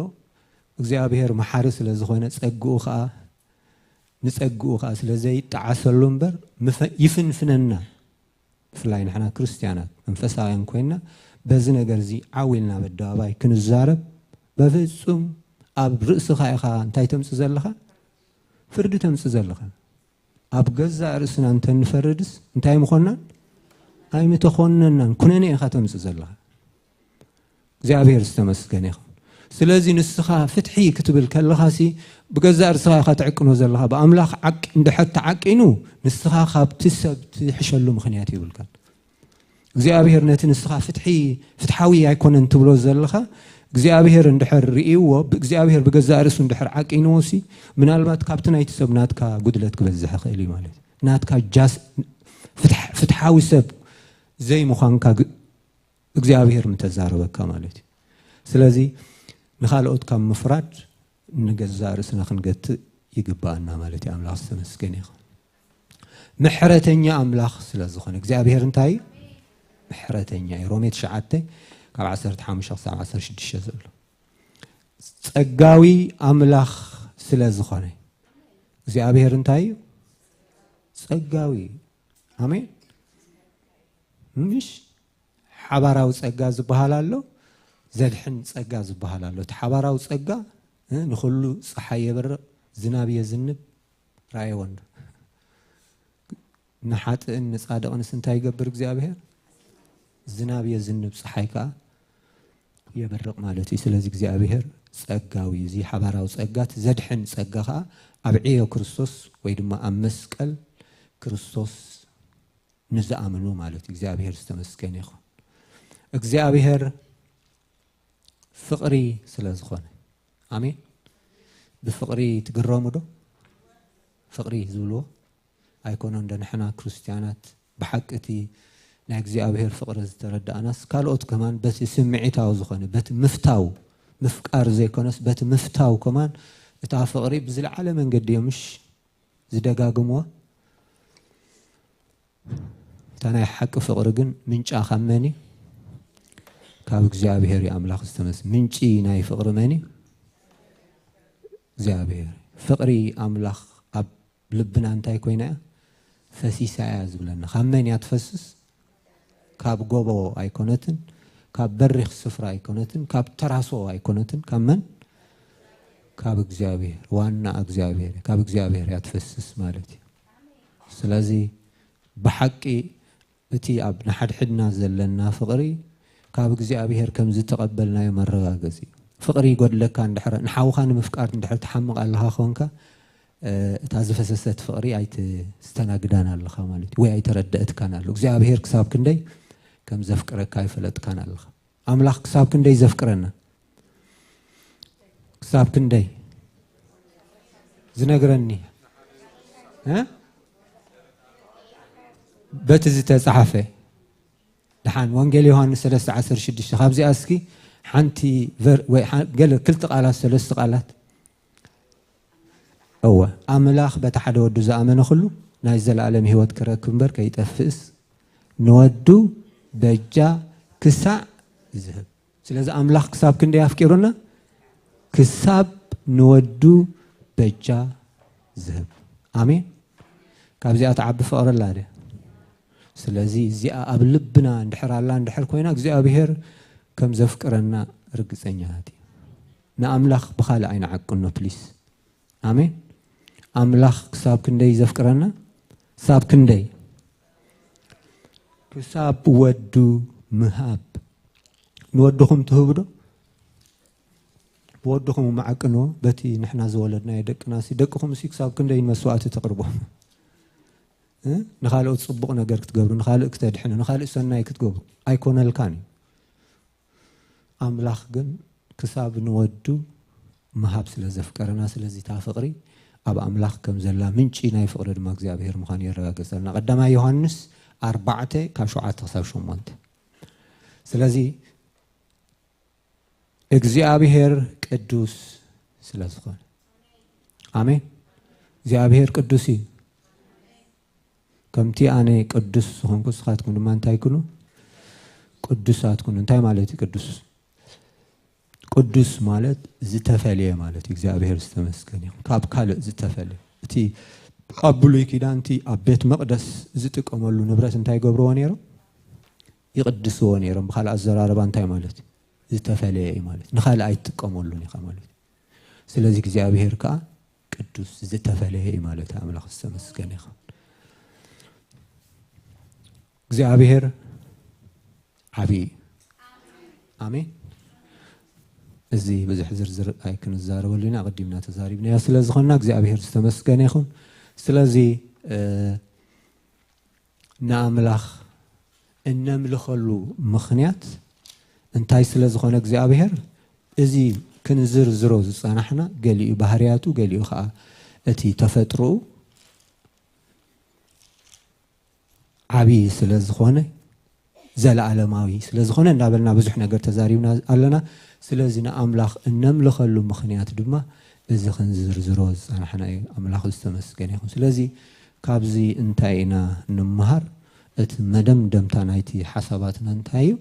እግዚአብሔር መሓሪ ስለ ዝኾነ ጸግኡ ኸኣ ንጸግኡ ኸኣ ስለዘይ ጣዓሰሉ እምበር ይፍንፍነና ፍላይ ንሕና ክርስቲያናት መንፈሳውያን ኮይና በዚ ነገር እዚ ዓዊልና በደባባይ ክንዛረብ በፍጹም ኣብ ርእስኻ ኢኻ እንታይ ተምፅእ ዘለኻ ፍርዲ ተምፅእ ዘለኻ ኣብ ገዛእ ርእስና እንተንፈርድስ እንታይ ምኾንናን ኣይምተኾነናን ኩነኔ ኢኻ ተምፅእ ዘለኻ እግዚአብሔር ዝተመስገነ ይኹን ስለዚ ንስኻ ፍትሒ ክትብል ከለኻሲ ብገዛእ ርእስኻ ኢኻ ትዕቅኖ ዘለኻ ብኣምላኽ ዓቂ እንድሕር ተዓቂኑ ንስኻ ካብቲ ሰብ ትሕሸሉ ምኽንያት ይብልካን እግዚአብሔር ነቲ ንስኻ ፍትሓዊ ኣይኮነን ትብሎ ዘለኻ እግዚአብሔር እንድሕር ርእይዎ እግዚአብሔር ብገዛእ ርእሱ እንድሕር ዓቂንዎሲ ምናልባት ካብቲ ናይቲ ሰብ ናትካ ጉድለት ክበዝሕ ይኽእል እዩ ማለት ናትካ ፍትሓዊ ሰብ ዘይምዃንካ እግዚአብሔር ምተዛረበካ ማለት እዩ ስለዚ ንኻልኦት ካብ ምፍራድ ንገዛእ ርእስና ክንገትእ ይግባአና ማለት እዩ ኣምላኽ ዝተመስገነ ይኹን ምሕረተኛ ኣምላኽ ስለ ዝኾነ እግዚአብሔር እንታይ ምሕረተኛ እዩ ሮሜ 9 ካብ 15 ክሳብ 16 ዘሎ ጸጋዊ ኣምላኽ ስለ ዝኾነ እግዚአብሔር እንታይ እዩ ጸጋዊ ኣሜን ምሽ ሓባራዊ ጸጋ ዝበሃል ኣሎ ዘድሕን ጸጋ ዝበሃል ኣሎ እቲ ሓባራዊ ጸጋ ንኹሉ ፀሓይ የበርቕ ዝናብ የዝንብ ራእየወን ንሓጥእን ንጻድቕንስ እንታይ ይገብር እግዚአብሔር ዝናብ የዝንብ ፀሓይ ከዓ የበርቕ ማለት እዩ ስለዚ እግዚአብሔር ጸጋዊ እዚ ሓባራዊ ጸጋት ዘድሕን ጸጋ ከዓ ኣብ ዕዮ ክርስቶስ ወይ ድማ ኣብ መስቀል ክርስቶስ ንዝኣምኑ ማለት እዩ እግዚአብሔር ዝተመስገነ ይኹን እግዚአብሔር ፍቕሪ ስለ ዝኾነ ኣሜን ብፍቕሪ ትግረሙ ዶ ፍቕሪ ዝብልዎ ኣይኮነ እንደ ንሕና ክርስቲያናት ብሓቂ እቲ ናይ እግዚአብሔር ፍቕሪ ዝተረዳእናስ ካልኦት ከማን በቲ ስምዒታዊ ዝኾነ በቲ ምፍቃር ዘይኮነስ በቲ ምፍታው ከማን እታ ፍቕሪ ብዝለዓለ መንገዲ እዮምሽ ዝደጋግምዋ እታ ናይ ሓቂ ፍቕሪ ግን ምንጫ ካብ መን እዩ ካብ እግዚአብሔር ኣምላኽ ዝተመስ ምንጪ ናይ ፍቕሪ መን እዩ እግዚአብሔር ፍቕሪ ኣምላኽ ኣብ ልብና እንታይ ኮይና እያ ፈሲሳ እያ ዝብለና ካብ መን እያ ትፈስስ ካብ ጎቦ ኣይኮነትን ካብ በሪኽ ስፍራ ኣይኮነትን ካብ ተራሶ ኣይኮነትን ካብ መን ካብ እግዚአብሔር ዋና እግዚአብሔር ካብ እግዚአብሔር እያ ትፈስስ ማለት እዩ ስለዚ ብሓቂ እቲ ኣብ ንሓድሕድና ዘለና ፍቕሪ ካብ እግዚአብሔር ከም ዝተቐበልናዮ መረጋገፂ ፍቕሪ ይጎድለካ እንድሕር ንሓውኻ ንምፍቃር እንድሕር ትሓምቕ ኣለኻ ኾንካ እታ ዝፈሰሰት ፍቕሪ ኣይትስተናግዳን ኣለኻ ማለት እዩ ወይ ኣይተረድአትካን ኣሎ እግዚአብሔር ክሳብ ክንደይ ከም ዘፍቅረካ ይፈለጥካን ኣለኻ ኣምላኽ ክሳብ ክንደይ ዘፍቅረና ክሳብ ክንደይ ዝነግረኒ በቲ ዝተፃሓፈ ድሓን ወንጌል ዮሐንስ 3:16 ካብዚኣ እስኪ ሓንቲ ወይ ገለ ክልተ ቃላት ሰለስተ ቃላት እወ ኣምላኽ በቲ ሓደ ወዱ ዝኣመነ ኩሉ ናይ ዘለኣለም ህይወት ክረክብ እምበር ከይጠፍእስ ንወዱ በጃ ክሳዕ ዝህብ ስለዚ ኣምላኽ ክሳብ ክንደይ ኣፍቂሩና ክሳብ ንወዱ በጃ ዝህብ ኣሜን ካብዚኣ ተዓቢ ፍቕረላ ደ ስለዚ እዚኣ ኣብ ልብና እንድሕር ኣላ እንድሕር ኮይና እግዚአብሔር ከም ዘፍቅረና ርግፀኛት እዩ ንኣምላኽ ብኻልእ ኣይንዓቅኖ ፕሊስ ኣሜን ኣምላኽ ክሳብ ክንደይ ዘፍቅረና ክሳብ ክንደይ ክሳብ ወዱ ምሃብ ንወድኹም ትህቡ ዶ ብወድኹም ማዓቅንዎ በቲ ንሕና ዝወለድናዮ ደቅናሲ ደቅኹም ሲ ክሳብ ክንደይ መስዋዕቲ ተቕርቦም ንኻልኦት ጽቡቕ ነገር ክትገብሩ ንኻልእ ክተድሕኑ ንኻልእ ሰናይ ክትገብሩ ኣይኮነልካን እዩ ኣምላኽ ግን ክሳብ ንወዱ ምሃብ ስለ ዘፍቀረና ስለዚ እታ ፍቕሪ ኣብ ኣምላኽ ከም ዘላ ምንጪ ናይ ፍቕሪ ድማ እግዚአብሔር ምዃኑ የረጋግፀልና ቀዳማይ ዮሐንስ 4:7-8 ስለዚህ እግዚአብሔር ቅዱስ ስለዝኾነ አሜን እግዚአብሔር ቅዱስ እዩ ከምቲ ኣነ ቅዱስ ዝኾንኩ ንስኻትኩም ድማ እንታይ ኩኑ ቅዱሳት ኩኑ እንታይ ማለት እዩ ቅዱስ ማለት ዝተፈለየ ማለት እግዚአብሔር ዝተመስገነ ይሁን ካብ ካልእ ዝተፈለየ እቲ ኣብ ብሉይ ኪዳን እቲ ኣብ ቤት መቅደስ ዝጥቀመሉ ንብረት እንታይ ገብርዎ ነይሮም ይቅድስዎ ነይሮም ብካልእ ኣዘራርባ እንታይ ማለት ዝተፈለየ እዩ ማለት ንኻልእ ኣይትጥቀመሉን ኢኻ ማለት ስለዚ እግዚአብሔር ከዓ ቅዱስ ዝተፈለየ እዩ ማለት ኣምላኽ ዝተመስገነ ይሁን እግዚአብሔር ዓብይ አሜን እዚ ብዙሕ ዝርዝር ኣይክንዛረበሉ ኢና ቀዲምና ተዛሪብና ስለዝኾንና እግዚአብሔር ዝተመስገነ ይሁን ስለዚ ንኣምላኽ እነምልኸሉ ምኽንያት እንታይ ስለዝኾነ እግዚአብሔር እዚ ክንዝርዝሮ ዝፀናሕና ገሊኡ ባህርያቱ ገሊኡ ከዓ እቲ ተፈጥሮኡ ዓብይ ስለዝኾነ ዘለዓለማዊ ስለዝኾነ እንዳበልና ብዙሕ ነገር ተዛሪብና ኣለና ስለዚ ንኣምላኽ እነምልኸሉ ምኽንያት ድማ እዚ ክንዝርዝሮ ዝፀናሕና እዩ ኣምላኽ ዝተመስገነ ይሁን ስለዚ ካብዚ እንታይ ኢና ንምሃር እቲ መደምደምታ ናይቲ ሓሳባትና እንታይ እዩ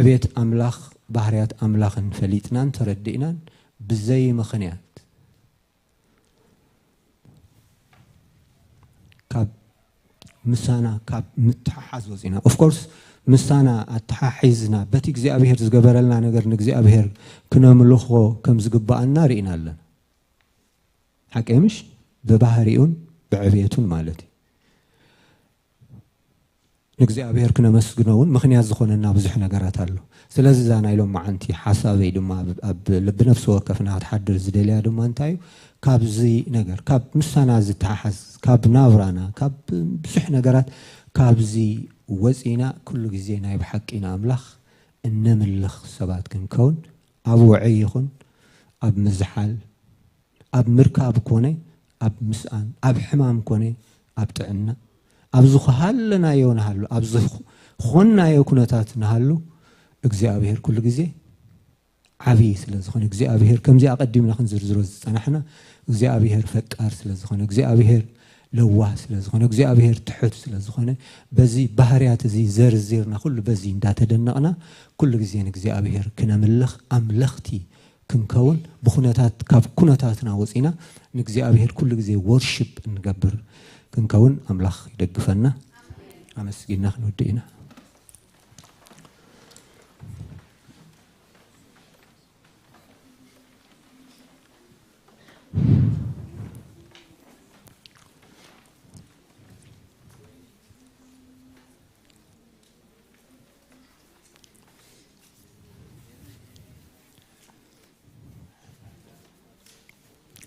ዕብየት ኣምላኽ ባህርያት ኣምላኽን ፈሊጥናን ተረዲእናን ብዘይ ምኽንያት ካብ ምሳና ካብ ምትሓሓዝ ወፂና ኦፍ ኮርስ ምሳና ኣተሓሒዝና በቲ እግዚአብሔር ዝገበረልና ነገር ንእግዚአብሔር ክነምልኾ ከም ዝግባአና ርኢና ኣለና ሓቂ ምሽ ብባህሪኡን ብዕብየቱን ማለት እዩ ንእግዚአብሔር ክነመስግነውን ምኽንያት ዝኾነና ብዙሕ ነገራት ኣሎ ስለዚ እዛ ናይ ሎም መዓንቲ ሓሳበይ ድማ ኣብ ልቢ ነፍሲ ወከፍና ክትሓድር ዝደልያ ድማ እንታይ እዩ ካብዚ ነገር ካብ ምሳና ዝተሓሓዝ ካብ ናብራና ካብ ብዙሕ ነገራት ካብዚ ወፂና ኩሉ ግዜ ናይ ብሓቂና ኣምላኽ እነምልኽ ሰባት ክንከውን ኣብ ውዕይ ይኹን ኣብ ምዝሓል ኣብ ምርካብ ኮነ ኣብ ምስኣን ኣብ ሕማም ኮነ ኣብ ጥዕና ኣብ ዝኸሃለናዮ ናሃሉ ኣብ ዝኾናዮ ኩነታት ናሃሉ እግዚአብሔር ኩሉ ግዜ ዓብይ ስለዝኾነ እግዚአብሔር ከምዚ ኣቀዲምና ክንዝርዝሮ ዝፀናሕና እግዚአብሔር ፈቃር ስለዝኾነ እግዚአብሔር ለዋህ ስለዝኾነ እግዚአብሔር ትሑት ስለዝኾነ በዚ ባህርያት እዚ ዘርዚርና ኩሉ በዚ እንዳተደነቕና ኩሉ ግዜ ንእግዚአብሔር ክነምልኽ ኣምለኽቲ ክንከውን ብኹነታት ካብ ኩነታትና ወፂና ንእግዚአብሔር ኩሉ ግዜ ወርሽፕ እንገብር ክንከውን ኣምላኽ ይደግፈና ኣመስጊና ክንወድእ ኢና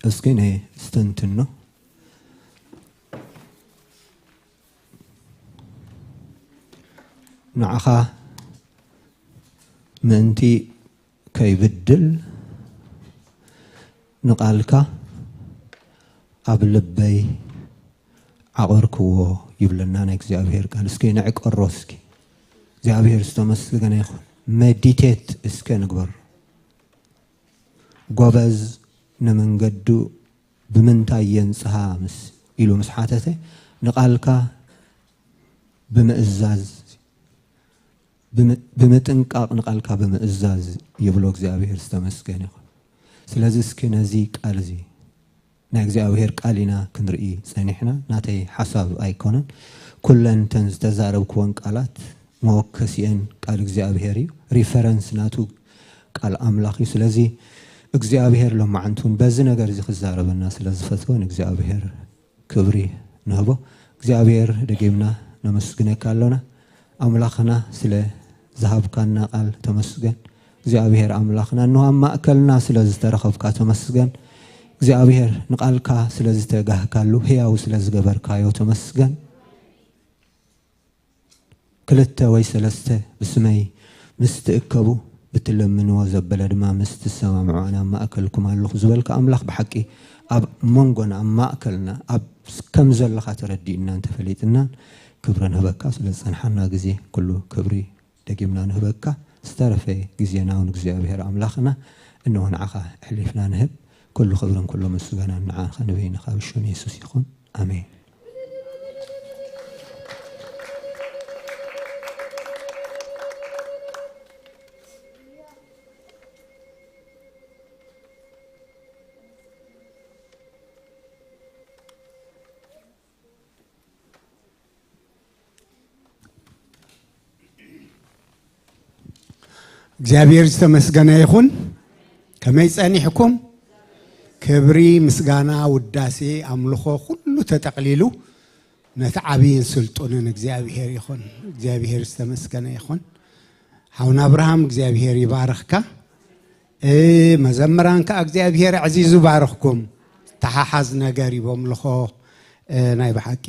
እስኪ ነይ ስተንትን ነው ንዓኻ ምእንቲ ከይብድል ንቃልካ ኣብ ልበይ ዓቐርክዎ ይብለና ናይ እግዚአብሔር ቃል እስኪ ንዕቀሮ እስኪ እግዚአብሔር ዝተመስገነ ይኹን ሜዲቴት እስከ ንግበር ጎበዝ ንመንገዱ ብምንታይ የንጽሃ ምስ ኢሉ ምስ ሓተተ ንቃልካ ብምእዛዝ ብምጥንቃቅ ንቃልካ ብምእዛዝ ይብሎ እግዚአብሔር ዝተመስገነ ይኹን ስለዚ እስኪ ነዚ ቃል እዚ ናይ እግዚአብሔር ቃል ኢና ክንርኢ ፀኒሕና ናተይ ሓሳብ ኣይኮነን ኩለን ተን ዝተዛረብክወን ቃላት መወከሲአን ቃል እግዚአብሔር እዩ ሪፈረንስ ናቱ ቃል ኣምላኽ እዩ ስለዚ እግዚአብሔር ለማዓንቱን በዚ ነገር እዚ ክዛረበና ስለዝፈትዎ ንእግዚአብሔር ክብሪ ንህቦ እግዚአብሔር ደጊምና ነመስግነካ ኣለና ኣምላኽና ስለ ዝሃብካና ቃል ተመስገን እግዚአብሔር ኣምላኽና እንሆ ኣብ ማእከልና ስለ ዝተረኸብካ ተመስገን እግዚአብሔር ንቃልካ ስለ ዝተጋህካሉ ህያው ስለ ዝገበርካዮ ተመስገን ክልተ ወይ ሰለስተ ብስመይ ምስ ትእከቡ ብትለምንዎ ዘበለ ድማ ምስ ትሰማምዑ ኣነ ኣብ ማእከልኩም ኣለኹ ዝበልካ ኣምላኽ ብሓቂ ኣብ መንጎና ኣብ ማእከልና ኣብ ከም ዘለኻ ተረዲእናን ተፈሊጥናን ክብሪ ንህበካ ስለ ዝፀንሓና ግዜ ኩሉ ክብሪ دقيمنا نهبكا استرفي جزينا ونجزيابير أملاخنا إنه نعخا حلفنا نهب كل خبر كل مسجنا نعخا نبينا خابشون يسوع يخون آمين. እግዚአብሔር ይመስገን ይሁን ከመይጸኒሕኩም ክብሪ ምስጋና ውዳሴ አምልኾ ሁሉ ተጠቅሊሉ ነቲ ዓብይን ስልጡንን እግዚአብሔር ይሁን እግዚአብሔር ይመስገን ይሁን ሓውና አብርሃም እግዚአብሔር ይባርኽካ መዘምራንካ እግዚአብሔር ዓዚዙ ባርኽኩም ተሓሓዝ ነገር ይቦምልኾ ናይ በሓቂ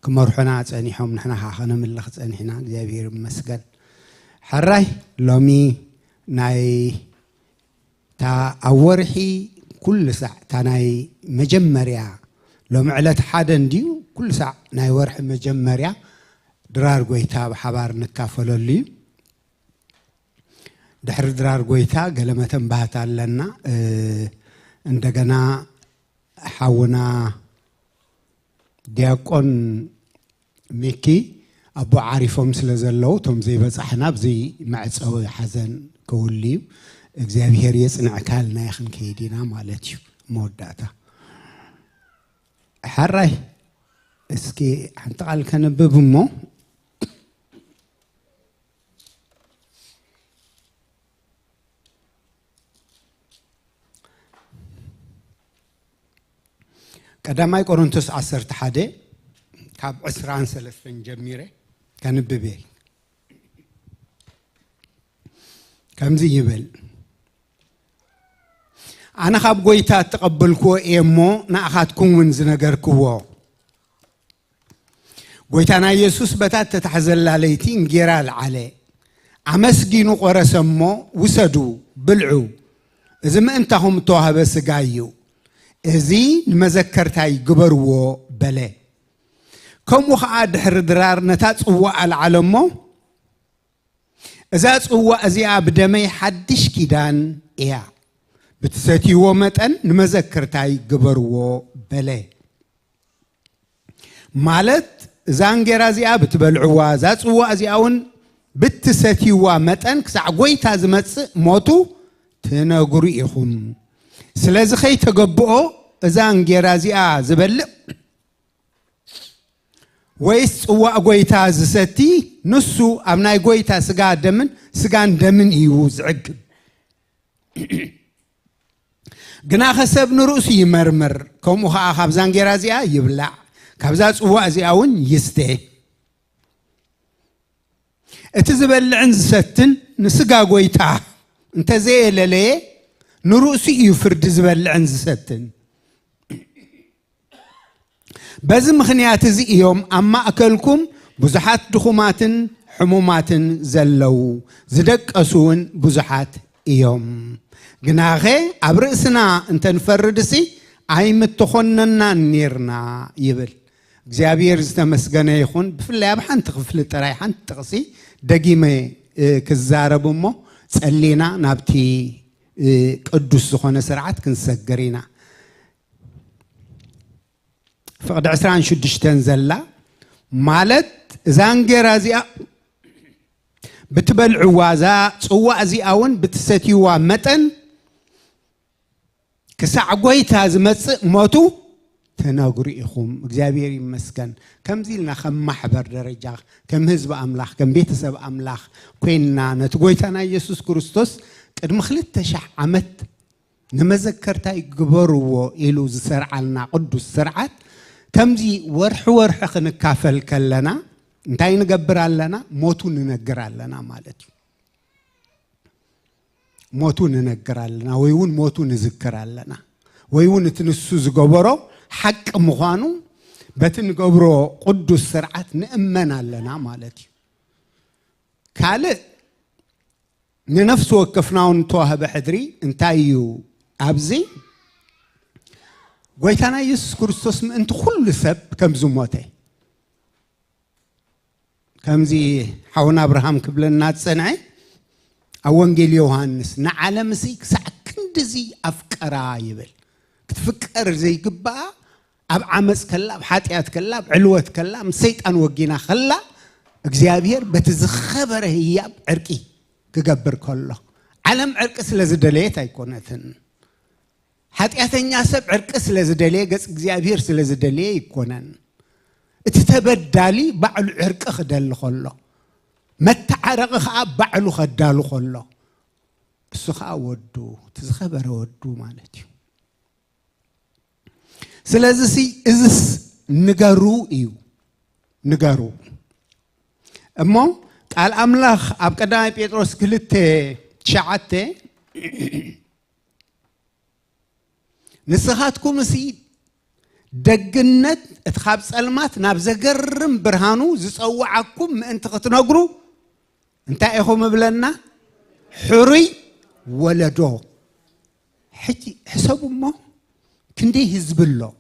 ክመርሑና ጸኒሖም ንሕና ኸነምልኽ ጸኒሕና እግዚአብሔር ይመስገን حراي لومي ناي تا أورحي كل ساعة تاناي مجمريا لو معلت حدا ديو كل ساعة ناي ورح مجمريا درار قويتا بحبار نكافلو لي دحر درار قويتا قلمة بهتا لنا اندقنا حاونا دياقون ميكي أبو عارفهم سلزلو توم زي بس إحنا بزي معصوي حزن كولي እግዚአብሔር የጽናዕካልና ያኽን ከይዲና ማለት እዩ መወዳታ حراي እስኪ አንተ ቃል ከነበብሞ ቀዳማይ ቆሮንቶስ 11 ካብ 23 ጀሚረ كنببي كم زي يبل أنا خاب قويتا تقبلكو إيمو نأخذكم من زنقركو قويتانا يسوس بتات تتحزل عليتين جيرال عليه عمسجينو قرسمو وسدو بلعو إذا ما أنتهم توها بس جايو إذي المذكرتاي قبرو بله كم وخاد حردرار نتاج قوة العالمو إذا قوة أزياء بدمي حدش كيدان إياه بتساتي ومتن نمذكرتاي قبرو بله مالت زانجر أزياء بتبلعوا ذات قوة أزياءون بتساتي ومتن كسع قويت هزمت موتو تناقريهم سلازي خي تقبؤو زانجر أزياء زبلع ويس هو أقويتا زستي نسو أبناي قويتا سقان دمن يوز عقب قنا خسب نرؤسي مرمر كوم وخا خبزان جرازيا يبلع كبزات هو أزياون يستي اتزبل عنز ستن نسقا قويتا انت زي للي نرؤسي يفرد زبل عنز ستن بزم خنيات زي يوم أما أكلكم بزحات دخومات حمومات زلو زدك أسون بزحات يوم جناغي أبرئسنا انت نفردسي أي متخوننا نيرنا يبل جابير استمسجنا يخون بفلا بحن تغفل ترايحن تغسي دقيمة كزارب أمه سألينا نبتي قدوس خونه سرعات كنسجرينا فقد عسران شدش تنزلا مالت زانجر أزياء بتبلع وازا صوا أزياءون بتستيوا متن كسع قويت هزمت موتو تناقريهم እግዚአብሔር ይመስገን كم زيلنا خم محبر درجة كم حزب أملاخ كم بيتسب أملاخ كوينا نتقويتنا يسوع كريستوس قد مخلت تشح عمت نمذكرتا يقبروا إلو زسرعنا قدوس سرعات كم زي ورح خنكافل كلنا انتي نقبر لنا موتو ننقر لنا مالتي موتو ننقر لنا ويون موتو نذكر لنا ويون تنسو زقبرو حق مخانو بتنقبرو قدوس سرعات نأمنا لنا مالتي كالي ننفسو وكفناون توها بحدري انتايو أبزي قويتانا يسوع كريستوس انت كل سب كم زموته كمزي حونا ابراهام كبلنا تصنعي أوانجيل يوحنس نعلم سيك ساكندزي أفكارا يبل كتفكر زي قبا أب عمس كلا بحاتيات كلا بعلوة كلا مسيطان وقينا خلا اكزيابير بتزخبر هي بعركي كقبر كله علم عرق سلازدليت يكونتن حاتياتن ياسب عرق سلازدلي قص اكزيابير سلازدلي يكونن اتتبدالي بعل عرق خدل خلا متعرق خاب بعلو خدالو خلا السخاء ودو تزخبر ودو مالتي سلازسي ازس نغارو ايو نغارو امو قال املاخ اب قدامي بيتروس كلته شعته نسخاتكم سي دغنت اتخاب صلمات ناب زغرم برهانو زصوعكم انت تنغرو انت ايهم بلنا حري ولدو حتي حسبوا ما كندي حزب الله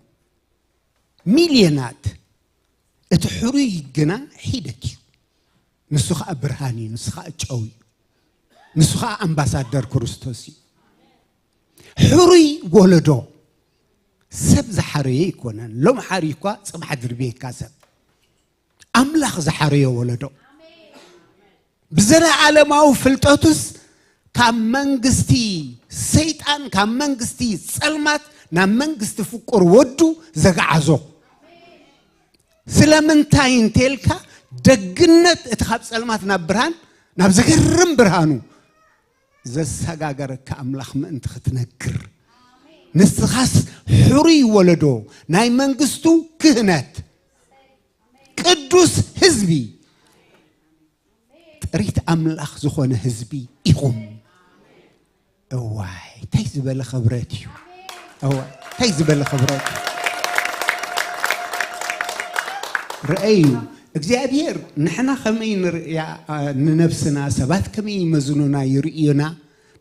مليونات اتحري جنا حيدتي نسخة برهاني نسخة تشوي نسخة أمباسادر كريستوسي حري ولدو سب زحري يكونن لوم حريكوا صبح دربيه كاسب أملاخ زحري ولدو بزرع عالماو فلتوتس كم منغستي سيطان كم منغستي سلمات نام منغست فقر ودو زغعزو سلامنتاين تلكا دغنت اتخاب سلمات نبرهان ناب زغرم برهانو زسغاغر كاملاخ منت ختنكر نسخاس حري ولدو ناي منغستو كهنات قدوس حزبي ريت املاخ زخونه حزبي يقوم واي تيزبل خبرتي أوه تيزبل خبرتي رأيو اكزيابير نحنا خمين يا نفسنا سبات كمين مزنونا يرئينا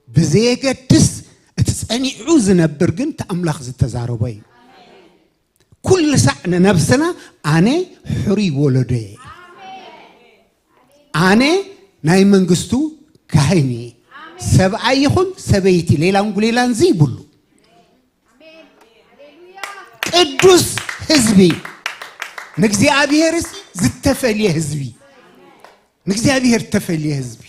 بزيك تس تسأني عوزنا برجن تأملاخ زتزاربي كل سعنا نفسنا أنا حري ولدي أنا ناي منغستو كهيني سبعيخون سبيتي ليلان قليلان زي بلو قدوس حزبي نكزي أبيهرس زتفلي حزبي نكزي أبيهر تفلي حزبي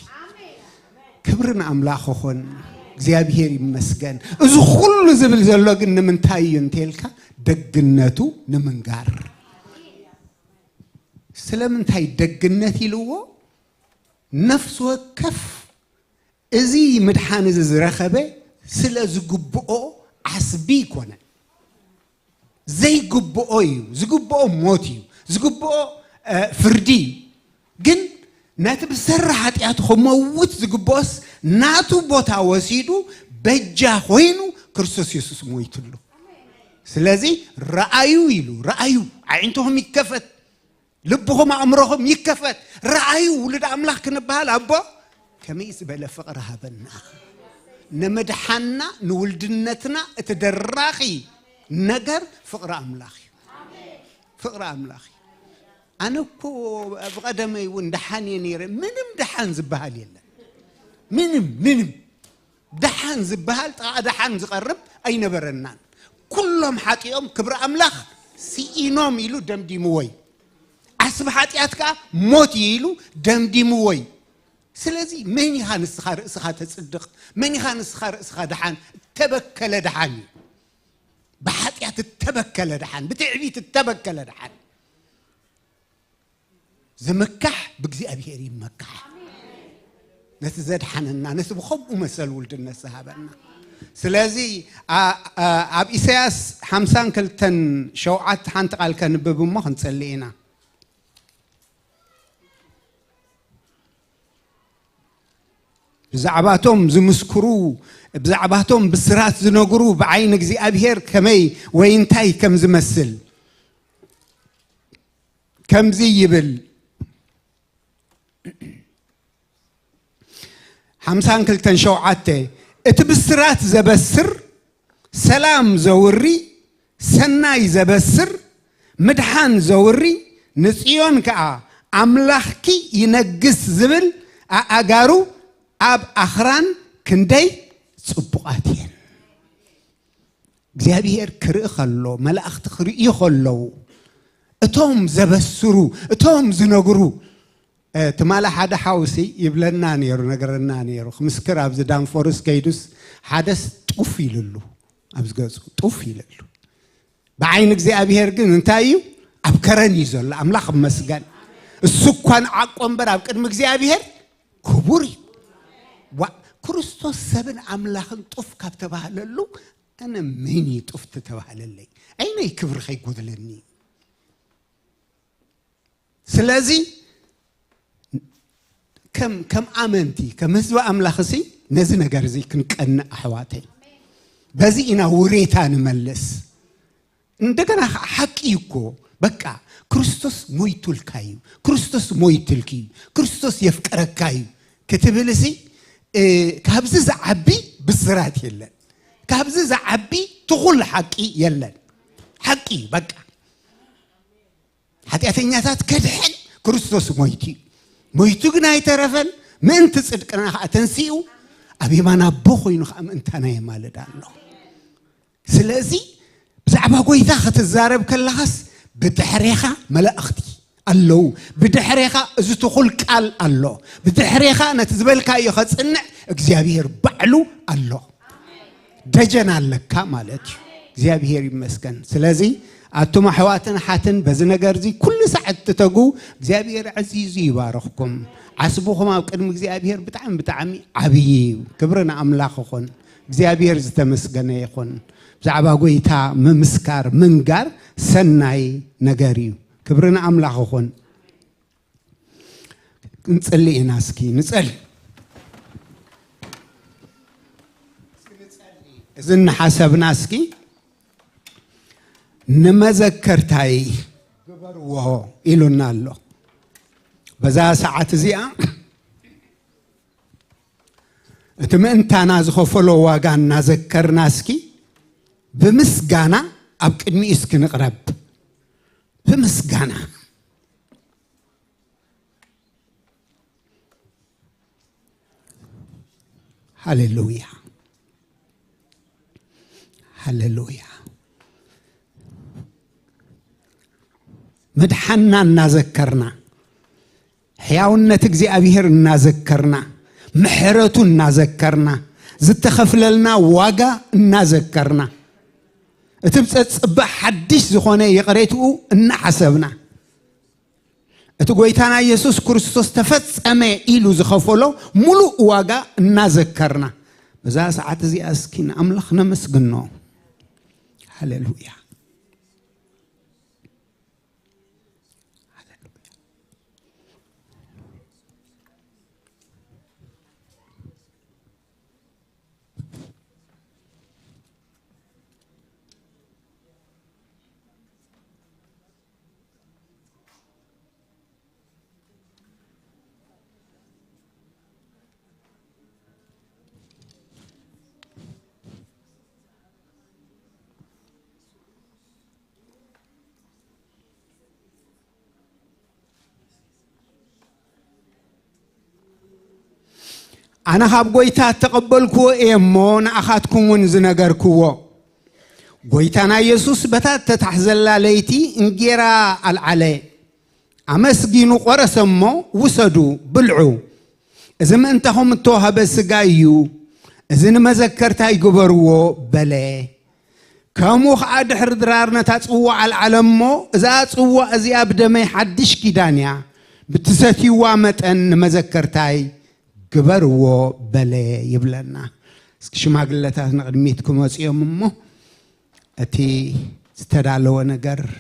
كبرنا أملاخو خون نكزي أبيهر يمسكن إذا كل زبل زلوك نمن تاين تلك دقناتو نمنقار سلام تاي دقناتي لو نفسه كف إزي مدحان إزي رخبة سلا زقبؤو عصبي كونه زي قبؤوي زقبؤو موتي زقبؤو فردي جن ناتب سرحت ياتخو موت زقبؤوس ناتو بوتا وسيدو بجا خوينو كرسوس يسوس مويتلو سلازي رأيو يلو رأيو عينتهم يكفت لبهم عمرهم يكفت رأيو ولد أملاك كنبهال أبا كميس بلا فقرها بنا نمدحنا نولدنتنا اتدراخي نجر فقر أملاخي فقر أملاخي أنا كو بقدمي وندحاني نير منم دحان زبهال يلا منم دحان زبهال دحان زقرب أين برنان كلهم حاتيهم كبر أملاخ سيئنهم يلو دم دي موي عصب حاتياتك موت يلو دم دي موي سلازي من يخان السخار اسخا تصدق من يخان السخار اسخا دحان تبكل دحاني بحاتيات التبكل دحان بتعبيت التبكل دحان زمكح بجزي أبيهري مكح نتزاد حننا نسبخم ومسال ولد الناس هابنا سلازي أب إساس حمسان كلتن شوعات حنت قال كان ببما هنسلينا بزعباتهم زمسكرو بزعباتهم بسرات زنقرو بعين جزي أبيهر كمي وينتاي كم زمسل كم زي يبل حمسان كلتن شوعاته اتبسرات زبسر سلام زوري سناي زبسر مدحان زوري نسيون كا أملاخكي ينجس زبل أجارو أب أخران كندي صبقاتين እግዚአብሔር ክርኢ خلو ملأخت خرئي خلو اتوم زبسرو اتوم زنغرو تمالا حدا حاوسي يبلنا نيرو نغرنا نيرو مسكر ابز دان فورس كيدوس حدث طوف يللو ابز غص طوف يللو بعين እግዚአብሔር ግን እንታዩ አብከረን ይዘል አምላክ መስገን እሱ እንኳን አቆምበር አብቅድም እግዚአብሔር ክቡር ክርስቶስ ሰብን አምላክን ጡፍ ካብተባህለሉ أنا مني طفت تبعلي أين يكبر خي قدلني سلازي كم آمنتي كم هزوا أملاخسي نزنا جرزي كن أحواتي بزي إنا وريتان ملس ندكنا حقيقو بكا كريستوس مويتول كايو كريستوس مويتول كايو كريستوس يفكر كايو كتب لسي كابزز عبي بالزرات يلا كابز زعبي تقول حقي يلا حقي بقى حتى أثنياتات كدحن كريستوس مويتي قنا يترفل من تصدقنا أتنسيو أبي ما نبوخو ينخام انتنا يمالد الله سلازي زعبا قويتا خط الزارب كاللغس بدحريخا ملا أختي الله بدحريخا إذا تقول كال الله بدحريخا نتزبلكا يخصنع اكزيابير بعلو الله دجنا لك مالك እግዚአብሔር ይመስገን ስለዚህ አቱማ ህዋትን ሓትን በዝነገርዚ ኩሉ ሰዓት ተተጉ እግዚአብሔር عزيز ይባረኽኩም ዓስቡኹም ኣብ ቅድሚ እግዚአብሔር ብጣዕሚ ዓብይ ክብርና አምላኽ ኾን እግዚአብሔር ዝተመስገነ ይኹን ብዛዕባ ጎይታ መምስካር ምንጋር ሰናይ ነገር እዩ ክብርና አምላኽ ኾን እንጸልይና እስኪ ንጸልይ إذن حسبنا سكي نمذكرتاي قبروه إلونا الله بزا ساعة زيا اتمنى نازخو فلو واغان نذكرنا سكي بمسغانا أبقدمي اسكي نقرب بمسغانا هاليلويا هللويا مدحنا نذكرنا حياونة እግዚአብሔር نذكرنا محرته نذكرنا زتخفللنا واغا نذكرنا اتبصصبح حدش زخونه يقريتو ان حسبنا اتغويتانا يسوع ክርስቶስ ተፈጸመ ኢሉ ዝኸፈሎ ሙሉ ዋጋ نذكرنا በዛ ሰዓት እዚ አስኪን አምላኽና መስግኖ هللويا أنا خاب قويتا تقبلكو إيمون أخاتكم ونزنقركو قويتانا يسوس بتات تتحزل ليتي انجيرا العلي أمسجينو قرسمو وسدو بلعو إذا ما انتهم توها بسقايو إذا ما ذكرتاي قبرو بلي كمو خاد حردرارنا تتصوى على العلمو إذا تصوى أزياب دمي حدش كيدانيا بتساتي وامت أن ما ذكرتاي قبرو بلي يبلنا شماغلتات نقدميتكم وصيهم مو أتي استدعلو نقر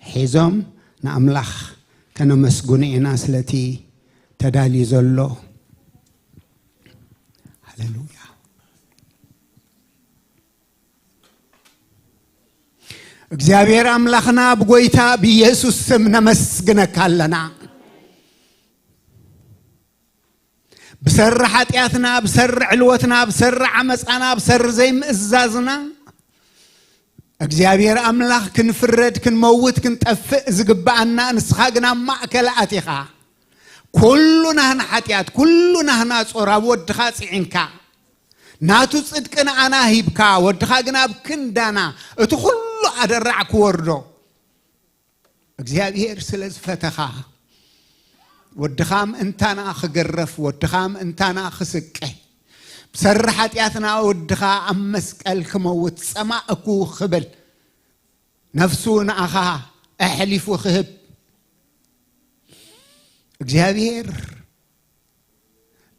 حيزم نأملخ كانوا مسجوني ناس التي تدالي زلو هللويا እግዚአብሔር አምላኽና በጎይታ በኢየሱስ ስም ነመስግነካለና بسر حاتياتنا بسر علوتنا بسر عمصنا بسر زي مئزازنا እግዚአብሔር አምላኽ ክንፍረድ ክንመውት ክንጠፍእ ዝግባአና ንስኻ ግና ማእከል ኣቲኻ ኩሉ ናህና ሓጢኣት ኩሉ ናህና ጾር ኣብ ወድኻ ጽዒንካ ናቱ ጽድቅን ኣና ሂብካ ወድኻ ግና ኣብ ክንዳና እቲ ኩሉ ኣደራዕ ክወርዶ እግዚአብሔር ስለ ዝፈተኻ ወድኻም እንታና ክገረፍ ወድኻም እንታና ክስቀ بسر حتياتنا ودخا أمسكال كموت سماء أكو خبل نفسونا أخا أحلف وخهب እግዚአብሔር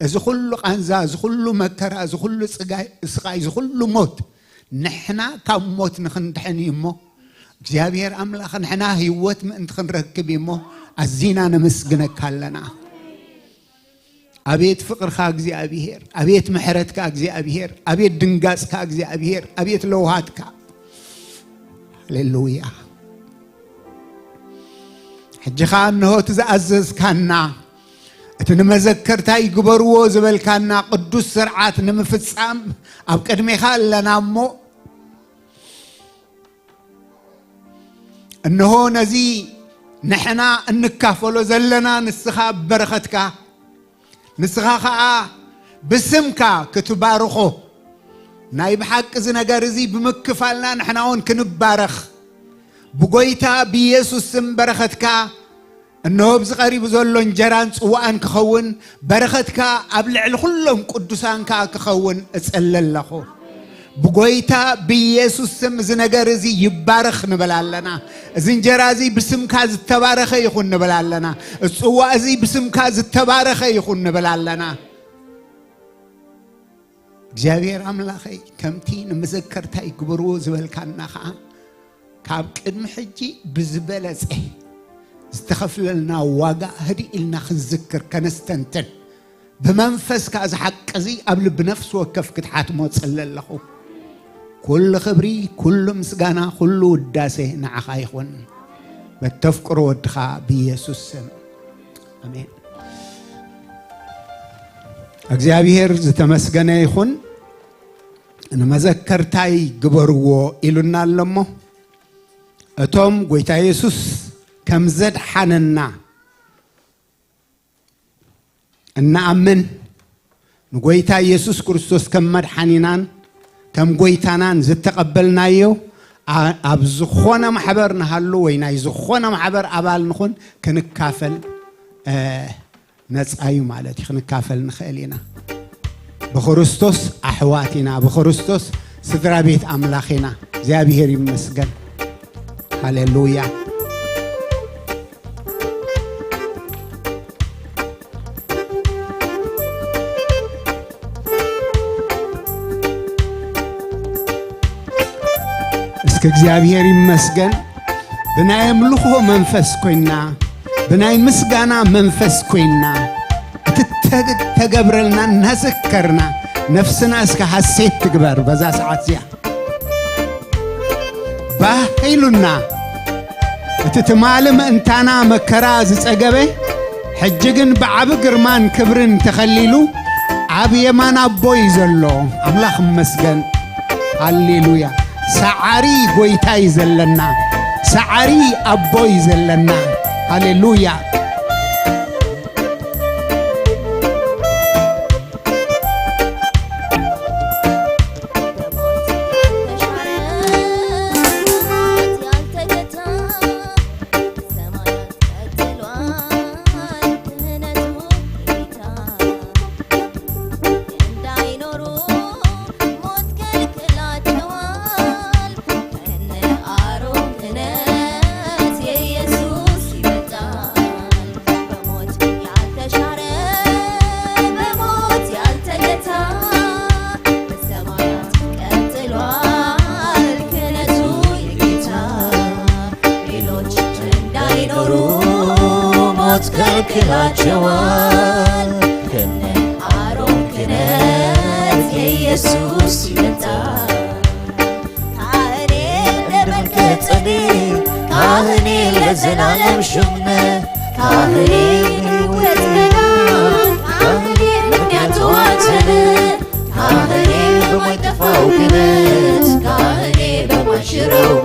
إذا كل قنزة إذا كل مكر إذا كل سقاي إذا كل موت نحنا كم موت نخندحني مو እግዚአብሔር أملاك نحنا هيوت من نخنركب مو الزينة نمسجنا كلنا أبيت فقر كأجزي أبيهر أبيت محرت كأجزي أبيهر أبيت دنجاس كأجزي أبيهر أبيت لوهات كا هللويا حجخا أنه تزعزز كنا تنمذكر تاي قبرو زبل كنا قدوس سرعات نمفتسام أبقد ميخال لنا مو أنه نزي نحنا نكافلو زلنا نسخاب برختك نسخا بسمكا كتبارخو نايب حق زنجارزي بمكفالنا نحنا هون كنبارخ بقويتا بيسوس سم برختكا انه بزغريب زولون جران وان كخون برختكا ابلع كلهم قدسانكا كخون اسالل لخو بقويتا بيسوس سم زنجارزي يبارخ نبلالنا زنجرازي بسمكا زتبارخ يخون نبلالنا الصوازي بسمكا زتبارخ يخون نبلالنا እግዚአብሔር አምላኸይ ከምቲ ንመዘከርታይ ግብርዎ ዝበልካና ኸዓ ካብ ቅድሚ ሕጂ ብዝበለጸ ዝተኸፍለልና ዋጋ ህዲኢልና ክንዝክር ከነስተንትን ብመንፈስካ ዝሓቀዚ ኣብ ልብ ነፍስ ወከፍ ክትሓትሞ ጸለለኹ ኩሉ ክብሪ ኩሉ ምስጋና ኩሉ ውዳሴ ንዓኻ ይኹን በተፍቅሮ ወድኻ ብኢየሱስ ስም አሜን እግዚአብሔር ዝተመስገነ ይኹን ንመዘከርታይ ግበርዎ ኢሉና ኣለሞ እቶም ጎይታ ኢየሱስ ከም ዘድሓነና እናኣምን ንጎይታ ኢየሱስ ክርስቶስ ከም መድሓኒናን ከም ጎይታናን ዝተቀበልናዮ ኣብ ዝኾነ ማሕበር ንሃሉ ወይ ናይ ዝኾነ ማሕበር ኣባል ንኹን ክንካፈል نتسايو مالتي خنكافل نخيلنا بخريستوس أحواتنا بخريستوس سدرا بيت أملاخنا زابير يمسجن هاليلويا اسك زابير يمسجن بنا يملكه منفس كوينا بناي مسجانا منفس كوينا تجبرلنا نذكرنا نفسنا اسك حسيت تجبر بزا ساعات زيا باهيلنا تتمالم انتانا مكراز صغبه حججن بعب جرمان كبرن تخليلو عب يمان ابوي زلو املاح مسجن هاليلويا سعري غويتاي زلنا سعري ابوي زلنا هاليلويا كلاجوال كنه عروم كنت يسوس يمتا كاهني لبركة صدي كاهني لزلالم شمنا كاهني ولدنا كاهني مكنيات واتنا كاهني بما يتفاو كنت كاهني بما شرو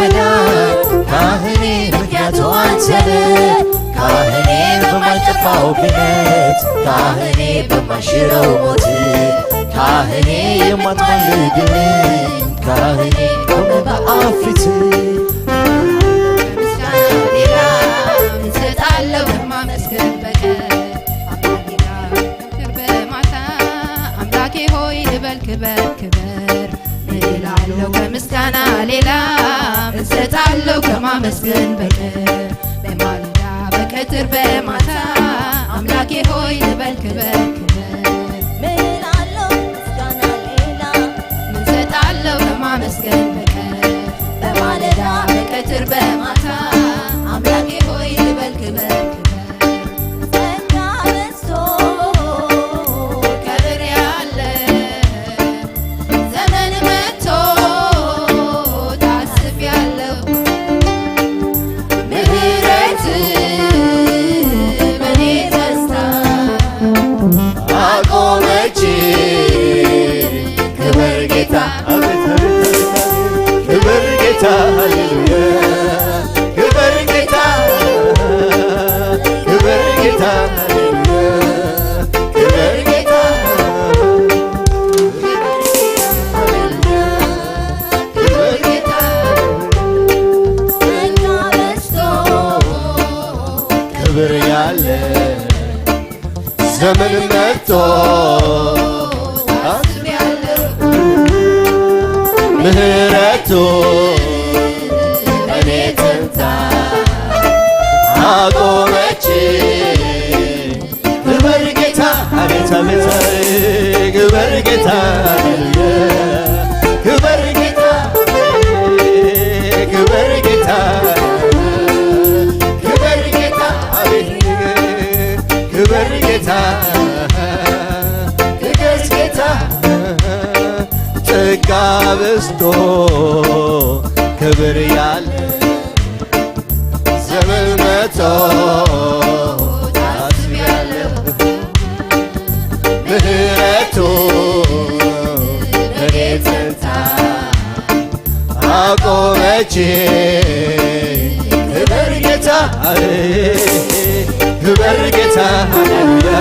መዳን ካህኔ ምክንያቱ አንተነ ካህኔ በማይጠፋው ክህነት ካህኔ በማይሽረው ሞት ካህኔ የማትማልድልኝ ካህኔ ቆመ በአብ ፊት ሌላ እንሰጣለሁ ከማመስገን በቀር በማታ አምላኬ ሆይ ልበል ክበር ክበር እላለሁ ከምስጋና ሌላ እንሰጣለሁ ከማመስገን በቀር በማለዳ በቀትር በማታ አምላኬ ሆይ ልበል ክበር ክበር ምላለሁ ምስጋና ሌላ እንሰጣለሁ ከማመስገን በቀር በማለዳ በቀትር በማታ አምላኬ ሆይ ልበል ክበር ጸጋ በዝቶ ከብር ያለ ዘመን መጥቶ ታስቤያለሁ ምሕረት በኔ ደስታ አቆመች ክብር ጌታ ክብር ጌታ ሃሌሉያ ክብር ጌታ ክብር ጌታ ሃሌሉያ ክብር ጌታ ክብር ጌታ ጸጋ በዝቶ ክብር ያለ ዘመን መጥቶ ምህረቱ እኔ ተንታ አቆመች ክብር ጌታ አቤት አቤት ክብር ጌታ ክብር ጌታ ክብር ጌታ ክብር ጌታ አቤት ክብር ጌታ ንገስ ጌታ ጸጋ በዝቶ ክብር ያለ ዘመን መጥቶ ታስቤያለሁ ምህረቱ እኔ ጸንታ አቆመች ክብር ጌታ ክብር ጌታ ሃሌሉያ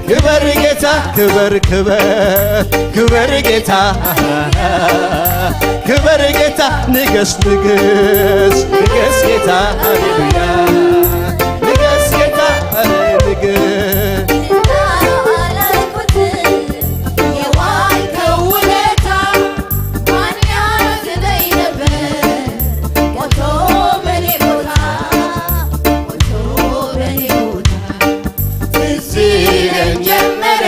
ክብር ጌታ ክብር ክብር ክብር ጌታ ክብር ጌታ ንገስ ንገስ ንገስ ጌታ ሃሌሉያ ንገስ ጌታ ንገስ አላልኩት የዋልከው ውለታ ማን ያዝነኝ ነበር ሞቶ በኔ ቦታ ሞቶ በኔ ቦታ ትዝ ይለኝ ጀመረ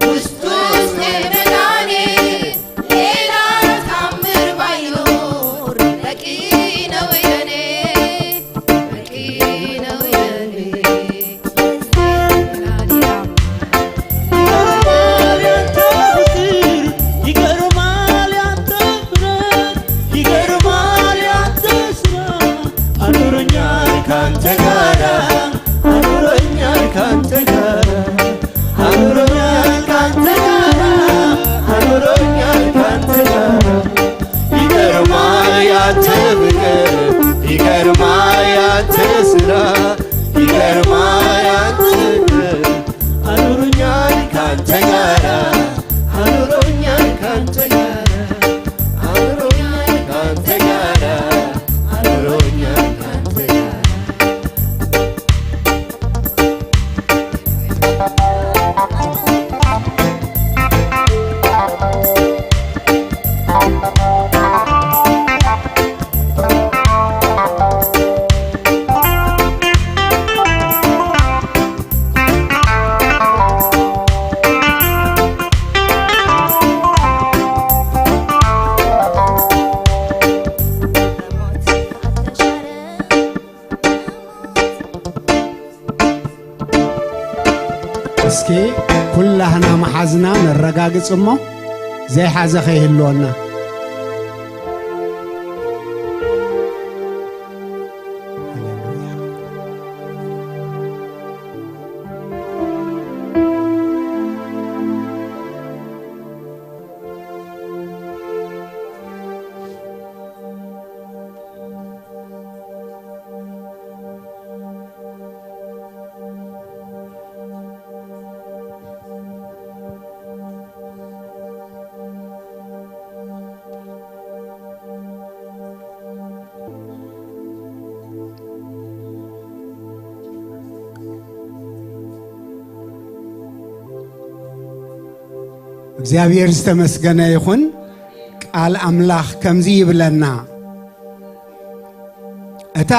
ውስጥ ውስጥ መዳኔ ሌላ ታምር ባይኖር በቂ ነው የኔ በቂ ነው የኔ ይገርማል ያንተ ፍቅር ይገርማል ያንተ ስራ አኑሮኛል ካንተ ጋራ አኑሮኛል ካንተ ጋራ አኑሮኛል ካንተ ጋራ አኑሮኛል ካንተ ጋራ ይገርማል ያንተ ፍቅር ይገርማል ያንተ ስራ ይገርማል ያንተ ፍቅር አኑሮኛል ካንተ ጋራ አኑሮኛል ካንተ ጋራ አኑሮኛል ካንተ ጋራ አኑሮኛል ካንተ ጋራ እስኪ ኩላህና መሓዝና ነረጋግጽ እሞ ዘይሓዘ ኸይህልወና እግዚአብሔር ዝተመስገነ ይኹን ቃል አምላኽ ከምዚ ይብለና እታ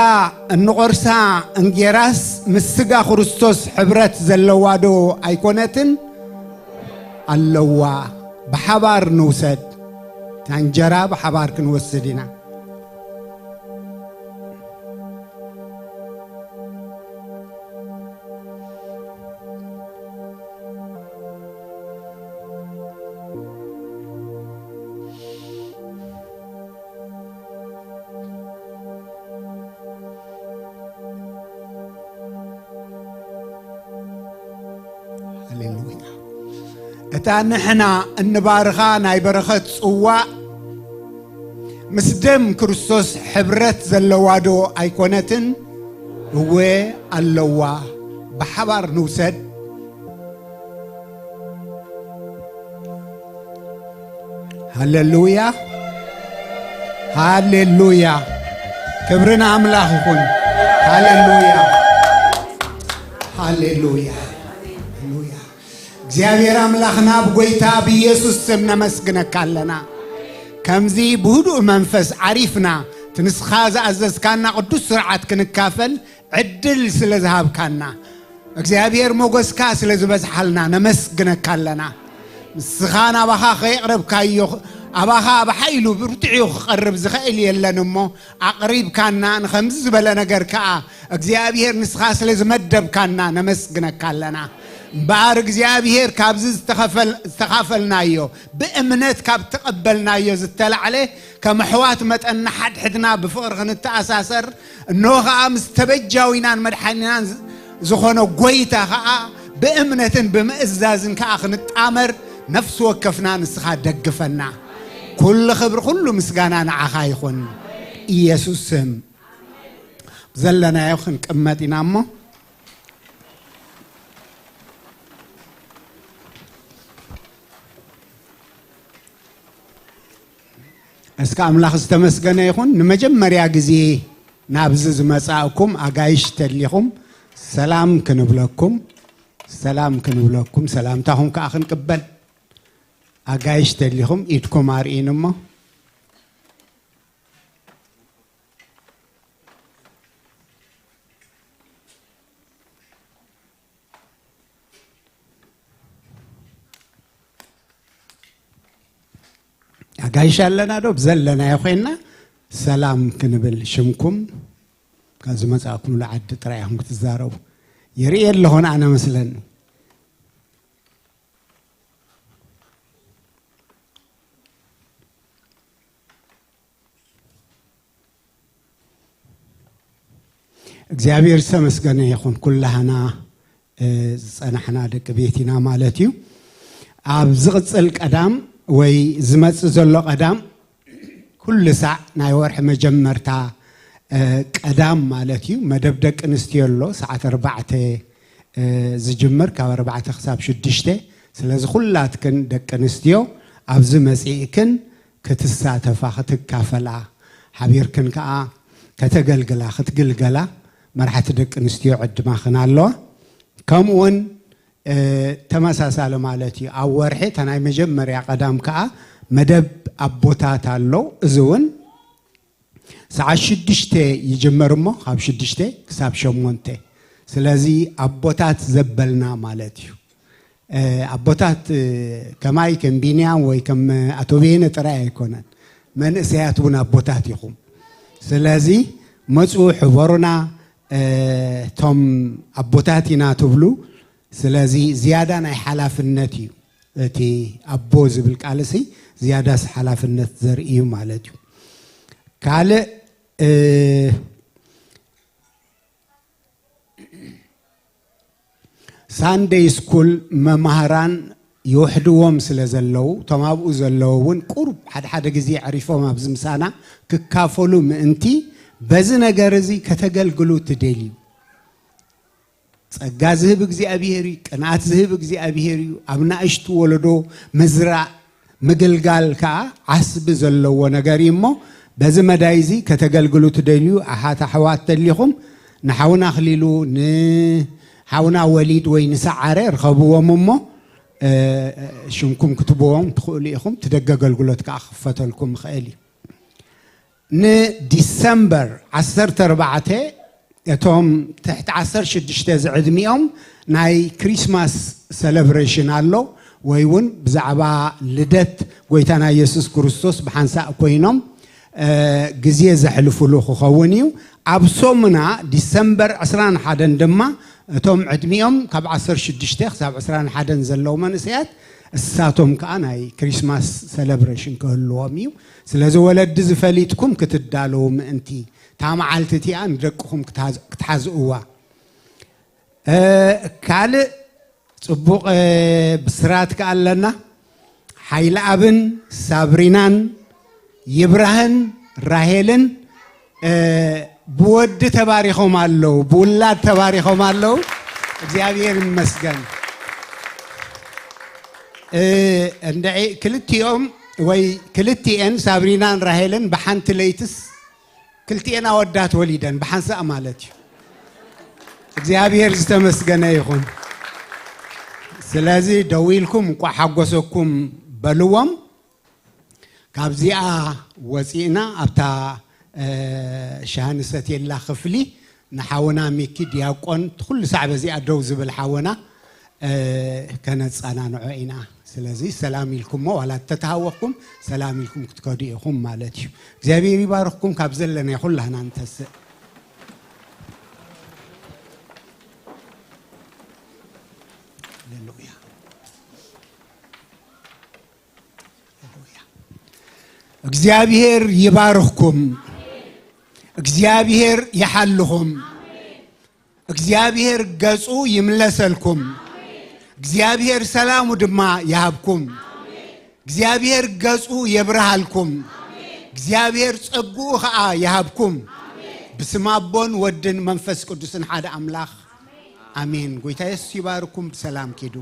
እንቆርሳ እንጌራስ ምስጋ ክርስቶስ ሕብረት ዘለዋዶ አይኮነትን አለዋ በሐባር ንውሰድ ታንጀራ በሐባር ክንወስድና ሃሌሉያ እታ ንሕና እንባርኻ ናይ በረኸት ጽዋዕ ምስ ደም ክርስቶስ ሕብረት ዘለዋዶ አይኮነትን እወ ኣለዋ በሐባር ንውሰድ ሃሌሉያ ሃሌሉያ ክብርና አምላኽ ይኹን ሃሌሉያ ሃሌሉያ እግዚአብሔር አምላኽና በጎይታ በኢየሱስ ስም ነመስግነካለና ከምዚ ብህዱእ መንፈስ ዓሪፍና ትንስኻ ዝኣዘዝካና ቅዱስ ስርዓት ክንካፈል ዕድል ስለ ዝሃብካና እግዚአብሔር ሞገስካ ስለ ዝበዝሓልና ነመስግነካለና ንስኻ ናባኻ ከይቕረብካዮ አባኻ በሓይሉ ብርትዑ ክቐርብ ዝኽእል የለን እሞ ኣቕሪብካና ንኸምዚ ዝበለ ነገር ከዓ እግዚአብሔር ንስኻ ስለ ዝመደብካና ነመስግነካለና ባር እግዚአብሔር ካብዝ ዝተኻፈልናዮ በእምነት ካብ ተቀበልናዮ ዝተላዕለ ከመሕዋት መጠን ሓድሕድና ብፍቅር ክንተኣሳሰር እነሆ ከዓ ምስተበጃዊናን መድሓኒናን ዝኾነ ጎይታ ከዓ በእምነትን ብምእዛዝን ከዓ ክንጣመር ነፍስ ወከፍና ንስኻ ደግፈና ኩሉ ክብር ኩሉ ምስጋና ንዓኻ ይኹን ኢየሱስ ስም ዘለናዮ ክንቅመጥ ኢና እሞ እስከ አምላኽ ዝተመስገነ ይኹን ንመጀመሪያ ጊዜ ናብዚ ዝመጻእኩም አጋይሽ ተሊኹም ሰላም ክንብለኩም ሰላምታኹም ከዓ ክንቅበል አጋይሽ ተሊኹም ኢድኩም አርኢን እሞ አጋይሽ አለና ዶ ዘለና ይኾይና ሰላም ክንብል ሽምኩም ካዝ መጻእኩም ለዓድ ጥራይኹም ክትዛረቡ የርኢ ለሆነ አነ መስለን እግዚአብሔር ተመስገነ ይኹን ኩላህና ጸናሕና ደቂ ቤቲና ማለት እዩ ኣብ ዝቕጽል ቀዳም ወይ ዝመጽ ዘሎ ቀዳም ኩሉ ሰዕ ናይ ወርሒ መጀመርታ ቀዳም ማለት እዩ መደብ ደቂ ኣንስትዮ ኣሎ ሰዓት 4 ዝጅምር ካብ 4 ክሳብ 6 ስለዚ ኩላትክን ደቂ ኣንስትዮ ኣብዚ መጽኢክን ክትሳተፋ ክትካፈላ ሓቢርክን ከዓ ከተገልግላ ክትግልገላ መርሓቲ ደቂ ኣንስትዮ ዕድማ ክን ኣለዋ ከምኡውን ተመሳሳለ ማለት እዩ ኣብ ወርሒ ተናይ መጀመርያ ቀዳም ከዓ መደብ ኣቦታት ኣሎ እዚውን ሰዓት 6 ይጅመር እሞ ካብ 6 ክሳብ 8 ስለዚ ኣቦታት ዘበልና ማለት እዩ ኣቦታት ከማይ ከም ቢንያም ወይ ከም ኣቶቤነ ጥራይ ኣይኮነን መንእሰያት እውን ኣቦታት ይኹም ስለዚ መፁ ሕበሩና ቶም ኣቦታት ኢና ትብሉ ስለዚ ዝያዳ ናይ ሓላፍነት እዩ እቲ ኣቦ ዝብል ቃልሲ ዝያዳስ ሓላፍነት ዘርኢ እዩ ማለት እዩ ካልእ ሳንዴይ ስኩል መማህራን ይውሕድዎም ስለ ዘለው ቶም ኣብኡ ዘለው እውን ቁርብ ሓደ ጊዜ ዕሪፎም ኣብዚ ምሳና ክካፈሉ ምእንቲ በዚ ነገር እዚ ከተገልግሉ ትደልዩ ጸጋ ዝህብ እግዚአብሔር ቅንዓት ዝህብ እግዚአብሔር ኣብ ናእሽቱ ወለዶ መዝራእ ምግልጋል ከዓ ዓስቢ ዘለዎ ነገር እሞ በዚ መዳይዚ ከተገልግሉ ትደልዩ ኣሓት ኣሕዋት ተሊኹም ንሓውና ኣኽሊሉ ንሓውና ወሊድ ወይ ንሰዓረ ረኸብዎም እሞ شمكم كتبوهم تخولي إخم تدقق القلوت كأخفتلكم خالي ن ديسمبر 14 يتوم تحت 16 زعدميهم ناي كريسماس سيلبريشن الله ويون بزعبا لدت ويتانا يسوس كريستوس بحنساء كوينهم جزية زحلفوا له خوونيو أبصمنا ديسمبر 11 دما توم عدميهم كاب 16 حساب 11 زلوا منسيات الساتهم كأنا هي كريسماس سيلبريشن كهلواميو سلازو ولد زفليتكم كتدالوم أنتي تام عالتتي أن ركهم كتحزقوا كال صبوق بسرات كالنا حيل أبن سابرينان يبرهن راهيلن بود تباريخهم الله بولاد تباريخهم الله እግዚአብሔር ይመስገን እንደይ ክልቲኦም ወይ ክልቲኤን ሳብሪናን ራሄልን በሐንት ለይትስ ክልቲኤን አወዳት ወሊደን በሐንሳ ማለት እግዚአብሔር ይመስገን ይሁን ስለዚህ ደዊልኩም ቋሐጎሰኩም በልዎም ካብዚአ ወፂና አብታ ሻንሰት የላ خفلي نحاونا ميكي دياقون كل ساعة بزي أدو زبل حاونا كانت أنا نوعينا سلازي سلامي لكم ولا تتهوكم سلامي لكم كتكوديكم مالتي زابير يبارككم كابزل لنا يقول لنا أنتس هللويا هللويا زابير يبارككم እግዚአብሔር ይሐልሁም እግዚአብሔር ገጹ ይምለሰልኩም እግዚአብሔር ሰላሙ ድማ ያብኩም እግዚአብሔር ገጹ ይብራሃልኩም እግዚአብሔር ጸጉኡ ኸአ ያብኩም በስማቦን ወድን መንፈስ ቅዱስን ሓደ አምላኽ አሜን ጎይታ ኢየሱስ ይባርኩም ሰላም ኪዱ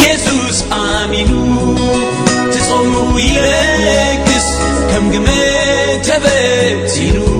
ኢየሱስ አሚኑ ትጾሙ ይለግስ ከም ግመ ተበቲኑ